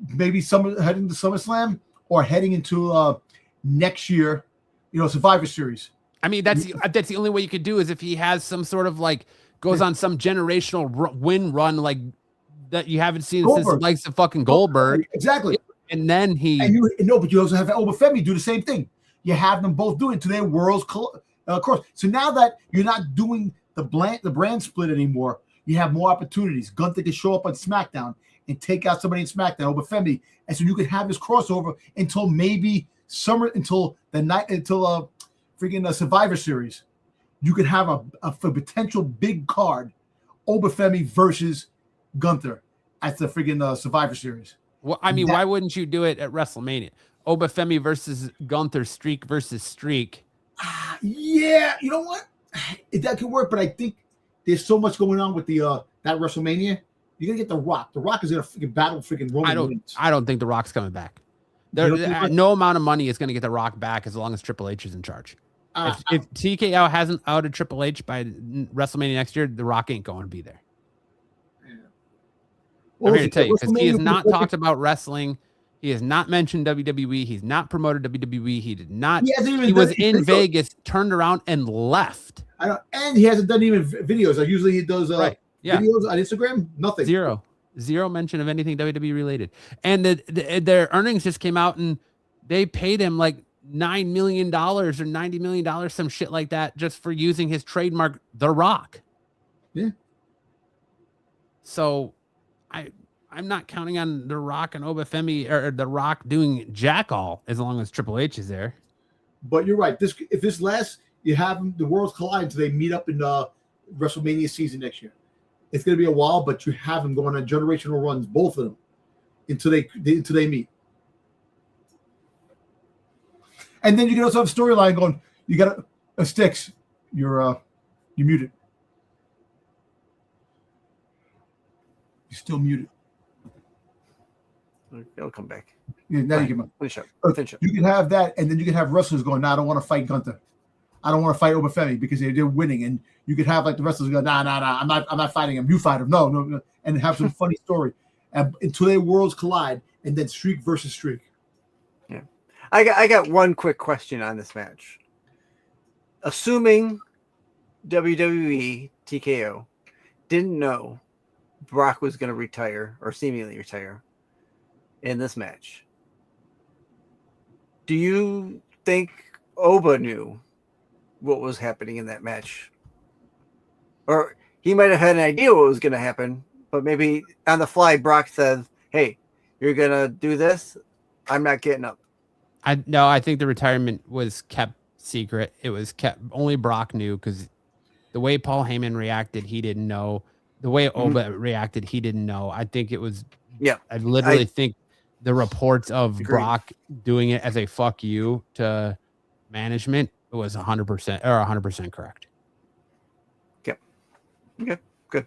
heading to SummerSlam or heading into next year, Survivor Series. I mean, that's the only way you could do is if he has some sort of goes on some generational win run like that you haven't seen since the likes of fucking Goldberg. Exactly. And then but you also have Obafemi do the same thing. You have them both do it to their worlds cross. So now that you're not doing the brand split anymore, you have more opportunities. Gunther can show up on SmackDown and take out somebody in SmackDown over Femi, and so you could have this crossover until maybe freaking Survivor Series. You could have a potential big card, Obafemi versus Gunther at the freaking Survivor Series. Well, I mean, why wouldn't you do it at WrestleMania? Obafemi versus Gunther, streak versus streak. Yeah, you know what? That could work, but I think there's so much going on with the that WrestleMania. You're gonna get The Rock. The Rock is gonna freaking battle freaking Roman Reigns. I don't think The Rock's coming back. No amount of money is gonna get The Rock back as long as Triple H is in charge. If TKO hasn't outed Triple H by WrestleMania next year, The Rock ain't going to be there. Yeah. I'm here to tell you, because he has not talked about wrestling. He has not mentioned WWE. He's not promoted WWE. He did not. He was in Vegas, turned around, and left. I know, and he hasn't done even videos. Like usually he does videos on Instagram. Nothing. Zero mention of anything WWE related. And their earnings just came out, and they paid him like $9 million or $90 million, some shit like that, just for using his trademark, The Rock. Yeah. So I'm not counting on The Rock and Obafemi or The Rock doing jack all as long as Triple H is there. But you're right. If this lasts, you have them, the worlds collide until they meet up in WrestleMania season next year. It's going to be a while, but you have them going on generational runs, both of them, until they meet. And then you can also have a storyline going. You got a Sticks. You're muted. You're still muted. It'll come back. Yeah, now you can finish up. You can have that, and then you can have wrestlers going, "Nah, I don't want to fight Gunther. I don't want to fight Obafemi because they're winning." And you could have like the wrestlers go, "Nah, I'm not fighting him. You fight him. No," and have some funny story until their worlds collide, and then streak versus streak. Yeah, I got one quick question on this match. Assuming WWE TKO didn't know Brock was going to retire or seemingly retire in this match, do you think Oba knew what was happening in that match? Or he might have had an idea what was going to happen, but maybe on the fly, Brock said, "Hey, you're going to do this. I'm not getting up." I think the retirement was kept secret. It was kept, only Brock knew, because the way Paul Heyman reacted, he didn't know. The way Oba reacted, he didn't know. I think it was, I literally think the reports of Brock doing it as a fuck you to management was 100% correct. Yep. Okay, good.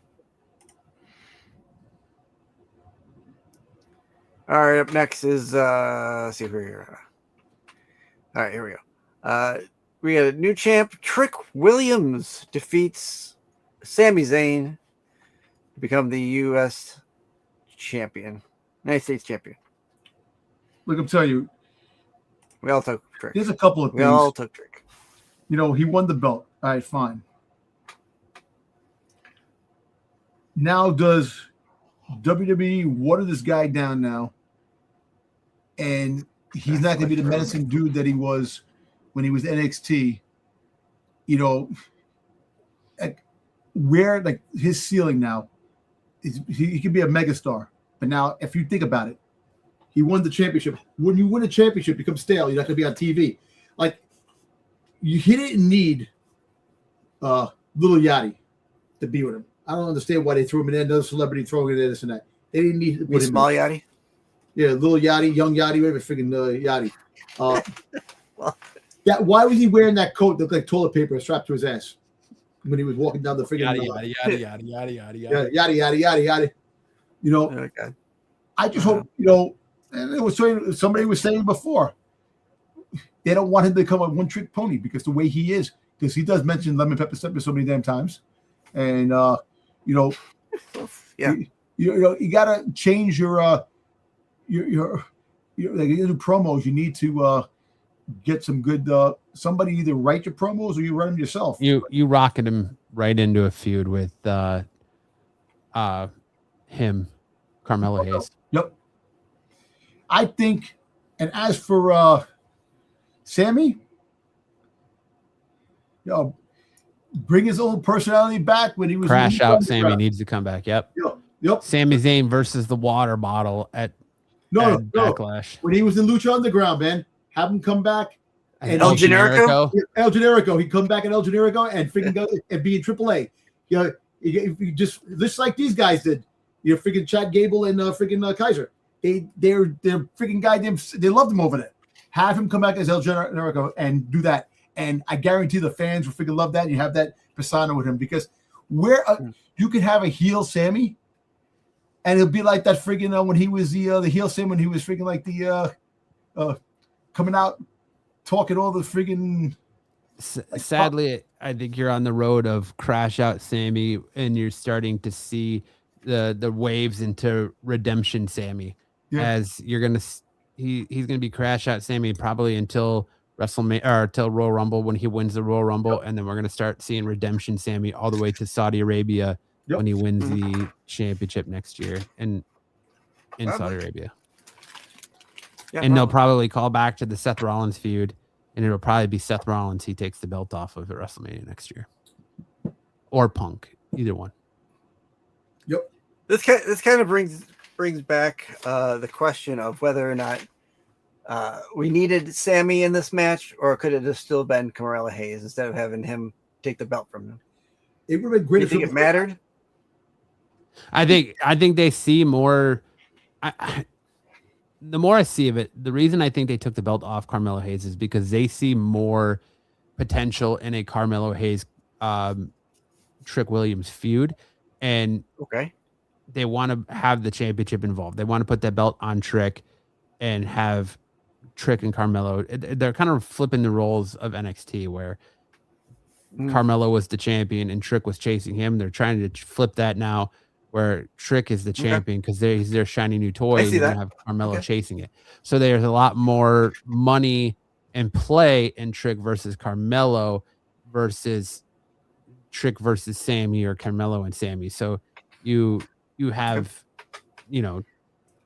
All right, up next is let's see if we're here. All right, here we go. We got a new champ. Trick Williams defeats Sami Zayn to become the U.S. champion, United States champion. Look, I'm telling you, we all took Trick. There's a couple of things. We all took Trick. You know, he won the belt. All right, fine. Now does WWE water this guy down now? And he's not going to be the menacing dude that he was when he was NXT. You know, where like his ceiling now is, he could be a megastar. But now, if you think about it, he won the championship. When you win a championship, you become stale. You're not going to be on TV. Like, he didn't need Little Yachty to be with him. I don't understand why they threw him in there. Another celebrity throwing it in this and that. They didn't need to small Yachty. Yeah, Little Yachty, Young Yachty, whatever, freaking Yachty. Why was he wearing that coat that looked like toilet paper strapped to his ass when he was walking down the freaking yada. You know, okay. I just hope, you know, and it was somebody was saying before, they don't want him to become a one-trick pony because the way he is, because he does mention lemon pepper steppers so many damn times, and you know, you gotta change your like you do promos. You need to get some good somebody either write your promos or you run them yourself. You rocket him right into a feud with him, Carmelo Hayes. Yep. I think, and as for Sammy, you know, bring his old personality back when he was Crash Out Sammy needs to come back. Yep. Yep. Sami Zayn versus the water bottle at Backlash. When he was in Lucha Underground, man, have him come back. And El Generico. El Generico. He'd come back in El Generico and freaking go and be in AAA. You just like these guys did. Freaking Chad Gable and freaking Kaiser. They're freaking goddamn. They loved him over there. Have him come back as El Generico and do that. And I guarantee the fans will freaking love that. And you have that persona with him because you could have a heel Sammy, and it'll be like that freaking when he was the heel Sam when he was freaking like the coming out talking all the freaking. Sadly, I think you're on the road of Crash Out Sammy, and you're starting to see the waves into Redemption Sammy. Yeah. As you're gonna, he's gonna be Crash Out Sammy probably until WrestleMania or until Royal Rumble when he wins the Royal Rumble, and then we're gonna start seeing Redemption Sammy all the way to Saudi Arabia when he wins the championship next year in Saudi Arabia. Yeah, and they'll probably call back to the Seth Rollins feud, and it'll probably be Seth Rollins. He takes the belt off of at WrestleMania next year, or Punk, either one. Yep. This kind of brings back the question of whether or not we needed Sammy in this match, or could it have still been Carmelo Hayes instead of having him take the belt from him? It would have been great. Do you think it mattered? I think they see more. The more I see of it, the reason I think they took the belt off Carmelo Hayes is because they see more potential in a Carmelo Hayes Trick Williams feud, and they want to have the championship involved. They want to put that belt on Trick and have Trick and Carmelo. They're kind of flipping the roles of NXT where Carmelo was the champion and Trick was chasing him. They're trying to flip that now where Trick is the champion because he's their shiny new toy and have Carmelo chasing it. So there's a lot more money and play in Trick versus Carmelo versus Trick versus Sammy or Carmelo and Sammy. So you have,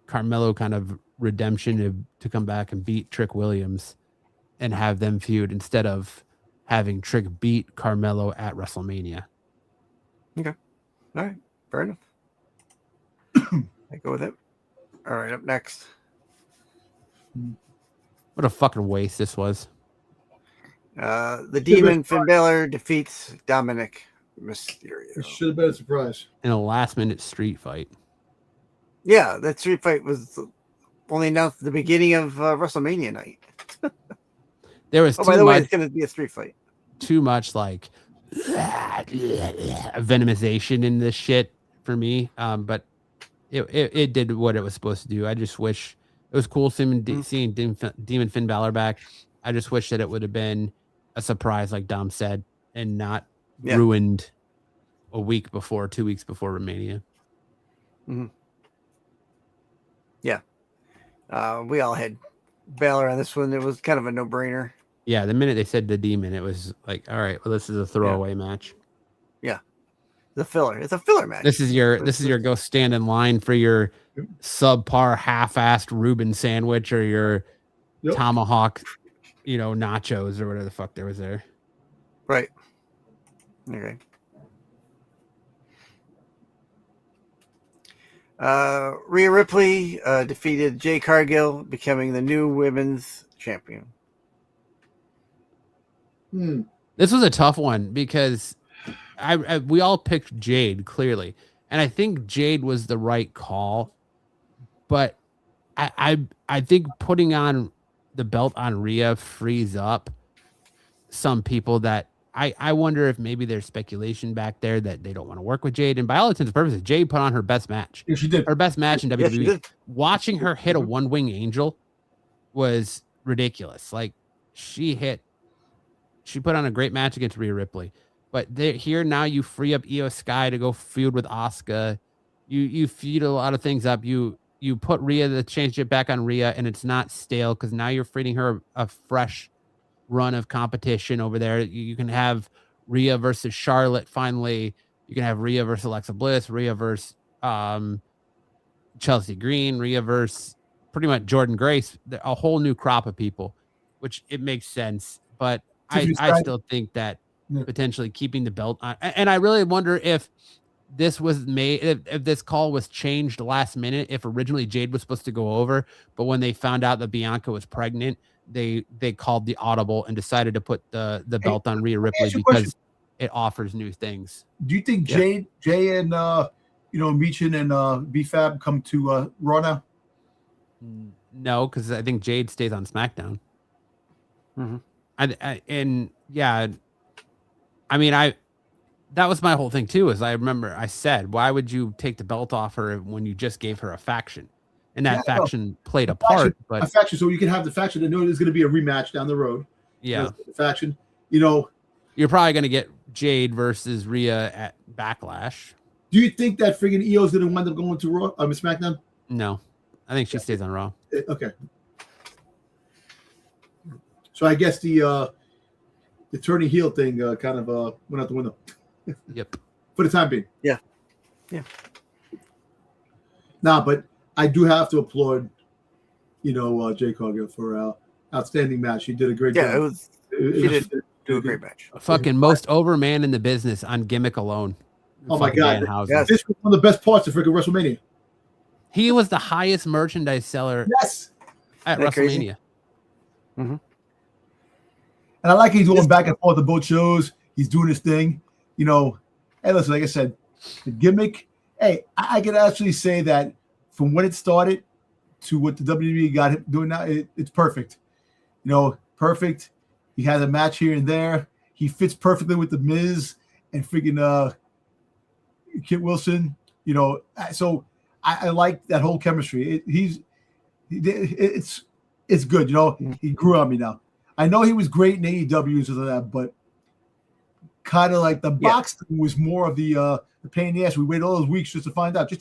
Carmelo kind of redemption to come back and beat Trick Williams and have them feud instead of having Trick beat Carmelo at WrestleMania. Okay. All right. Fair enough. I go with it. All right. Up next. What a fucking waste this was. The Demon Finn Balor defeats Dominic Mysterio. It should have been a surprise. In a last-minute street fight. Yeah, that street fight was only announced at the beginning of WrestleMania night. There was by the way, it's going to be a street fight. Too much like venomization in this shit for me. But it did what it was supposed to do. I just wish it was cool seeing Demon Finn Balor back. I just wish that it would have been a surprise, like Dom said, and not ruined a week before, 2 weeks before Mania. Mm-hmm. Yeah. We all had Balor on this one. It was kind of a no-brainer. Yeah, the minute they said the Demon, it was like, all right, well, this is a throwaway match. Yeah. The filler. It's a filler match. This is your go stand in line for your subpar half-assed Reuben sandwich or your tomahawk, nachos or whatever the fuck there was there. Right. Okay. Rhea Ripley defeated Jay Cargill, becoming the new women's champion. This was a tough one because we all picked Jade clearly, and I think Jade was the right call. But I think putting on the belt on Rhea frees up some people that I wonder if maybe there's speculation back there that they don't want to work with Jade. And by all intents and purposes, Jade put on her best match. Yeah, she did. Her best match in WWE. Yes, Watching her hit a one-wing angel was ridiculous. Like she put on a great match against Rhea Ripley. But here now you free up Io Sky to go feud with Asuka. You feed a lot of things up. You put Rhea, the championship back on Rhea, and it's not stale because now you're feeding her a fresh run of competition over there. You can have Rhea versus Charlotte finally. You can have Rhea versus Alexa Bliss, Rhea versus Chelsea Green, Rhea versus pretty much Jordan Grace, a whole new crop of people, which it makes sense. But I still think that potentially keeping the belt on. And I really wonder if this was made, if this call was changed last minute, if originally Jade was supposed to go over, but when they found out that Bianca was pregnant, they called the audible and decided to put the belt on Rhea Ripley because it offers new things. Do you think Jay and Meechin and B-Fab come to Raw now? No, because I think Jade stays on SmackDown. Mm-hmm. That was my whole thing too. Is I remember I said, why would you take the belt off her when you just gave her a faction? And that faction played a part, but a faction, so you can have the faction and know there's going to be a rematch down the road. Yeah, the faction. You're probably going to get Jade versus Rhea at Backlash. Do you think that friggin' EO is going to wind up going to Raw? SmackDown? No, I think she stays on Raw. Okay. So I guess the turning heel thing kind of went out the window. Yep. For the time being. Yeah. Nah, but I do have to applaud, Jay Cargill for an outstanding match. He did a great job. Yeah, he did do a great match. Fucking most over man in the business on gimmick alone. Oh my God. Yes. This was one of the best parts of freaking WrestleMania. He was the highest merchandise seller at WrestleMania. Mm-hmm. And I like he's going back and forth to both shows. He's doing his thing. Hey, listen, like I said, the gimmick, hey, I can actually say that from when it started to what the WWE got him doing now, it's perfect. Perfect. He has a match here and there. He fits perfectly with The Miz and freaking Kit Wilson. So I like that whole chemistry. It's good. He grew on me now. I know he was great in AEW and that, but kind of like the box thing was more of the pain in the ass. We waited all those weeks just to find out.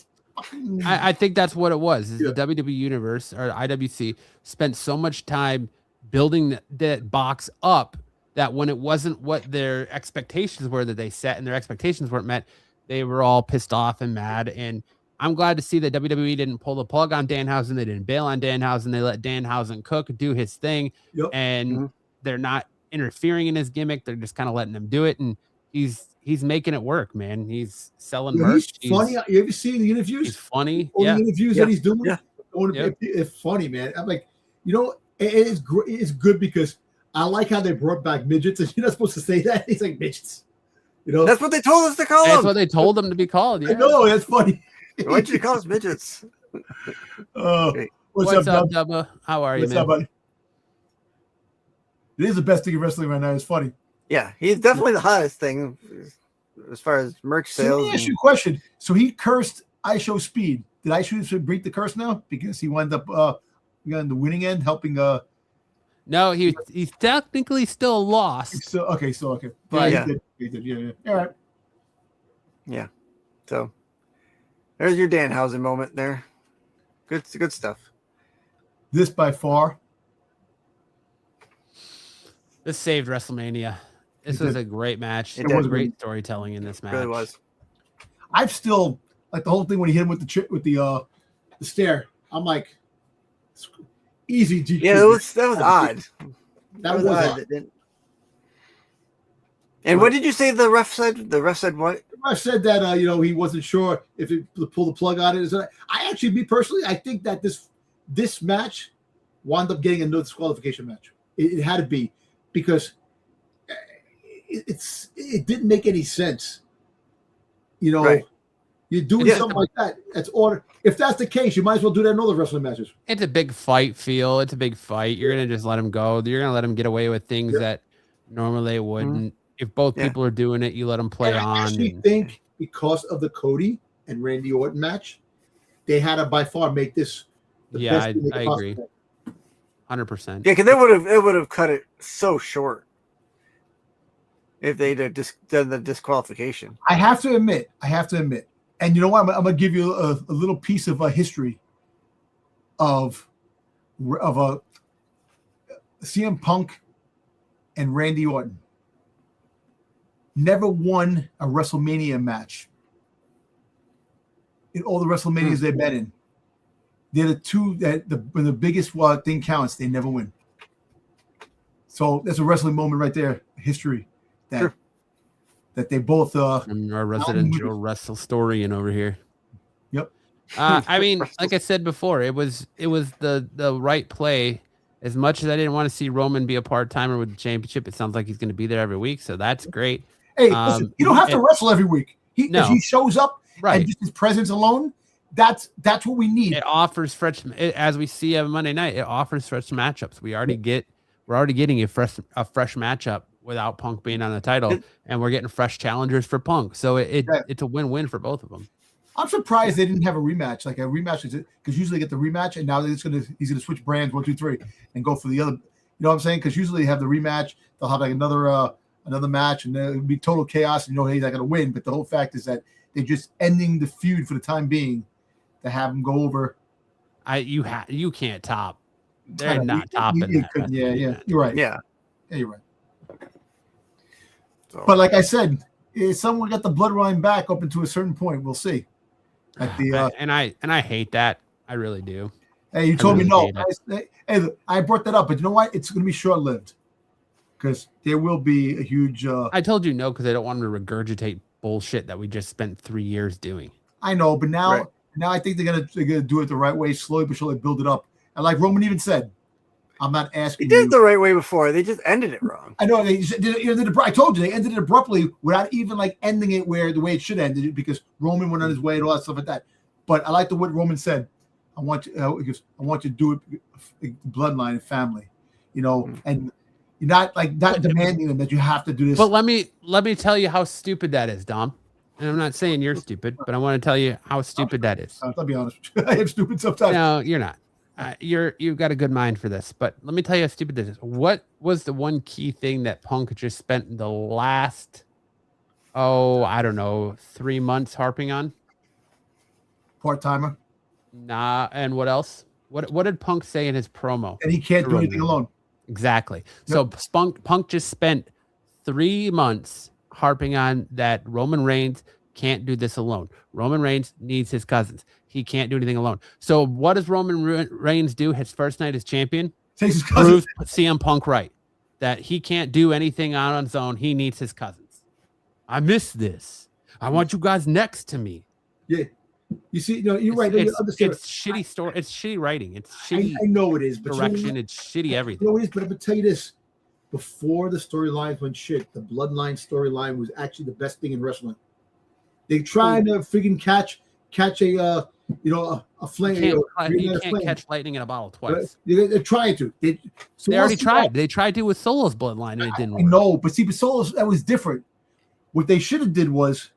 I think that's what it was. Is the WWE Universe or IWC spent so much time building that box up that when it wasn't what their expectations were that they set and their expectations weren't met, they were all pissed off and mad. And I'm glad to see that WWE didn't pull the plug on Danhausen. They didn't bail on Danhausen. They let Danhausen cook, do his thing, and they're not interfering in his gimmick. They're just kind of letting him do it, and he's making it work, man. He's selling merch. He's funny. You ever seen the interviews? He's funny. The interviews that he's doing. Yeah. It's funny, man. I'm like, it's good because I like how they brought back midgets, and you're not supposed to say that. He's like midgets. That's what they told us to call them. That's what they told them to be called. Yeah. I know, that's funny. Why'd you call us midgets? What's up, Dubba? How are you, What's man? up, buddy? It is the best thing in wrestling right now. It's funny. Yeah, he's definitely the hottest thing as far as merch sales. Let me ask you a question. So he cursed ISHO Speed. Did ISHO break the curse now? Because he wound up on the winning end, helping. No, he's technically still lost. So okay. But he did. Yeah. All right. Yeah. So there's your Danhausen moment there. Good stuff. This by far. This saved WrestleMania. This was a great match. It There was did. great storytelling in this match. It really was. I've still like the whole thing when he hit him with the stair. I'm like, easy GQ. Yeah, that was odd. That was odd. And what did you say the ref said? The ref said what? The ref said that he wasn't sure if he pull the plug on it. So me personally, I think that this match wound up getting another disqualification match. It had to be because it didn't make any sense. Right. You're doing something like that. That's order. If that's the case, you might as well do that in all the wrestling matches. It's a big fight feel. It's a big fight. You're going to just let him go. You're going to let him get away with things that normally they wouldn't. Mm-hmm. If both people are doing it, you let them play on. I actually think because of the Cody and Randy Orton match, they had to by far make this the best thing I agree. 100%. Yeah, because it would have cut it so short if they'd have done the disqualification. I have to admit, and you know what? I'm going to give you a little piece of a history of a CM Punk and Randy Orton. Never won a WrestleMania match in all the WrestleManias they've been in. They're the two that when the biggest thing counts, they never win. So that's a wrestling moment right there, history. That that they both I'm our residential wrestle historian over here. Yep. I mean, like I said before, it was the right play. As much as I didn't want to see Roman be a part-timer with the championship, it sounds like he's going to be there every week, so that's great. Hey, listen, you don't have to wrestle every week. If he shows up and just his presence alone, that's what we need. It offers fresh, as we see on Monday night. It offers fresh matchups. We're already getting a fresh matchup without Punk being on the title, and we're getting fresh challengers for Punk. So it's a win-win for both of them. I'm surprised they didn't have a rematch. Like a rematch is because usually they get the rematch, and now he's gonna switch brands 1, 2, 3 and go for the other. You know what I'm saying? Because usually they have the rematch, they'll have like another match, and it'll be total chaos. And he's not gonna win. But the whole fact is that they're just ending the feud for the time being to have him go over. You can't top. They're not topping that. Yeah, you're right. Yeah, you're right. So. But like I said, if someone got the bloodline back up into a certain point, we'll see. At the and I hate that. I really do. Hey, you told me no. Hey, I brought that up, but you know what? It's going to be short-lived because there will be a huge. I told you no because I don't want them to regurgitate bullshit that we just spent 3 years doing. I know, but now I think they're gonna do it the right way, slowly but surely build it up. And like Roman even said, I'm not asking. They did it the right way before. They just ended it wrong. I know. I told you they ended it abruptly without even like ending it the way it should end it because Roman went on his way and all that stuff like that. But I like what Roman said. I want you to do it bloodline and family, and you're not demanding them that you have to do this. But let me tell you how stupid that is, Dom. And I'm not saying you're stupid, but I want to tell you how stupid that is. I'll be honest with you. I am stupid sometimes. No, you're not. You've got a good mind for this, but let me tell you how stupid this is. What was the one key thing that Punk just spent the last, I don't know, 3 months harping on? Part-timer. Nah, and what else? What did Punk say in his promo? And he can't do anything alone. Exactly. Yep. So Punk just spent 3 months harping on that Roman Reigns can't do this alone. Roman Reigns needs his cousins. He can't do anything alone. So what does Roman Reigns do his first night as champion? Takes his cousins. Prove CM Punk right. That he can't do anything on his own. He needs his cousins. I miss this. I want you guys next to me. Yeah. You see, you're right. It's shitty story. It's shitty writing. It's shitty. I know it is. But direction. It's shitty everything. It is, but I'm going to tell you this. Before the storylines went shit, the bloodline storyline was actually the best thing in wrestling. They tried to freaking catch a flame. You can't catch lightning in a bottle twice. They're trying to. They already tried. They tried to with Solo's bloodline and it didn't work. No, but see, Solo's that was different. What they should have did was,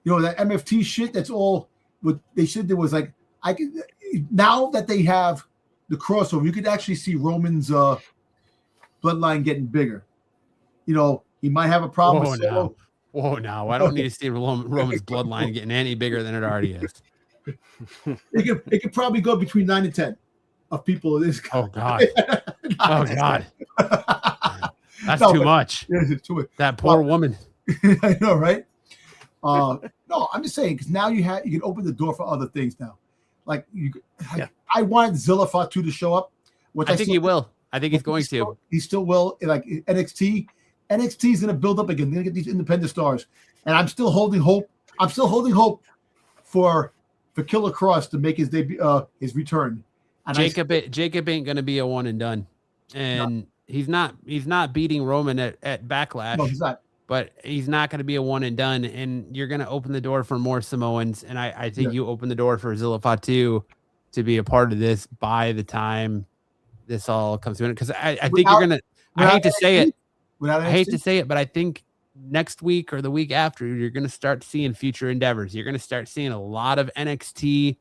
that MFT shit. That's all. What they should do was now that they have the crossover, you could actually see Roman's bloodline getting bigger. He might have a problem with Solo. Whoa, no. I don't need to see Roman's bloodline getting any bigger than it already is. It could probably go between 9 and 10 of people in this. Oh, God. Oh, God. That's too much. That poor woman. I know, right? No, I'm just saying because now you can open the door for other things now. I wanted Zilla Fatu to show up. I think he will. I think he's going to. He still will. Like NXT is going to build up again. They're going to get these independent stars, and I'm still holding hope. I'm still holding hope for Killer Cross to make his debut, his return. And Jacob ain't going to be a one and done, and he's not beating Roman at Backlash. No, he's not. But he's not going to be a one and done, and you're going to open the door for more Samoans, and I think you open the door for Zilla Fatu to be a part of this by the time this all comes to an end. Because I think you're going to. I hate to say it. I hate to say it, but I think next week or the week after, you're going to start seeing future endeavors. You're going to start seeing a lot of NXT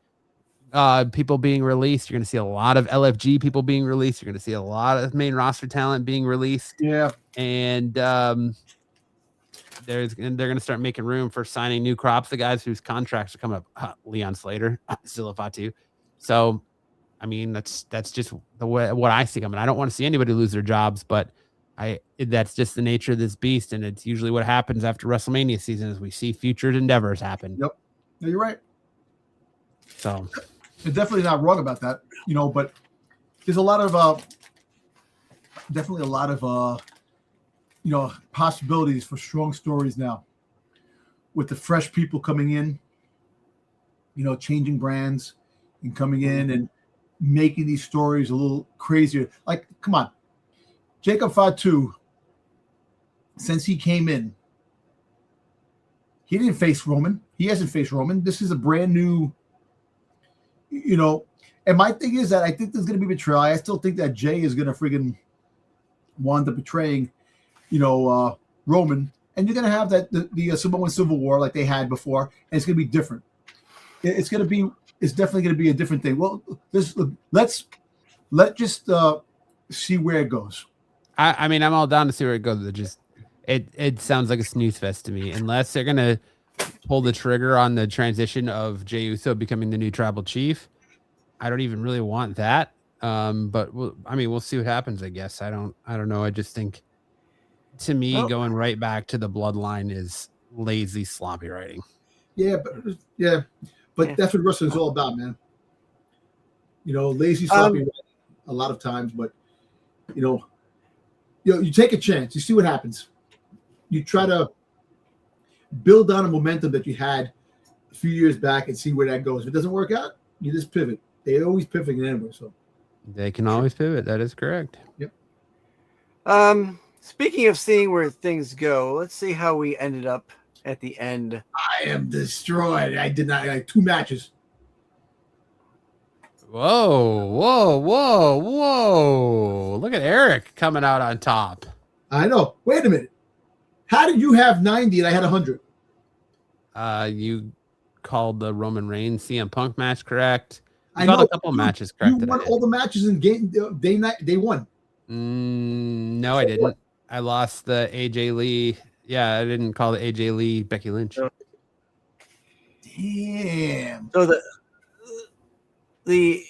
people being released. You're going to see a lot of LFG people being released. You're going to see a lot of main roster talent being released. Yeah, and they're going to start making room for signing new crops, the guys whose contracts are coming up. Leon Slater, Zilla Fatu. So, I mean, that's just the way what I see coming. I don't want to see anybody lose their jobs, but that's just the nature of this beast, and it's usually what happens after WrestleMania season is we see future endeavors happen. Yep, no, you're right. So, you're definitely not wrong about that, But there's a lot of definitely a lot of possibilities for strong stories now. with the fresh people coming in, changing brands and coming in and making these stories a little crazier. Like, come on, Jacob Fatu, since he came in, he didn't face Roman. He hasn't faced Roman. This is a brand new, and my thing is that I think there's going to be betrayal. I still think that Jay is going to friggin' wind up betraying, Roman. And you're going to have the Samoan Civil War like they had before, and it's going to be different. It's definitely going to be a different thing. Well, let's just see where it goes. I mean, I'm all down to see where it goes. It sounds like a snooze fest to me, unless they're going to pull the trigger on the transition of Jey Uso becoming the new tribal chief. I don't even really want that. But we'll see what happens, I guess. I don't know. I just think, to me, going right back to the bloodline is lazy, sloppy writing. Yeah, but that's what wrestling is all about, man. Lazy, sloppy writing a lot of times, but you take a chance. You see what happens. You try to build on a momentum that you had a few years back and see where that goes. If it doesn't work out, you just pivot. They always pivot anyway, so they can always pivot. That is correct. Yep. Speaking of seeing where things go, let's see how we ended up at the end. I am destroyed. I did not like 2 matches. Whoa. Look at Eric coming out on top. I know. Wait a minute. How did you have 90 and I had 100? You called the Roman Reigns CM Punk match correct. I called know. a couple matches correct. You won all the matches in game day night. They won. No, I didn't. I lost the AJ Lee. Yeah, I didn't call the AJ Lee Becky Lynch. Damn. So the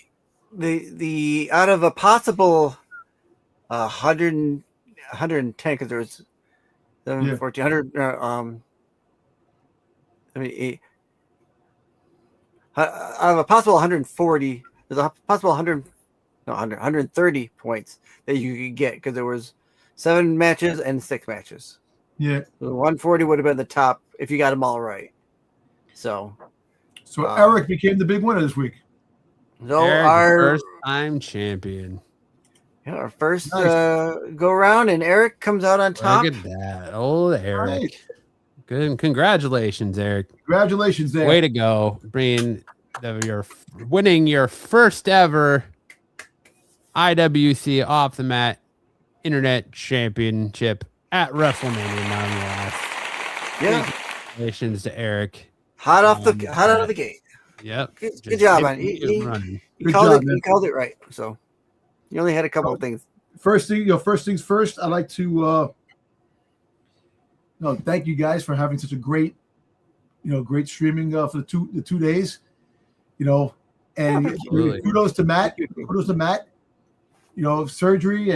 out of a possible 110, because there was 1,400. Out of a possible 140, there's a possible 130 points that you could get, because there was 7 matches and 6 matches. Yeah. So 140 would have been the top if you got them all right. So Eric became the big winner this week. So Eric, our first-time champion. Yeah, our first go around, and Eric comes out on top. Look at that, old Eric. Right. Good, congratulations, Eric. Congratulations, there. Way to go, winning your first ever IWC Off the Mat Internet Championship at WrestleMania 9 last. Yeah, congratulations to Eric. Hot out of the gate. Yep. Good job, man. He called it right. So you only had a couple of things. First things first. I'd like to thank you guys for having such a great streaming for the 2 days. And kudos to Matt. Kudos to Matt. Surgery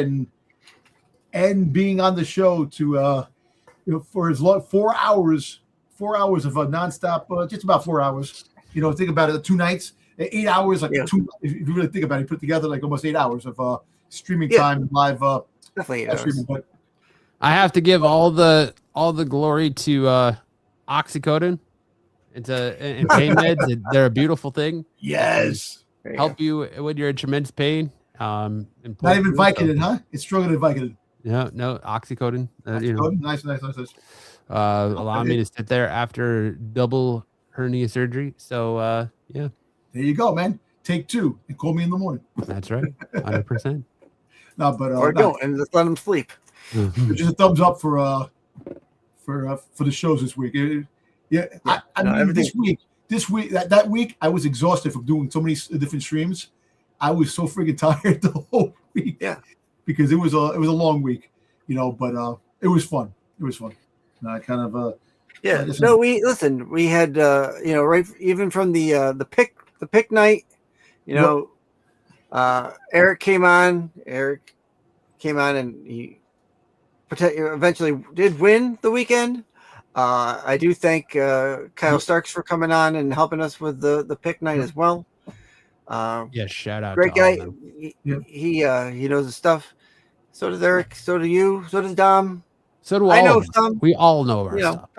and being on the show to for his 4 hours. 4 hours of nonstop, just about 4 hours. Think about it, 2 nights, 8 hours, if you really think about it, he put together like almost 8 hours of streaming time, live definitely streaming. But I have to give all the glory to Oxycodone. It's and pain meds. They're a beautiful thing. Yes. Help you when you're in tremendous pain. Not even Vicodin, huh? It's stronger than Vicodin. No, Oxycodone. Nice. Allow me to sit there after double hernia surgery. So yeah. There you go, man. Take 2 and call me in the morning. That's right. 100%. No, but or don't and just let him sleep. Just a thumbs up for the shows this week. This week that week I was exhausted from doing so many different streams. I was so freaking tired the whole week. Yeah. Because it was a long week, but it was fun. It was fun. I kind of we had right even from the pick night, Eric came on and he eventually did win the weekend. I do thank Kyle Starks for coming on and helping us with the pick night as well. Shout out. Great guy. He knows his stuff. So does Eric. So do you. So does Dom. So do I know some. We all know our stuff.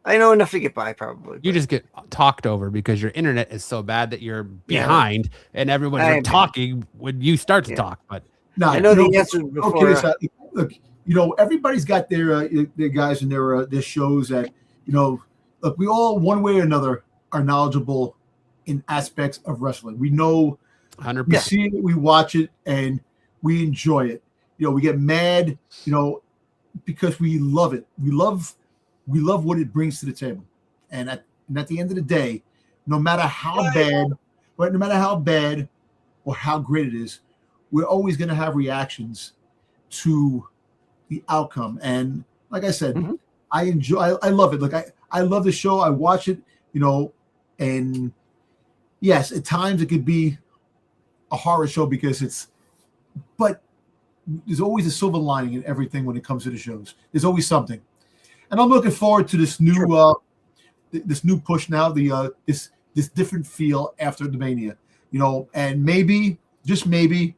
I know enough to get by, probably. You just get talked over because your internet is so bad that you're behind, and everyone's talking when you start to talk. But no, I know the answer before. Okay, look, everybody's got their guys and their shows that look. We all, one way or another, are knowledgeable in aspects of wrestling. We know, 100%. we see it, we watch it, and we enjoy it. We get mad, because we love it. We love what it brings to the table. And at the end of the day, no matter how bad or how great it is, we're always going to have reactions to the outcome. And like I said, I love it. Look, I love the show. I watch it, and yes, at times it could be a horror show but there's always a silver lining in everything when it comes to the shows. There's always something. And I'm looking forward to this new push now, this different feel after the Mania, and maybe, just maybe,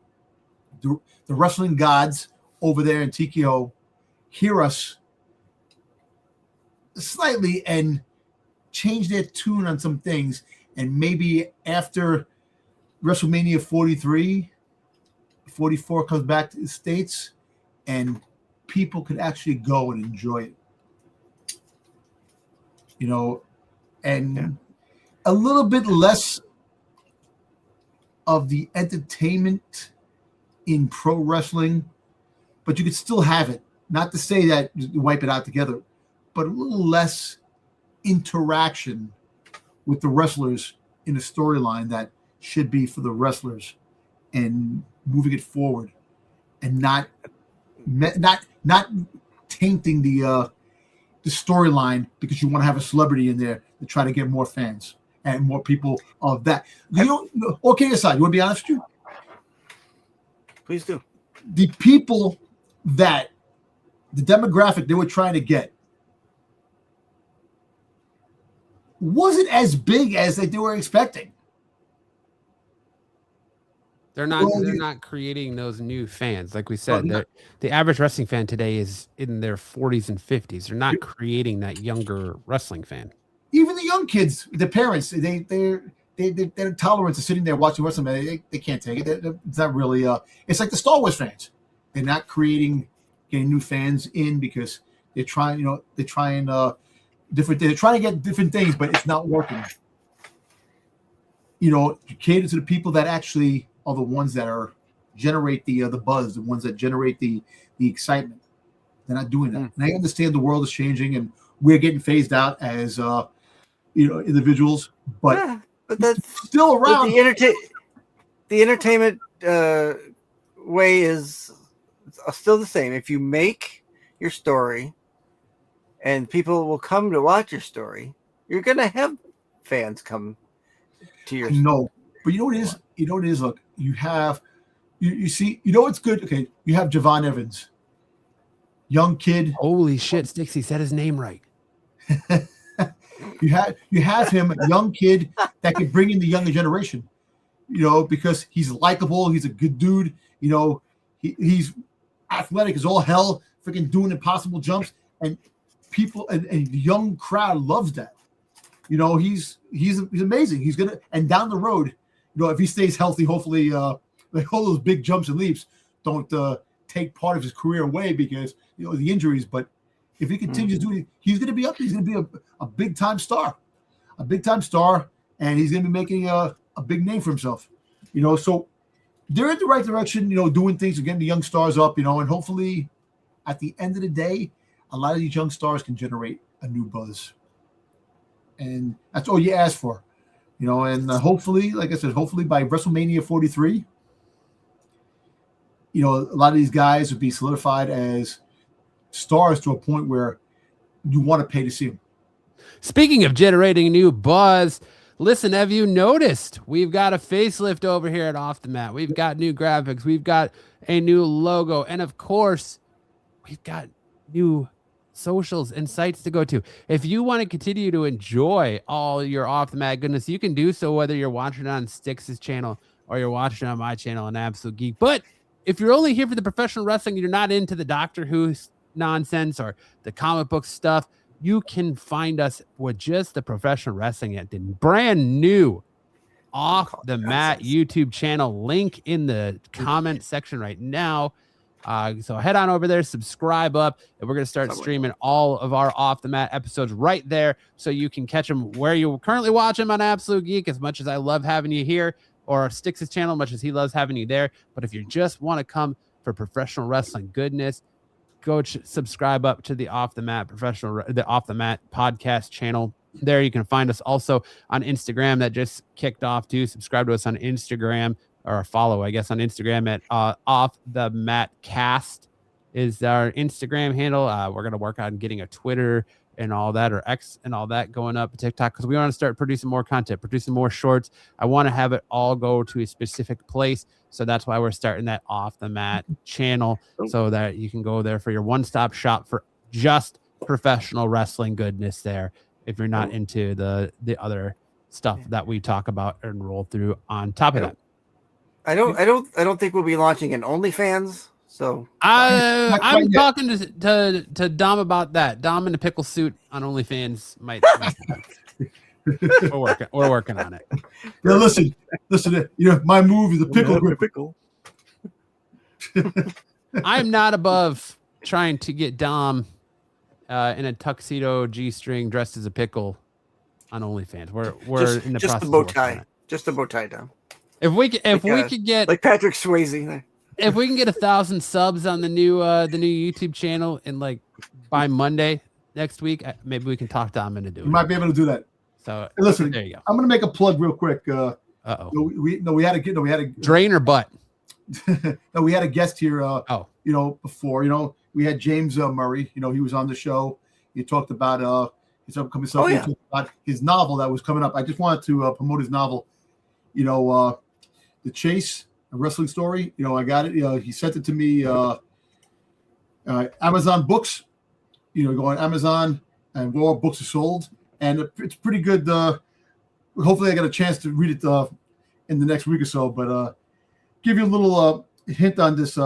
the wrestling gods over there in TKO hear us slightly and change their tune on some things, and maybe after WrestleMania 43, 44 comes back to the States, and people could actually go and enjoy it. And a little bit less of the entertainment in pro wrestling, but you could still have it. Not to say that you wipe it out together, but a little less interaction with the wrestlers in a storyline that should be for the wrestlers, and moving it forward, and not tainting the storyline because you want to have a celebrity in there to try to get more fans and more people of that. Okay, aside, you want to be honest with you? Please do. The people that the demographic they were trying to get wasn't as big as they were expecting. They're not creating those new fans. Like we said, the average wrestling fan today is in their 40s and 50s. They're not creating that younger wrestling fan. Even the young kids, the parents, their tolerance of sitting there watching wrestling, they can't take it. It's not really. It's like the Star Wars fans. They're not getting new fans in because they're trying. They're trying to get different things, but it's not working. You cater to the people that actually are the ones that generate the buzz, the ones that generate the excitement. They're not doing that. And I understand the world is changing and we're getting phased out as individuals, but that's still around. The entertainment way is still the same. If you make your story and people will come to watch your story, you're gonna have fans come to your story. But you know what it is? You know what it is? Look, you see, what's good? Okay, you have Javon Evans, young kid. Holy shit, Stixie said his name right. you have him, a young kid that could bring in the younger generation, because he's likable, he's a good dude, he's athletic as all hell, freaking doing impossible jumps, and people and the young crowd loves that. He's amazing. He's gonna, and down the road, if he stays healthy, hopefully, like all those big jumps and leaps don't take part of his career away because the injuries. But if he continues doing it, he's going to be up. He's going to be a big time star, and he's going to be making a big name for himself. So they're in the right direction. Doing things, getting the young stars up. And hopefully, at the end of the day, a lot of these young stars can generate a new buzz, and that's all you ask for. And hopefully, like I said, by WrestleMania 43, a lot of these guys would be solidified as stars to a point where you want to pay to see them. Speaking of generating new buzz, listen, have you noticed we've got a facelift over here at Off the Mat? We've got new graphics. We've got a new logo. And of course, we've got new socials and sites to go to. If you want to continue to enjoy all your Off the Mat goodness, you can do so whether you're watching it on Styx's channel or you're watching it on my channel on Absolute Geek. But if you're only here for the professional wrestling, you're not into the Doctor Who nonsense or the comic book stuff, you can find us with just the Professional Wrestling at the brand new Off the Mat YouTube channel. Link in the comment section right now. So head on over there, subscribe up, and we're going to start streaming all of our Off the Mat episodes right there, so you can catch them where you currently watch them on Absolute Geek. As much as I love having you here, or Styx's channel, much as he loves having you there. But if you just want to come for professional wrestling goodness, go subscribe up to the Off the Mat podcast channel. There you can find us also on Instagram. That just kicked off too. Subscribe to us on Instagram, or follow, I guess, on Instagram at Off the Mat Cast is our Instagram handle. We're going to work on getting a Twitter and all that, or X and all that going up, TikTok, because we want to start producing more content, producing more shorts. I want to have it all go to a specific place. So that's why we're starting that Off the Mat channel, so that you can go there for your one-stop shop for just professional wrestling goodness there, if you're not into the other stuff that we talk about and roll through on top of that. I don't think we'll be launching an OnlyFans. So I'm talking to Dom about that. Dom in the pickle suit on OnlyFans might. We're working on it. Yeah, listen. My move is the pickle grip. Pickle. I'm not above trying to get Dom in a tuxedo G-string dressed as a pickle on OnlyFans. We're in the just process. The bow tie. Just the bow tie down. If we could get like Patrick Swayze. If we can get 1,000 subs on the new YouTube channel in by Monday next week, maybe we can talk Dom into doing. We might be able to do that. So hey, listen, there you go. I'm going to make a plug real quick. We had a drain or butt. No, we had a guest here. Before we had James Murray. He was on the show. He talked about his upcoming stuff. He talked about his novel that was coming up. I just wanted to promote his novel. The Chase, a wrestling story. I got it. He sent it to me. Amazon Books. Go on Amazon, and Raw books are sold, and it's pretty good. Hopefully, I got a chance to read it in the next week or so. But give you a little hint on this.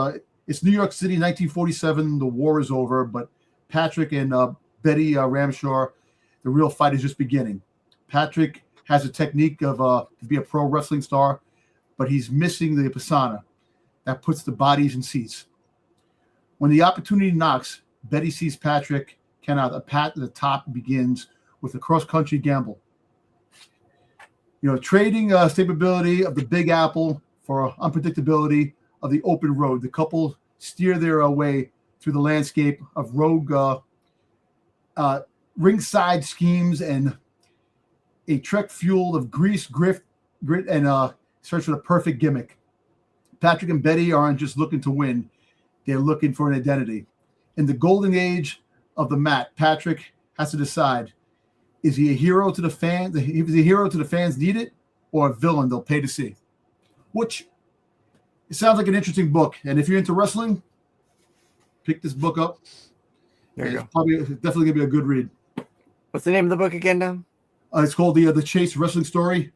It's New York City, 1947. The war is over, but Patrick and Betty Ramshaw, the real fight is just beginning. Patrick has a technique of to be a pro wrestling star, but he's missing the persona that puts the bodies in seats. When the opportunity knocks, Betty sees Patrick cannot. A path to the top begins with a cross-country gamble. Trading stability of the Big Apple for unpredictability of the open road. The couple steer their way through the landscape of rogue ringside schemes and a trek fueled of grease, grit, and search for the perfect gimmick. Patrick and Betty aren't just looking to win. They're looking for an identity. In the golden age of the mat, Patrick has to decide, is he a hero to the fans? Is he a hero to the fans need it, or a villain they'll pay to see? Which, it sounds like an interesting book. And if you're into wrestling, pick this book up. There you go. It's definitely going to be a good read. What's the name of the book again, now? It's called the Chase Wrestling Story.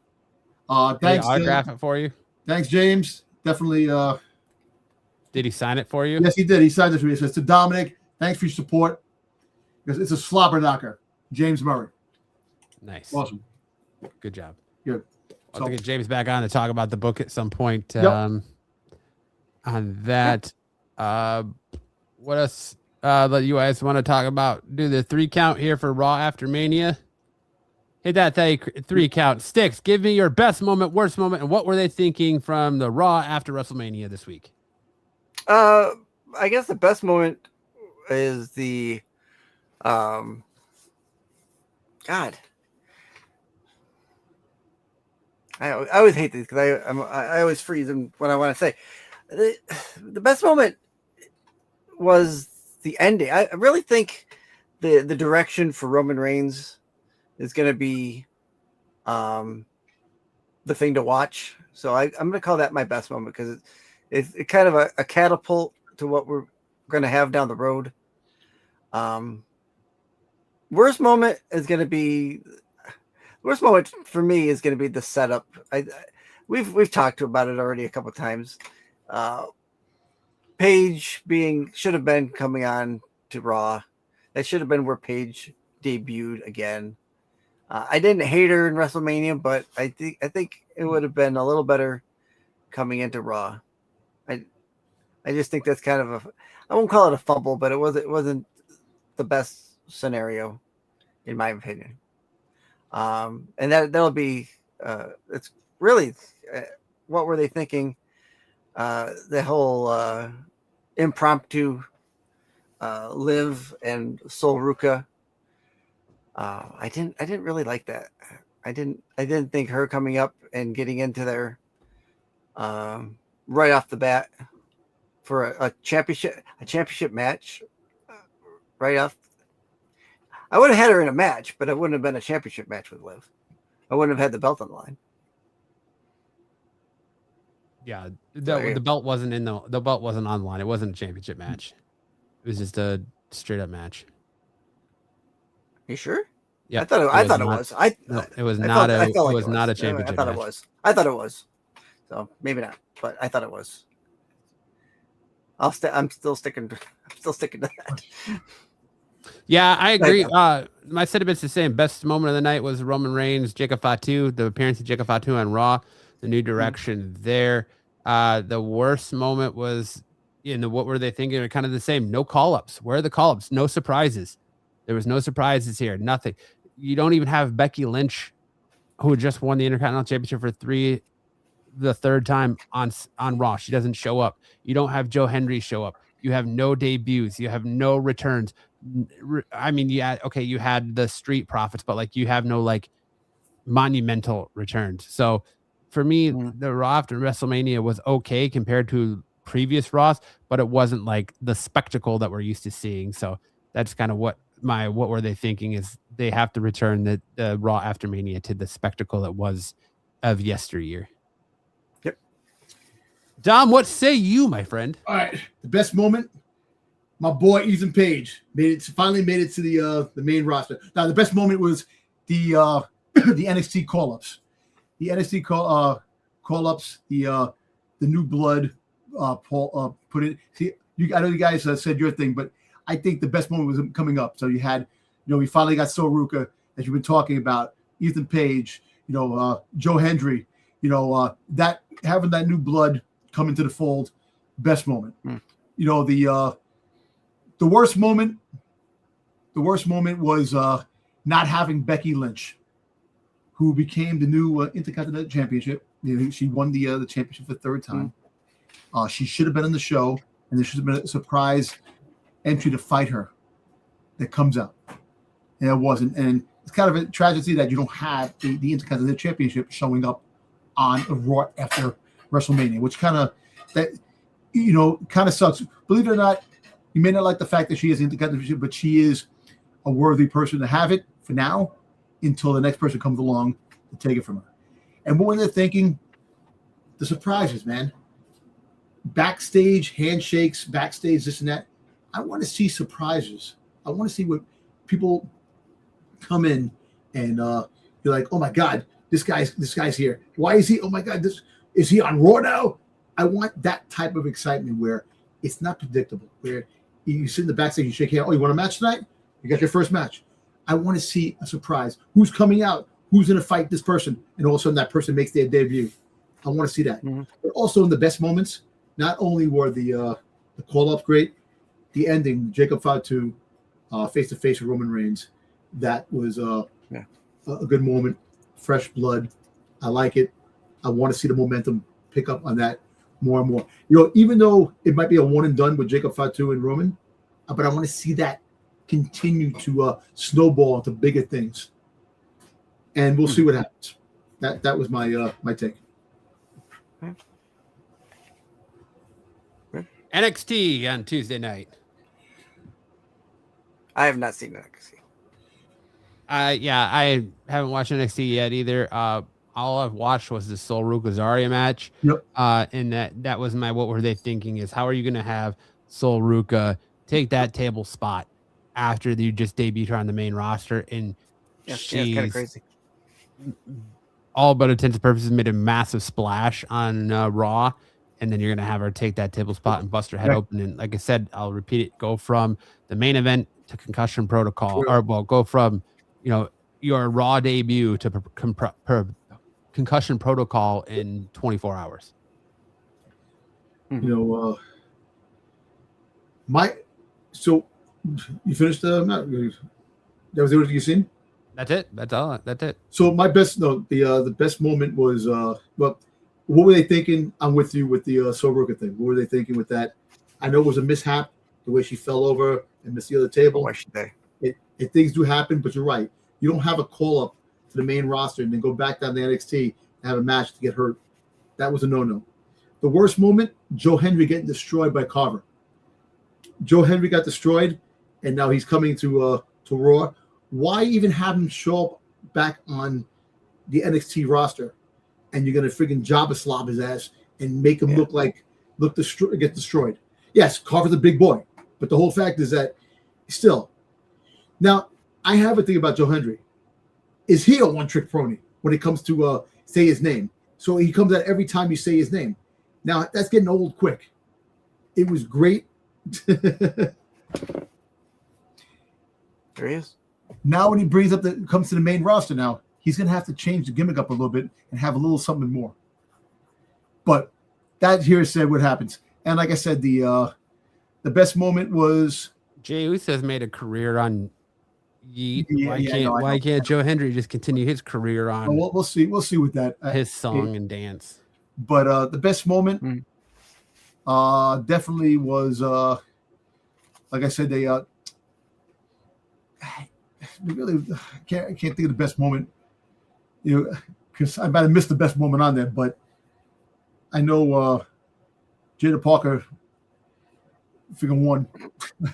Thanks. I'll autograph it for you. Thanks, James. Definitely. Did he sign it for you? Yes, he did. He signed it for me. It says, to Dominic, thanks for your support. Because it's a slobber knocker. James Murray. Nice. Awesome. Good job. Good. I'll have to get James back on to talk about the book at some point. Yep. On that, what else? That you guys want to talk about? Do the 3 count here for Raw After Mania. Hit that 3 count. Styx, give me your best moment, worst moment, and what were they thinking from the Raw After WrestleMania this week? I guess the best moment is the God. I always hate these because I always freeze them when I want to say. The best moment was the ending. I really think the direction for Roman Reigns is going to be the thing to watch. So I'm going to call that my best moment because it's kind of a catapult to what we're going to have down the road. Worst moment for me is going to be the setup. We've talked about it already a couple of times. Paige should have been coming on to Raw. That should have been where Paige debuted again. I didn't hate her in WrestleMania, but I think it would have been a little better coming into Raw. I just think that's kind of I won't call it a fumble, but it wasn't the best scenario, in my opinion. And that'll be it's really what were they thinking? The whole impromptu Liv and Sol Ruka. I didn't really like that. I didn't think her coming up and getting into there right off the bat for a championship match right off. I would have had her in a match, but it wouldn't have been a championship match with Liv. I wouldn't have had the belt on the line. Yeah, the belt wasn't the belt wasn't on the line. It wasn't a championship match. It was just a straight up match. You sure? Yeah, I thought it was. It was not a championship. I thought match. it was. I thought it was. So maybe not, but I thought it was. I'm still sticking to that. Yeah, I agree. My sentiment's the same. Best moment of the night was Roman Reigns, Jacob Fatu, the appearance of Jacob Fatu on Raw, the new direction there. The worst moment was what were they thinking? Kind of the same. No call-ups. Where are the call-ups? No surprises. There was no surprises here. Nothing. You don't even have Becky Lynch, who just won the Intercontinental Championship for the third time on Raw. She doesn't show up. You don't have Joe Hendry show up. You have no debuts. You have no returns. I mean, you had the Street Profits, but like you have no like monumental returns. So for me, the Raw after WrestleMania was okay compared to previous Raws, but it wasn't like the spectacle that we're used to seeing. So that's kind of what were they thinking is they have to return the Raw after Mania to the spectacle it was of yesteryear. Yep. Dom, what say you, my friend? All right, the best moment. My boy Ethan Page finally made it to the main roster. Now the best moment was the the NXT call-ups. The NXT call-ups, the new blood Paul put it. See, I know you guys said your thing, but I think the best moment was coming up. So you had, we finally got Sol Ruka, as you've been talking about, Ethan Page, Joe Hendry, that having that new blood come into the fold, best moment. The worst moment was not having Becky Lynch, who became the new Intercontinental Championship. She won the championship for the third time. She should have been on the show, and there should have been a surprise entry to fight her that comes out. And it wasn't. And it's kind of a tragedy that you don't have the Intercontinental Championship showing up on a Raw after WrestleMania, which kind of sucks. Believe it or not, you may not like the fact that she is the Intercontinental Championship, but she is a worthy person to have it for now until the next person comes along to take it from her. And what were they thinking? The surprises, man. Backstage handshakes, backstage this and that. I want to see surprises. I want to see what people come in and you're like, oh my God, this guy's here. Why is he? Oh my God, is he on Raw now? I want that type of excitement where it's not predictable. Where you sit in the backstage, you shake hands. Oh, you want a match tonight? You got your first match. I want to see a surprise. Who's coming out? Who's going to fight this person? And all of a sudden, that person makes their debut. I want to see that. Mm-hmm. But also in the best moments, not only were the call-up great, the ending, Jacob Fatu face-to-face with Roman Reigns, that was a good moment. Fresh blood. I like it. I want to see the momentum pick up on that more and more. Even though it might be a one and done with Jacob Fatu and Roman, but I want to see that continue to snowball into bigger things. And we'll see what happens. That was my take. NXT on Tuesday night. I have not seen NXT. I haven't watched NXT yet either. All I've watched was the Sol Ruka Zarya match. Yep. And that was my what were they thinking is how are you going to have Sol Ruka take that table spot after you just debuted her on the main roster? And she's kind of crazy. All but intents and purposes made a massive splash on Raw. And then you're going to have her take that table spot and bust her head open. And like I said, I'll repeat it, go from the main event to concussion protocol, True. or well, go from, your Raw debut to concussion protocol in 24 hours. So you finished not that was everything you seen? That's it. That's all. That's it. So the best moment was what were they thinking? I'm with you with the Soberka thing. What were they thinking with that? I know it was a mishap, the way she fell over and missed the other table. Things do happen, but you're right. You don't have a call up to the main roster and then go back down to NXT and have a match to get hurt. That was a no-no. The worst moment, Joe Hendry getting destroyed by Carver. Joe Hendry got destroyed, and now he's coming to Raw. Why even have him show up back on the NXT roster, and you're gonna friggin' Jabba slob his ass and make him get destroyed? Yes, Carver's a big boy, but the whole fact is that still. Now, I have a thing about Joe Hendry. Is he a one-trick pony when it comes to say his name? So he comes out every time you say his name. Now that's getting old quick. It was great. There he is. Now when he comes to the main roster, now he's gonna have to change the gimmick up a little bit and have a little something more. But that here said what happens. And like I said, the best moment was Jey Uso's made a career on Yeet. Yeah, why can't Joe Hendry just continue his career on? We'll see with that. His song and dance. But the best moment definitely was like I said, they really I can't think of the best moment, because I might have missed the best moment on there, but I know Jada Parker freaking won.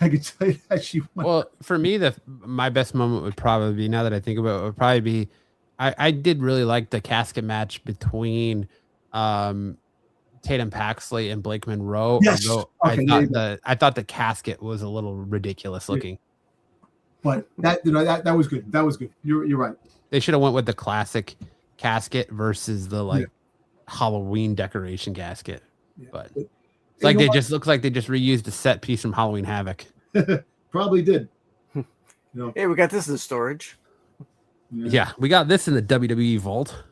I could tell you that she won. Well, for me, my best moment would probably be, now that I think about it, would probably be, I did really like the casket match between Tatum Paxley and Blake Monroe. Yes. I thought the casket was a little ridiculous looking. But that was good. That was good. You're right. They should have went with the classic casket versus the Halloween decoration casket. Yeah. But it's like they just look like they just reused a set piece from Halloween Havoc. Probably did. Hey, we got this in storage. Yeah, we got this in the WWE vault.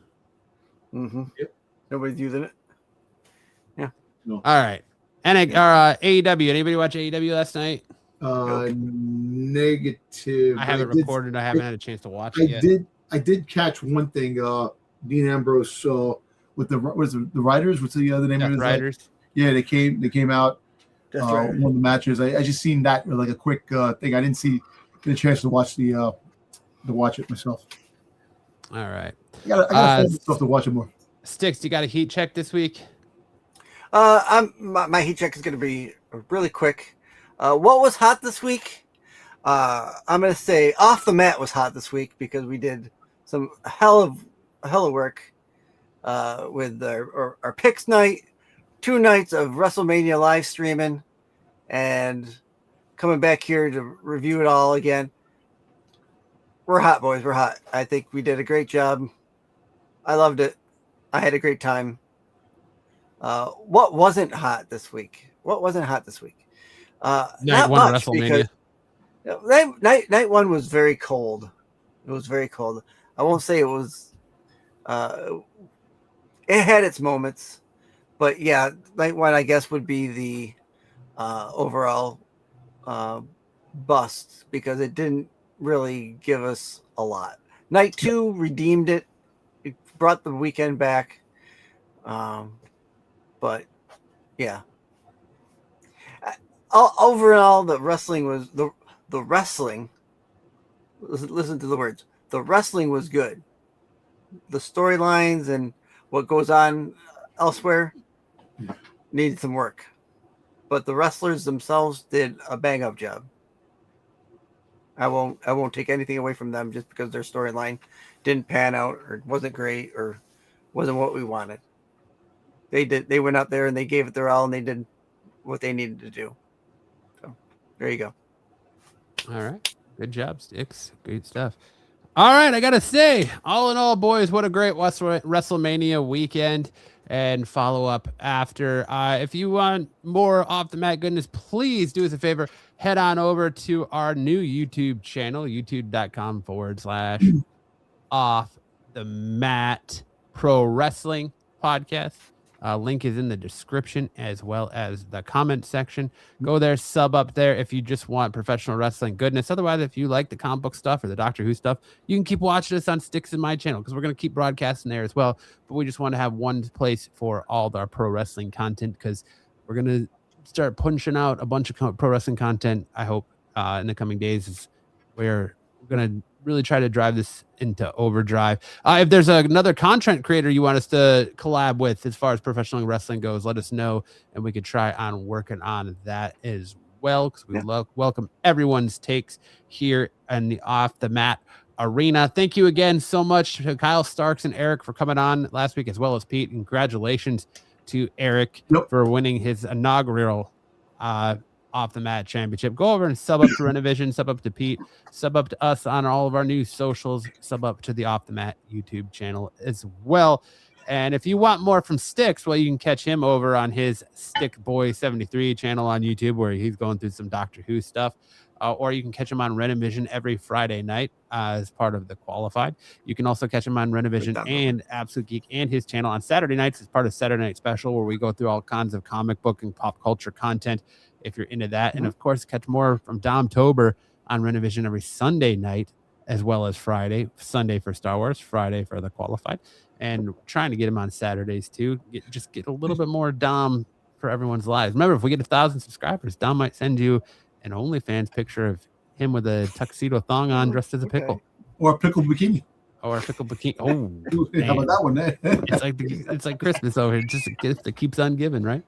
Mm-hmm. Yep. Nobody's using it. Yeah. No. All right. And AEW. Anybody watch AEW last night? Negative. I haven't recorded. I haven't had a chance to watch it yet. I did catch one thing. Dean Ambrose with the Riders. What's the other name of it? Riders. Yeah, they came out. That's right. One of the matches. I just seen that like a quick thing. I didn't get a chance to watch watch it myself. All right. I got stuff to watch it more. Sticks, you got a heat check this week? My heat check is going to be really quick. What was hot this week? I'm going to say Off the Mat was hot this week because we did some hell of work with our picks night, 2 nights of WrestleMania live streaming, and coming back here to review it all again. We're hot, boys. We're hot. I think we did a great job. I loved it. I had a great time. What wasn't hot this week? Night one WrestleMania. Night one was very cold. It was very cold. I won't say it was. It had its moments, but yeah, night one I guess would be the overall bust because it didn't really give us a lot. Night two redeemed it. It brought the weekend back. But yeah. Overall, the wrestling was the wrestling. Listen to the words. The wrestling was good. The storylines and what goes on elsewhere needed some work, but the wrestlers themselves did a bang up job. I won't take anything away from them just because their storyline didn't pan out or wasn't great or wasn't what we wanted. They went out there and they gave it their all and they did what they needed to do. So there you go. All right. Good job, Sticks. Great stuff. All right. I got to say, all in all, boys, what a great WrestleMania weekend. and follow up after. If you want more off the mat goodness, please do us a favor. Head on over to our new YouTube channel, youtube.com/off the mat pro wrestling podcast. Link is in the description as well as the comment section. Go there, sub up there if you just want professional wrestling goodness. Otherwise, if you like the comic book stuff or the Doctor Who stuff, you can keep watching us on Sticks in My channel because we're going to keep broadcasting there as well. But we just want to have one place for all our pro wrestling content because we're going to start punching out a bunch of pro wrestling content, I hope, in the coming days. We're going to really try to drive this into overdrive. If there's another content creator you want us to collab with as far as professional wrestling goes, let us know and we could try on working on that as well because we welcome everyone's takes here in the Off the Mat arena. Thank you again so much to Kyle Starks and Eric for coming on last week as well as Pete. Congratulations to Eric for winning his inaugural Off the Mat championship. Go over and sub up to Renovision, sub up to Pete, sub up to us on all of our new socials, sub up to the Off the Mat YouTube channel as well. And if you want more from Sticks, well, you can catch him over on his Stick Boy 73 channel on YouTube where he's going through some Doctor Who stuff. Or you can catch him on Renovision every Friday night as part of the Qualified. You can also catch him on Renovision and Absolute Geek and his channel on Saturday nights as part of Saturday Night Special where we go through all kinds of comic book and pop culture content if you're into that. And of course, catch more from Dom Tober on Renovision every Sunday night as well as Friday. Sunday for Star Wars, Friday for the Qualified. And trying to get him on Saturdays too. Get a little bit more Dom for everyone's lives. Remember, if we get 1,000 subscribers, Dom might send you an OnlyFans picture of him with a tuxedo thong on dressed as a pickle. Or a pickle bikini. Or a pickle bikini. Oh, how about that one? It's like Christmas over here. Just a gift that keeps on giving, right?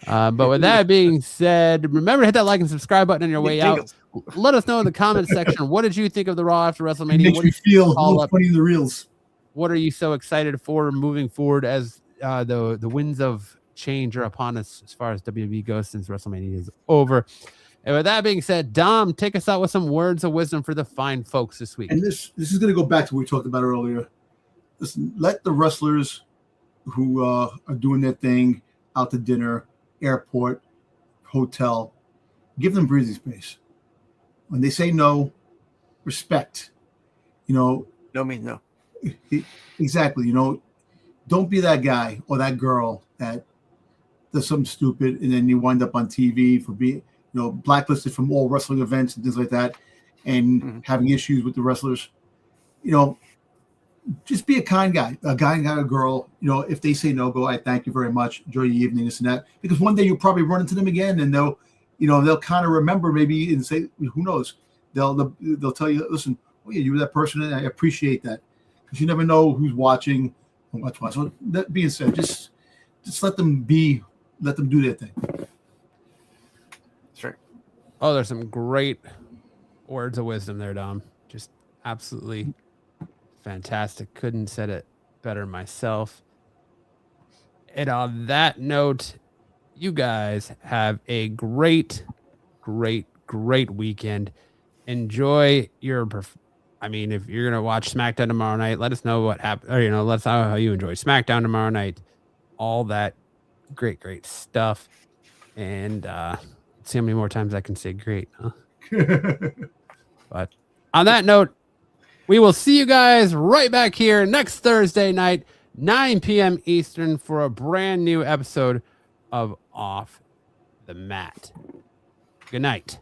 But with that being said, remember to hit that like and subscribe button on your way out. Let us know in the comment section. What did you think of the Raw After WrestleMania? It makes what me feel a little funny in the reels. What are you so excited for moving forward as the winds of change are upon us as far as WWE goes since WrestleMania is over? And with that being said, Dom, take us out with some words of wisdom for the fine folks this week. And this is going to go back to what we talked about earlier. Listen, let the wrestlers who are doing their thing out to dinner, airport, hotel, give them breathing space. When they say no, respect. No means no. Exactly. Don't be that guy or that girl that does something stupid and then you wind up on TV for being blacklisted from all wrestling events and things like that, and having issues with the wrestlers. Just be a kind guy, a guy and a girl. If they say no, go, I thank you very much. Enjoy your evening, this and that. Because one day you'll probably run into them again, and they'll kind of remember maybe and say, who knows? They'll tell you, listen, oh yeah, you were that person, and I appreciate that. Because you never know who's watching. So that being said, just let them be, let them do their thing. Sure. Oh, there's some great words of wisdom there, Dom. Just absolutely fantastic. Couldn't said it better myself. And on that note, you guys have a great weekend. Enjoy your if you're gonna watch SmackDown tomorrow night, let us know what happened, or let us know how you enjoy SmackDown tomorrow night. All that great stuff. And see how many more times I can say great, huh? But on that note, we will see you guys right back here next Thursday night, 9 p.m. Eastern, for a brand new episode of Off the Mat. Good night.